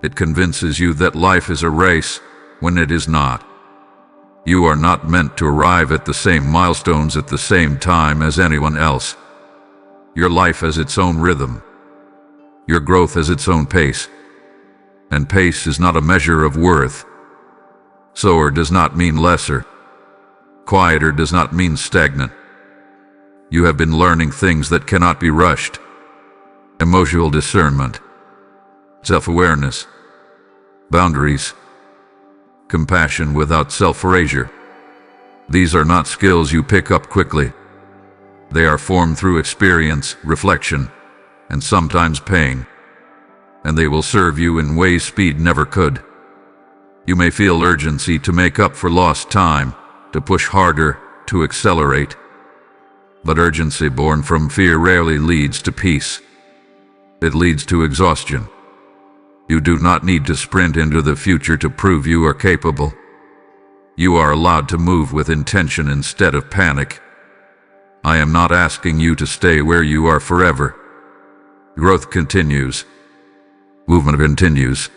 It convinces you that life is a race when it is not. You are not meant to arrive at the same milestones at the same time as anyone else. Your life has its own rhythm. Your growth has its own pace. And pace is not a measure of worth. Slower does not mean lesser. Quieter does not mean stagnant. You have been learning things that cannot be rushed. Emotional discernment, self-awareness, boundaries, compassion without self-erasure. These are not skills you pick up quickly. They are formed through experience, reflection, and sometimes pain. And they will serve you in ways speed never could. You may feel urgency to make up for lost time, to push harder, to accelerate. But urgency born from fear rarely leads to peace. It leads to exhaustion. You do not need to sprint into the future to prove you are capable. You are allowed to move with intention instead of panic. I am not asking you to stay where you are forever. Growth continues. Movement continues.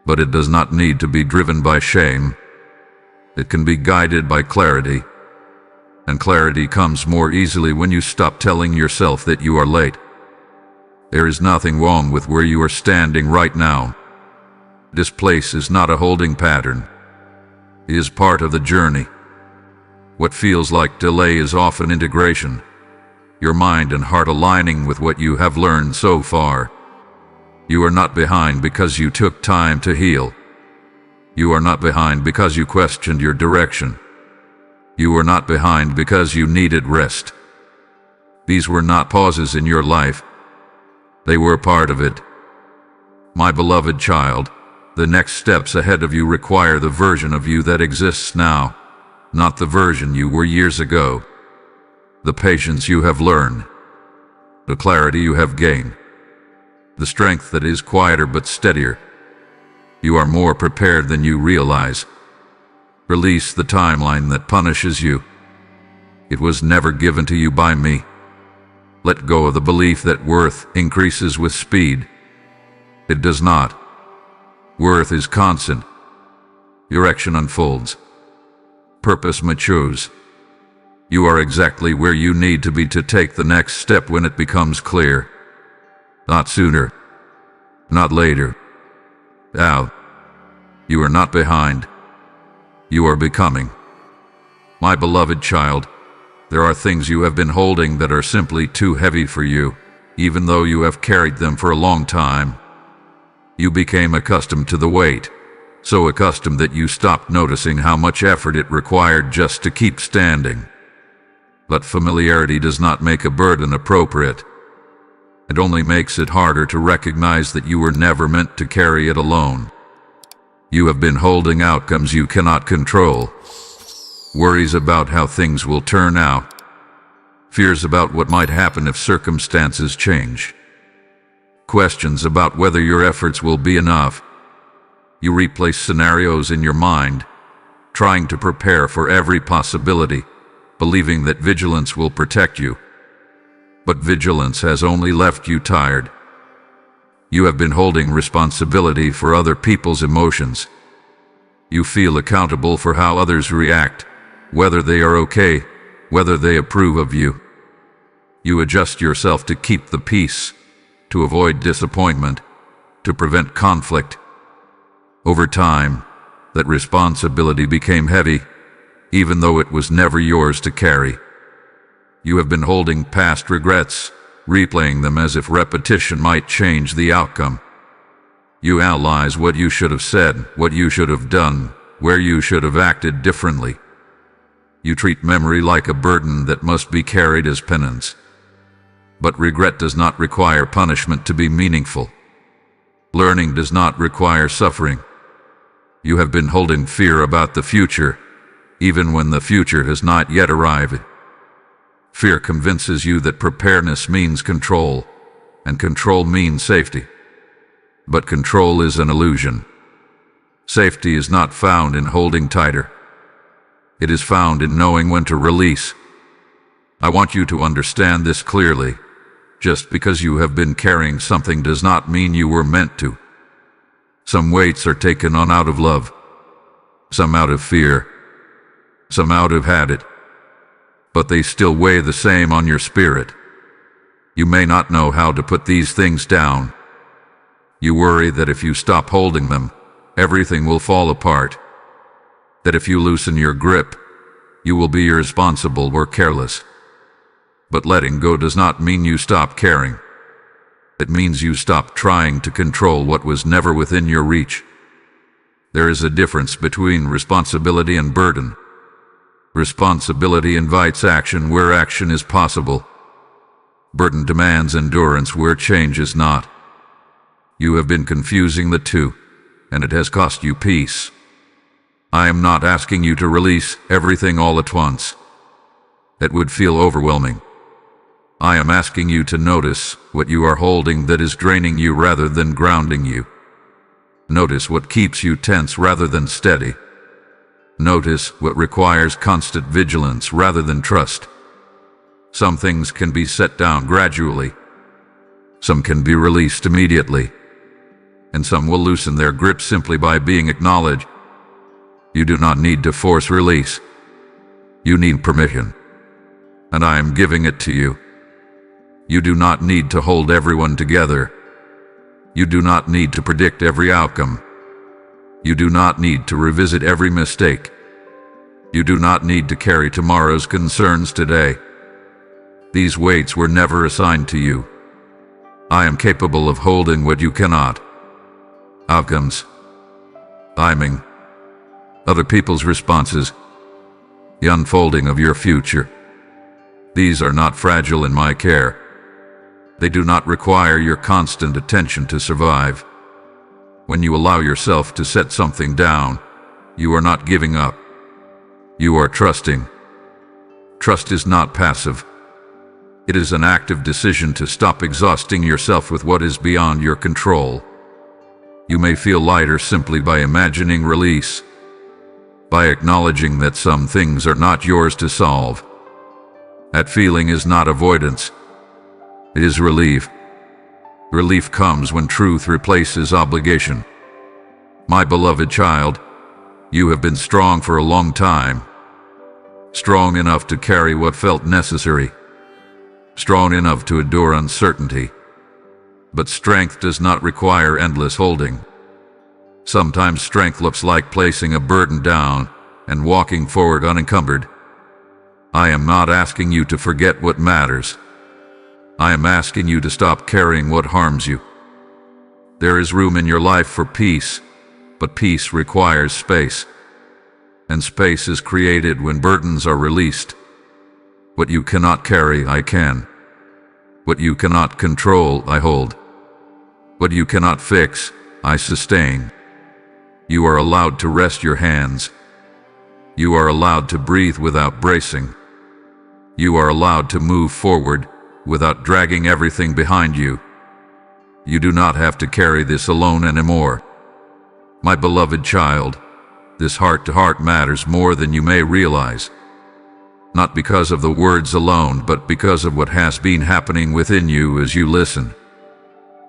But it does not need to be driven by shame. It can be guided by clarity. And clarity comes more easily when you stop telling yourself that you are late. There is nothing wrong with where you are standing right now. This place is not a holding pattern. It is part of the journey. What feels like delay is often integration, your mind and heart aligning with what you have learned so far. You are not behind because you took time to heal. You are not behind because you questioned your direction. You are not behind because you needed rest. These were not pauses in your life. They were part of it. My beloved child, the next steps ahead of you require the version of you that exists now, not the version you were years ago. The patience you have learned, the clarity you have gained, the strength that is quieter but steadier. You are more prepared than you realize. Release the timeline that punishes you. It was never given to you by me. Let go of the belief that worth increases with speed. It does not. Worth is constant. Direction unfolds. Purpose matures. You are exactly where you need to be to take the next step when it becomes clear. Not sooner. Not later. Now. You are not behind. You are becoming. My beloved child, there are things you have been holding that are simply too heavy for you, even though you have carried them for a long time. You became accustomed to the weight, so accustomed that you stopped noticing how much effort it required just to keep standing. But familiarity does not make a burden appropriate. It only makes it harder to recognize that you were never meant to carry it alone. You have been holding outcomes you cannot control. Worries about how things will turn out. Fears about what might happen if circumstances change. Questions about whether your efforts will be enough. You replay scenarios in your mind, trying to prepare for every possibility, believing that vigilance will protect you. But vigilance has only left you tired. You have been holding responsibility for other people's emotions. You feel accountable for how others react, whether they are okay, whether they approve of you. You adjust yourself to keep the peace, to avoid disappointment, to prevent conflict. Over time, that responsibility became heavy, even though it was never yours to carry. You have been holding past regrets, replaying them as if repetition might change the outcome. You analyze what you should have said, what you should have done, where you should have acted differently. You treat memory like a burden that must be carried as penance. But regret does not require punishment to be meaningful. Learning does not require suffering. You have been holding fear about the future, even when the future has not yet arrived. Fear convinces you that preparedness means control, and control means safety. But control is an illusion. Safety is not found in holding tighter. It is found in knowing when to release. I want you to understand this clearly. Just because you have been carrying something does not mean you were meant to. Some weights are taken on out of love, some out of fear, some out of habit, but they still weigh the same on your spirit. You may not know how to put these things down. You worry that if you stop holding them, everything will fall apart. That if you loosen your grip, you will be irresponsible or careless. But letting go does not mean you stop caring. It means you stop trying to control what was never within your reach. There is a difference between responsibility and burden. Responsibility invites action where action is possible. Burden demands endurance where change is not. You have been confusing the two, and it has cost you peace. I am not asking you to release everything all at once. It would feel overwhelming. I am asking you to notice what you are holding that is draining you rather than grounding you. Notice what keeps you tense rather than steady. Notice what requires constant vigilance rather than trust. Some things can be set down gradually. Some can be released immediately. And some will loosen their grip simply by being acknowledged. You do not need to force release. You need permission. And I am giving it to you. You do not need to hold everyone together. You do not need to predict every outcome. You do not need to revisit every mistake. You do not need to carry tomorrow's concerns today. These weights were never assigned to you. I am capable of holding what you cannot. Outcomes, timing, other people's responses, the unfolding of your future. These are not fragile in my care. They do not require your constant attention to survive. When you allow yourself to set something down, you are not giving up. You are trusting. Trust is not passive. It is an active decision to stop exhausting yourself with what is beyond your control. You may feel lighter simply by imagining release, by acknowledging that some things are not yours to solve. That feeling is not avoidance. It is relief. Relief comes when truth replaces obligation. My beloved child, you have been strong for a long time. Strong enough to carry what felt necessary. Strong enough to endure uncertainty. But strength does not require endless holding. Sometimes strength looks like placing a burden down and walking forward unencumbered. I am not asking you to forget what matters. I am asking you to stop carrying what harms you. There is room in your life for peace, but peace requires space. And space is created when burdens are released. What you cannot carry, I can. What you cannot control, I hold. What you cannot fix, I sustain. You are allowed to rest your hands. You are allowed to breathe without bracing. You are allowed to move forward without dragging everything behind you. You do not have to carry this alone anymore. My beloved child, this heart-to-heart matters more than you may realize. Not because of the words alone, but because of what has been happening within you as you listen.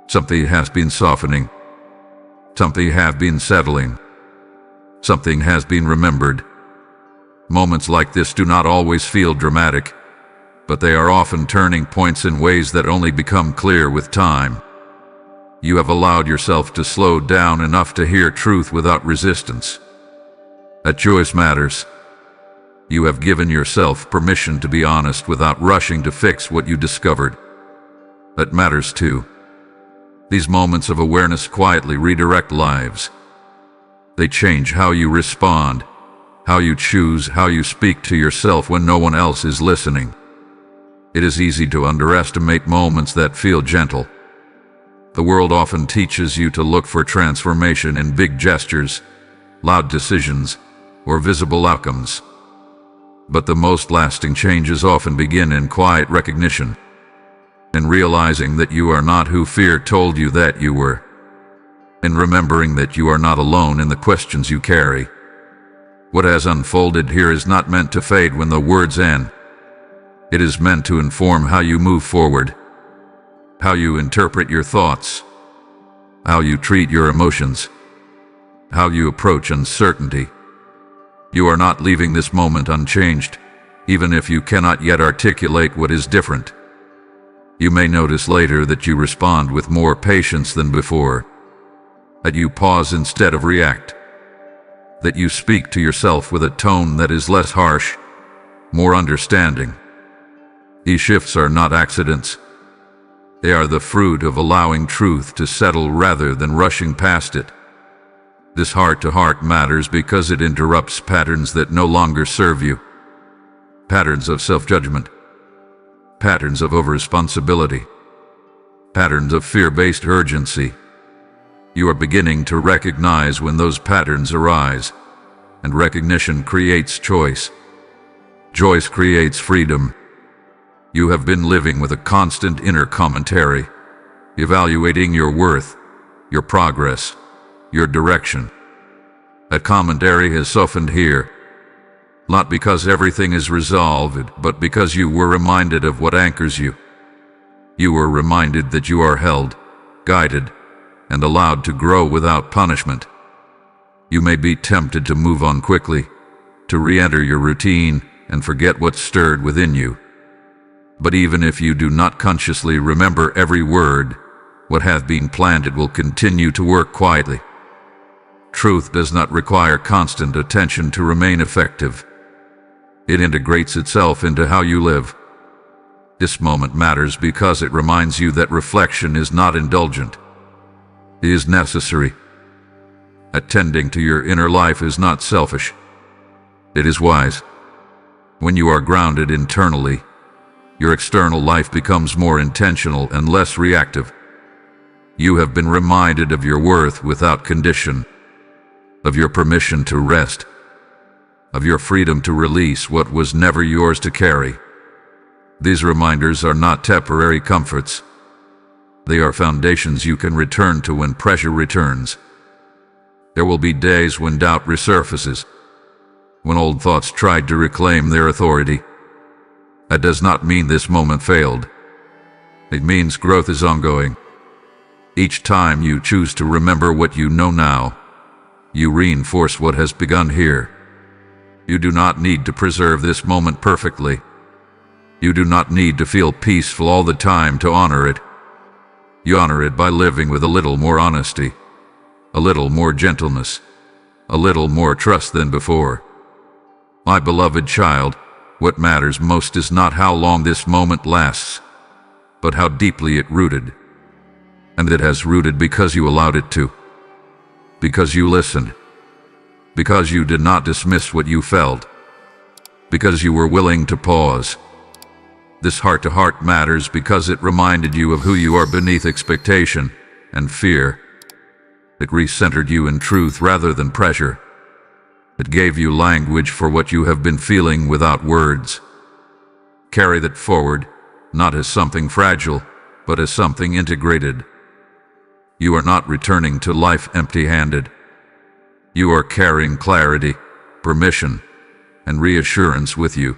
Something has been softening. Something has been settling. Something has been remembered. Moments like this do not always feel dramatic, but they are often turning points in ways that only become clear with time. You have allowed yourself to slow down enough to hear truth without resistance. That choice matters. You have given yourself permission to be honest without rushing to fix what you discovered. That matters too. These moments of awareness quietly redirect lives. They change how you respond, how you choose, how you speak to yourself when no one else is listening. It is easy to underestimate moments that feel gentle. The world often teaches you to look for transformation in big gestures, loud decisions, or visible outcomes. But the most lasting changes often begin in quiet recognition, in realizing that you are not who fear told you that you were, in remembering that you are not alone in the questions you carry. What has unfolded here is not meant to fade when the words end. It is meant to inform how you move forward, how you interpret your thoughts, how you treat your emotions, how you approach uncertainty. You are not leaving this moment unchanged, even if you cannot yet articulate what is different. You may notice later that you respond with more patience than before, that you pause instead of react, that you speak to yourself with a tone that is less harsh, more understanding. These shifts are not accidents. They are the fruit of allowing truth to settle rather than rushing past it. This heart-to-heart matters because it interrupts patterns that no longer serve you. Patterns of self-judgment. Patterns of over-responsibility. Patterns of fear-based urgency. You are beginning to recognize when those patterns arise, and recognition creates choice. Choice creates freedom. You have been living with a constant inner commentary, evaluating your worth, your progress, your direction. That commentary has softened here, not because everything is resolved, but because you were reminded of what anchors you. You were reminded that you are held, guided, and allowed to grow without punishment. You may be tempted to move on quickly, to re-enter your routine and forget what stirred within you. But even if you do not consciously remember every word, what has been planted will continue to work quietly. Truth does not require constant attention to remain effective. It integrates itself into how you live. This moment matters because it reminds you that reflection is not indulgent. It is necessary. Attending to your inner life is not selfish. It is wise. When you are grounded internally, your external life becomes more intentional and less reactive. You have been reminded of your worth without condition, of your permission to rest, of your freedom to release what was never yours to carry. These reminders are not temporary comforts. They are foundations you can return to when pressure returns. There will be days when doubt resurfaces, when old thoughts tried to reclaim their authority. That does not mean this moment failed. It means growth is ongoing. Each time you choose to remember what you know now, you reinforce what has begun here. You do not need to preserve this moment perfectly. You do not need to feel peaceful all the time to honor it. You honor it by living with a little more honesty, a little more gentleness, a little more trust than before. My beloved child, what matters most is not how long this moment lasts, but how deeply it rooted. And it has rooted because you allowed it to. Because you listened. Because you did not dismiss what you felt. Because you were willing to pause. This heart-to-heart matters because it reminded you of who you are beneath expectation and fear. It recentered you in truth rather than pressure. It gave you language for what you have been feeling without words. Carry that forward, not as something fragile, but as something integrated. You are not returning to life empty-handed. You are carrying clarity, permission, and reassurance with you.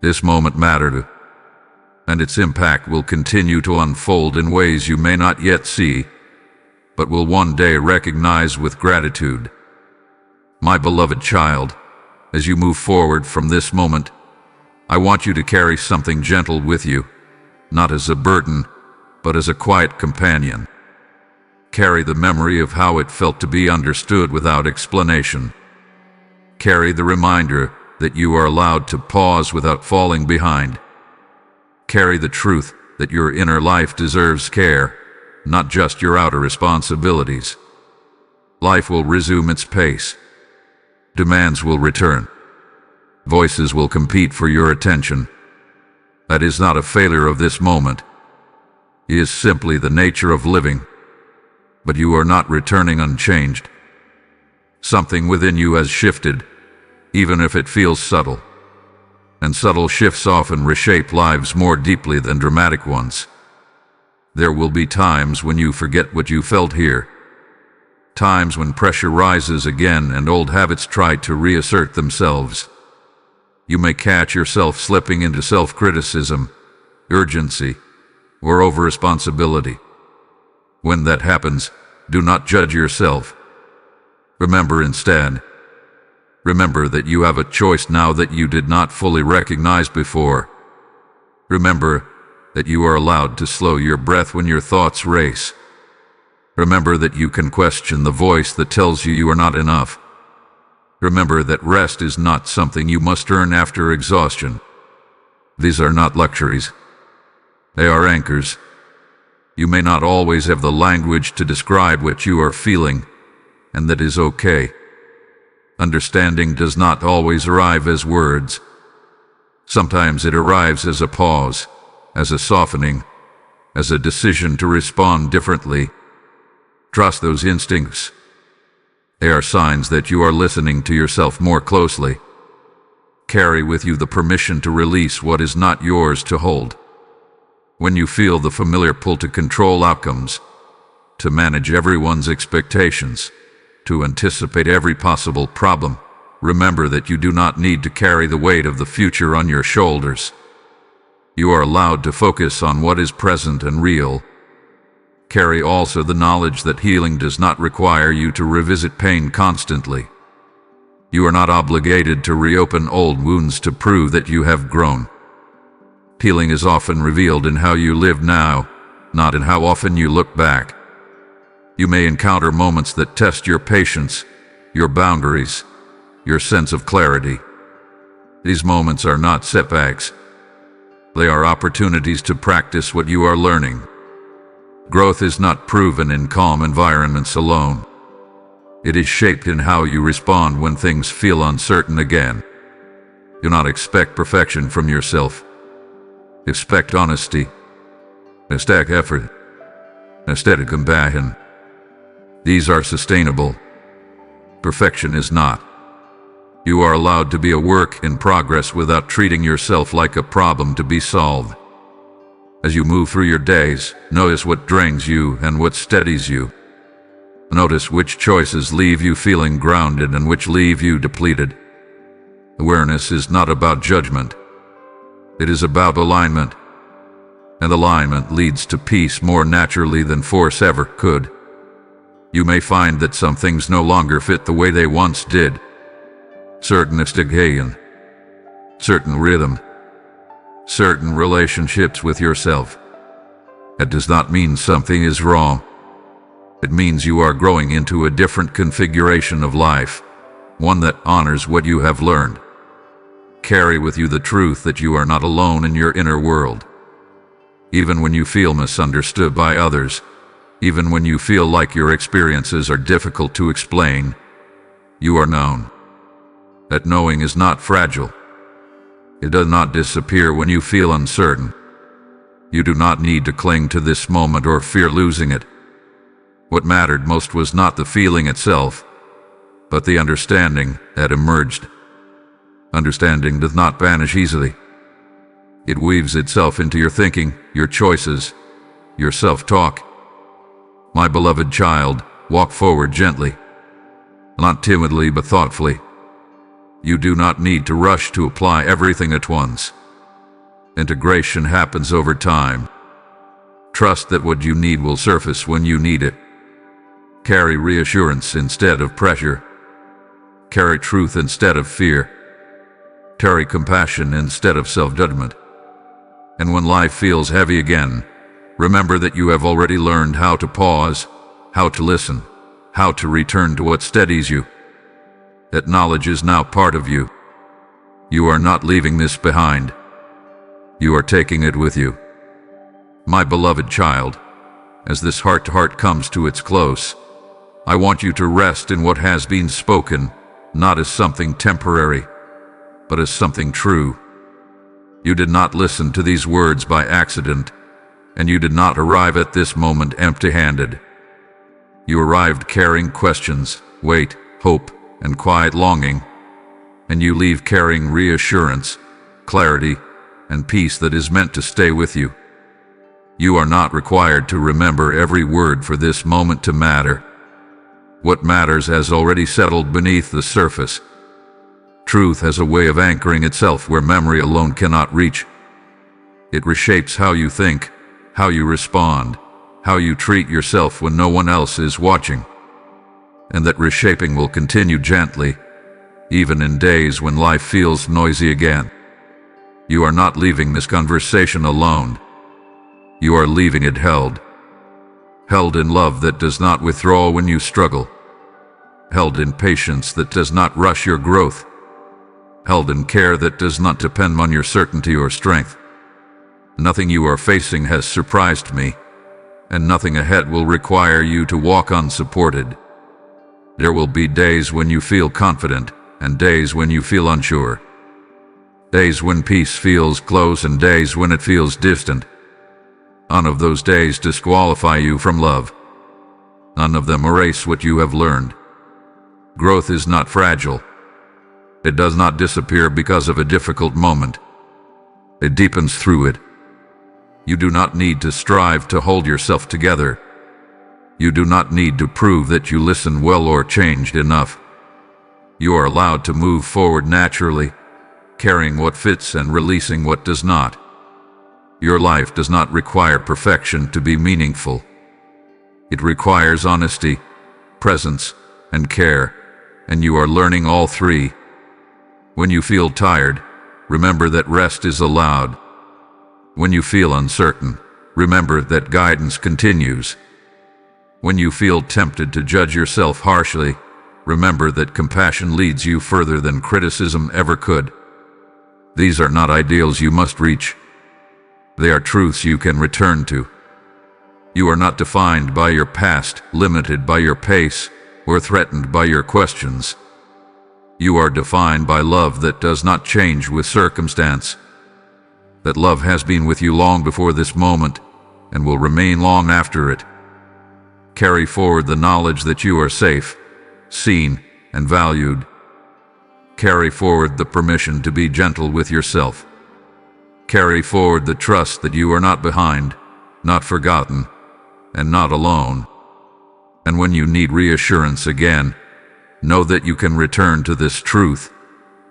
This moment mattered, and its impact will continue to unfold in ways you may not yet see, but will one day recognize with gratitude. My beloved child, as you move forward from this moment, I want you to carry something gentle with you, not as a burden, but as a quiet companion. Carry the memory of how it felt to be understood without explanation. Carry the reminder that you are allowed to pause without falling behind. Carry the truth that your inner life deserves care, not just your outer responsibilities. Life will resume its pace. Demands will return. Voices will compete for your attention. That is not a failure of this moment. It is simply the nature of living. But you are not returning unchanged. Something within you has shifted, even if it feels subtle. And subtle shifts often reshape lives more deeply than dramatic ones. There will be times when you forget what you felt here. Times when pressure rises again and old habits try to reassert themselves. You may catch yourself slipping into self-criticism, urgency, or over-responsibility. When that happens, do not judge yourself. Remember instead. Remember that you have a choice now that you did not fully recognize before. Remember that you are allowed to slow your breath when your thoughts race. Remember that you can question the voice that tells you are not enough. Remember that rest is not something you must earn after exhaustion. These are not luxuries. They are anchors. You may not always have the language to describe what you are feeling, and that is okay. Understanding does not always arrive as words. Sometimes it arrives as a pause, as a softening, as a decision to respond differently. Trust those instincts. They are signs that you are listening to yourself more closely. Carry with you the permission to release what is not yours to hold. When you feel the familiar pull to control outcomes, to manage everyone's expectations, to anticipate every possible problem, remember that you do not need to carry the weight of the future on your shoulders. You are allowed to focus on what is present and real. Carry also the knowledge that healing does not require you to revisit pain constantly. You are not obligated to reopen old wounds to prove that you have grown. Healing is often revealed in how you live now, not in how often you look back. You may encounter moments that test your patience, your boundaries, your sense of clarity. These moments are not setbacks. They are opportunities to practice what you are learning. Growth is not proven in calm environments alone. It is shaped in how you respond when things feel uncertain again. Do not expect perfection from yourself. Expect honesty. Expect effort. Expect compassion. These are sustainable. Perfection is not. You are allowed to be a work in progress without treating yourself like a problem to be solved. As you move through your days, notice what drains you and what steadies you. Notice which choices leave you feeling grounded and which leave you depleted. Awareness is not about judgment. It is about alignment. And alignment leads to peace more naturally than force ever could. You may find that some things no longer fit the way they once did. Certain expectations, certain rhythm, certain relationships with yourself. That does not mean something is wrong. It means you are growing into a different configuration of life, one that honors what you have learned. Carry with you the truth that you are not alone in your inner world. Even when you feel misunderstood by others, even when you feel like your experiences are difficult to explain, you are known. That knowing is not fragile. It does not disappear when you feel uncertain. You do not need to cling to this moment or fear losing it. What mattered most was not the feeling itself, but the understanding that emerged. Understanding does not vanish easily. It weaves itself into your thinking, your choices, your self-talk. My beloved child, walk forward gently, not timidly but thoughtfully. You do not need to rush to apply everything at once. Integration happens over time. Trust that what you need will surface when you need it. Carry reassurance instead of pressure. Carry truth instead of fear. Carry compassion instead of self-judgment. And when life feels heavy again, remember that you have already learned how to pause, how to listen, how to return to what steadies you. That knowledge is now part of you. You are not leaving this behind. You are taking it with you. My beloved child, as this heart-to-heart comes to its close, I want you to rest in what has been spoken, not as something temporary, but as something true. You did not listen to these words by accident, and you did not arrive at this moment empty-handed. You arrived carrying questions, weight, hope, and quiet longing, and you leave carrying reassurance, clarity, and peace that is meant to stay with you. You are not required to remember every word for this moment to matter. What matters has already settled beneath the surface. Truth has a way of anchoring itself where memory alone cannot reach. It reshapes how you think, how you respond, how you treat yourself when no one else is watching. And that reshaping will continue gently, even in days when life feels noisy again. You are not leaving this conversation alone. You are leaving it held. Held in love that does not withdraw when you struggle. Held in patience that does not rush your growth. Held in care that does not depend on your certainty or strength. Nothing you are facing has surprised me, and nothing ahead will require you to walk unsupported. There will be days when you feel confident, and days when you feel unsure. Days when peace feels close and days when it feels distant. None of those days disqualify you from love. None of them erase what you have learned. Growth is not fragile. It does not disappear because of a difficult moment. It deepens through it. You do not need to strive to hold yourself together. You do not need to prove that you listen well or changed enough. You are allowed to move forward naturally, carrying what fits and releasing what does not. Your life does not require perfection to be meaningful. It requires honesty, presence, and care, and you are learning all three. When you feel tired, remember that rest is allowed. When you feel uncertain, remember that guidance continues. When you feel tempted to judge yourself harshly, remember that compassion leads you further than criticism ever could. These are not ideals you must reach. They are truths you can return to. You are not defined by your past, limited by your pace, or threatened by your questions. You are defined by love that does not change with circumstance. That love has been with you long before this moment, and will remain long after it. Carry forward the knowledge that you are safe, seen, and valued. Carry forward the permission to be gentle with yourself. Carry forward the trust that you are not behind, not forgotten, and not alone. And when you need reassurance again, know that you can return to this truth.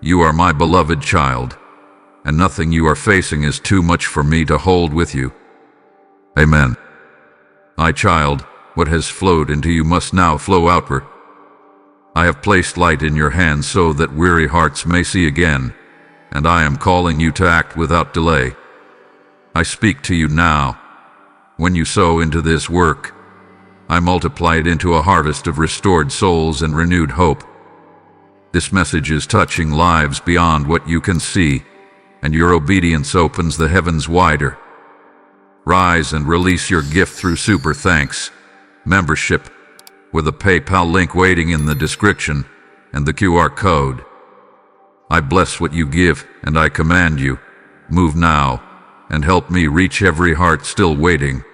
You are my beloved child, and nothing you are facing is too much for me to hold with you. Amen. My child, what has flowed into you must now flow outward. I have placed light in your hands so that weary hearts may see again, and I am calling you to act without delay. I speak to you now. When you sow into this work, I multiply it into a harvest of restored souls and renewed hope. This message is touching lives beyond what you can see, and your obedience opens the heavens wider. Rise and release your gift through Super Thanks membership, with a PayPal link waiting in the description and the QR code. I bless what you give, and I command you, move now, and help me reach every heart still waiting.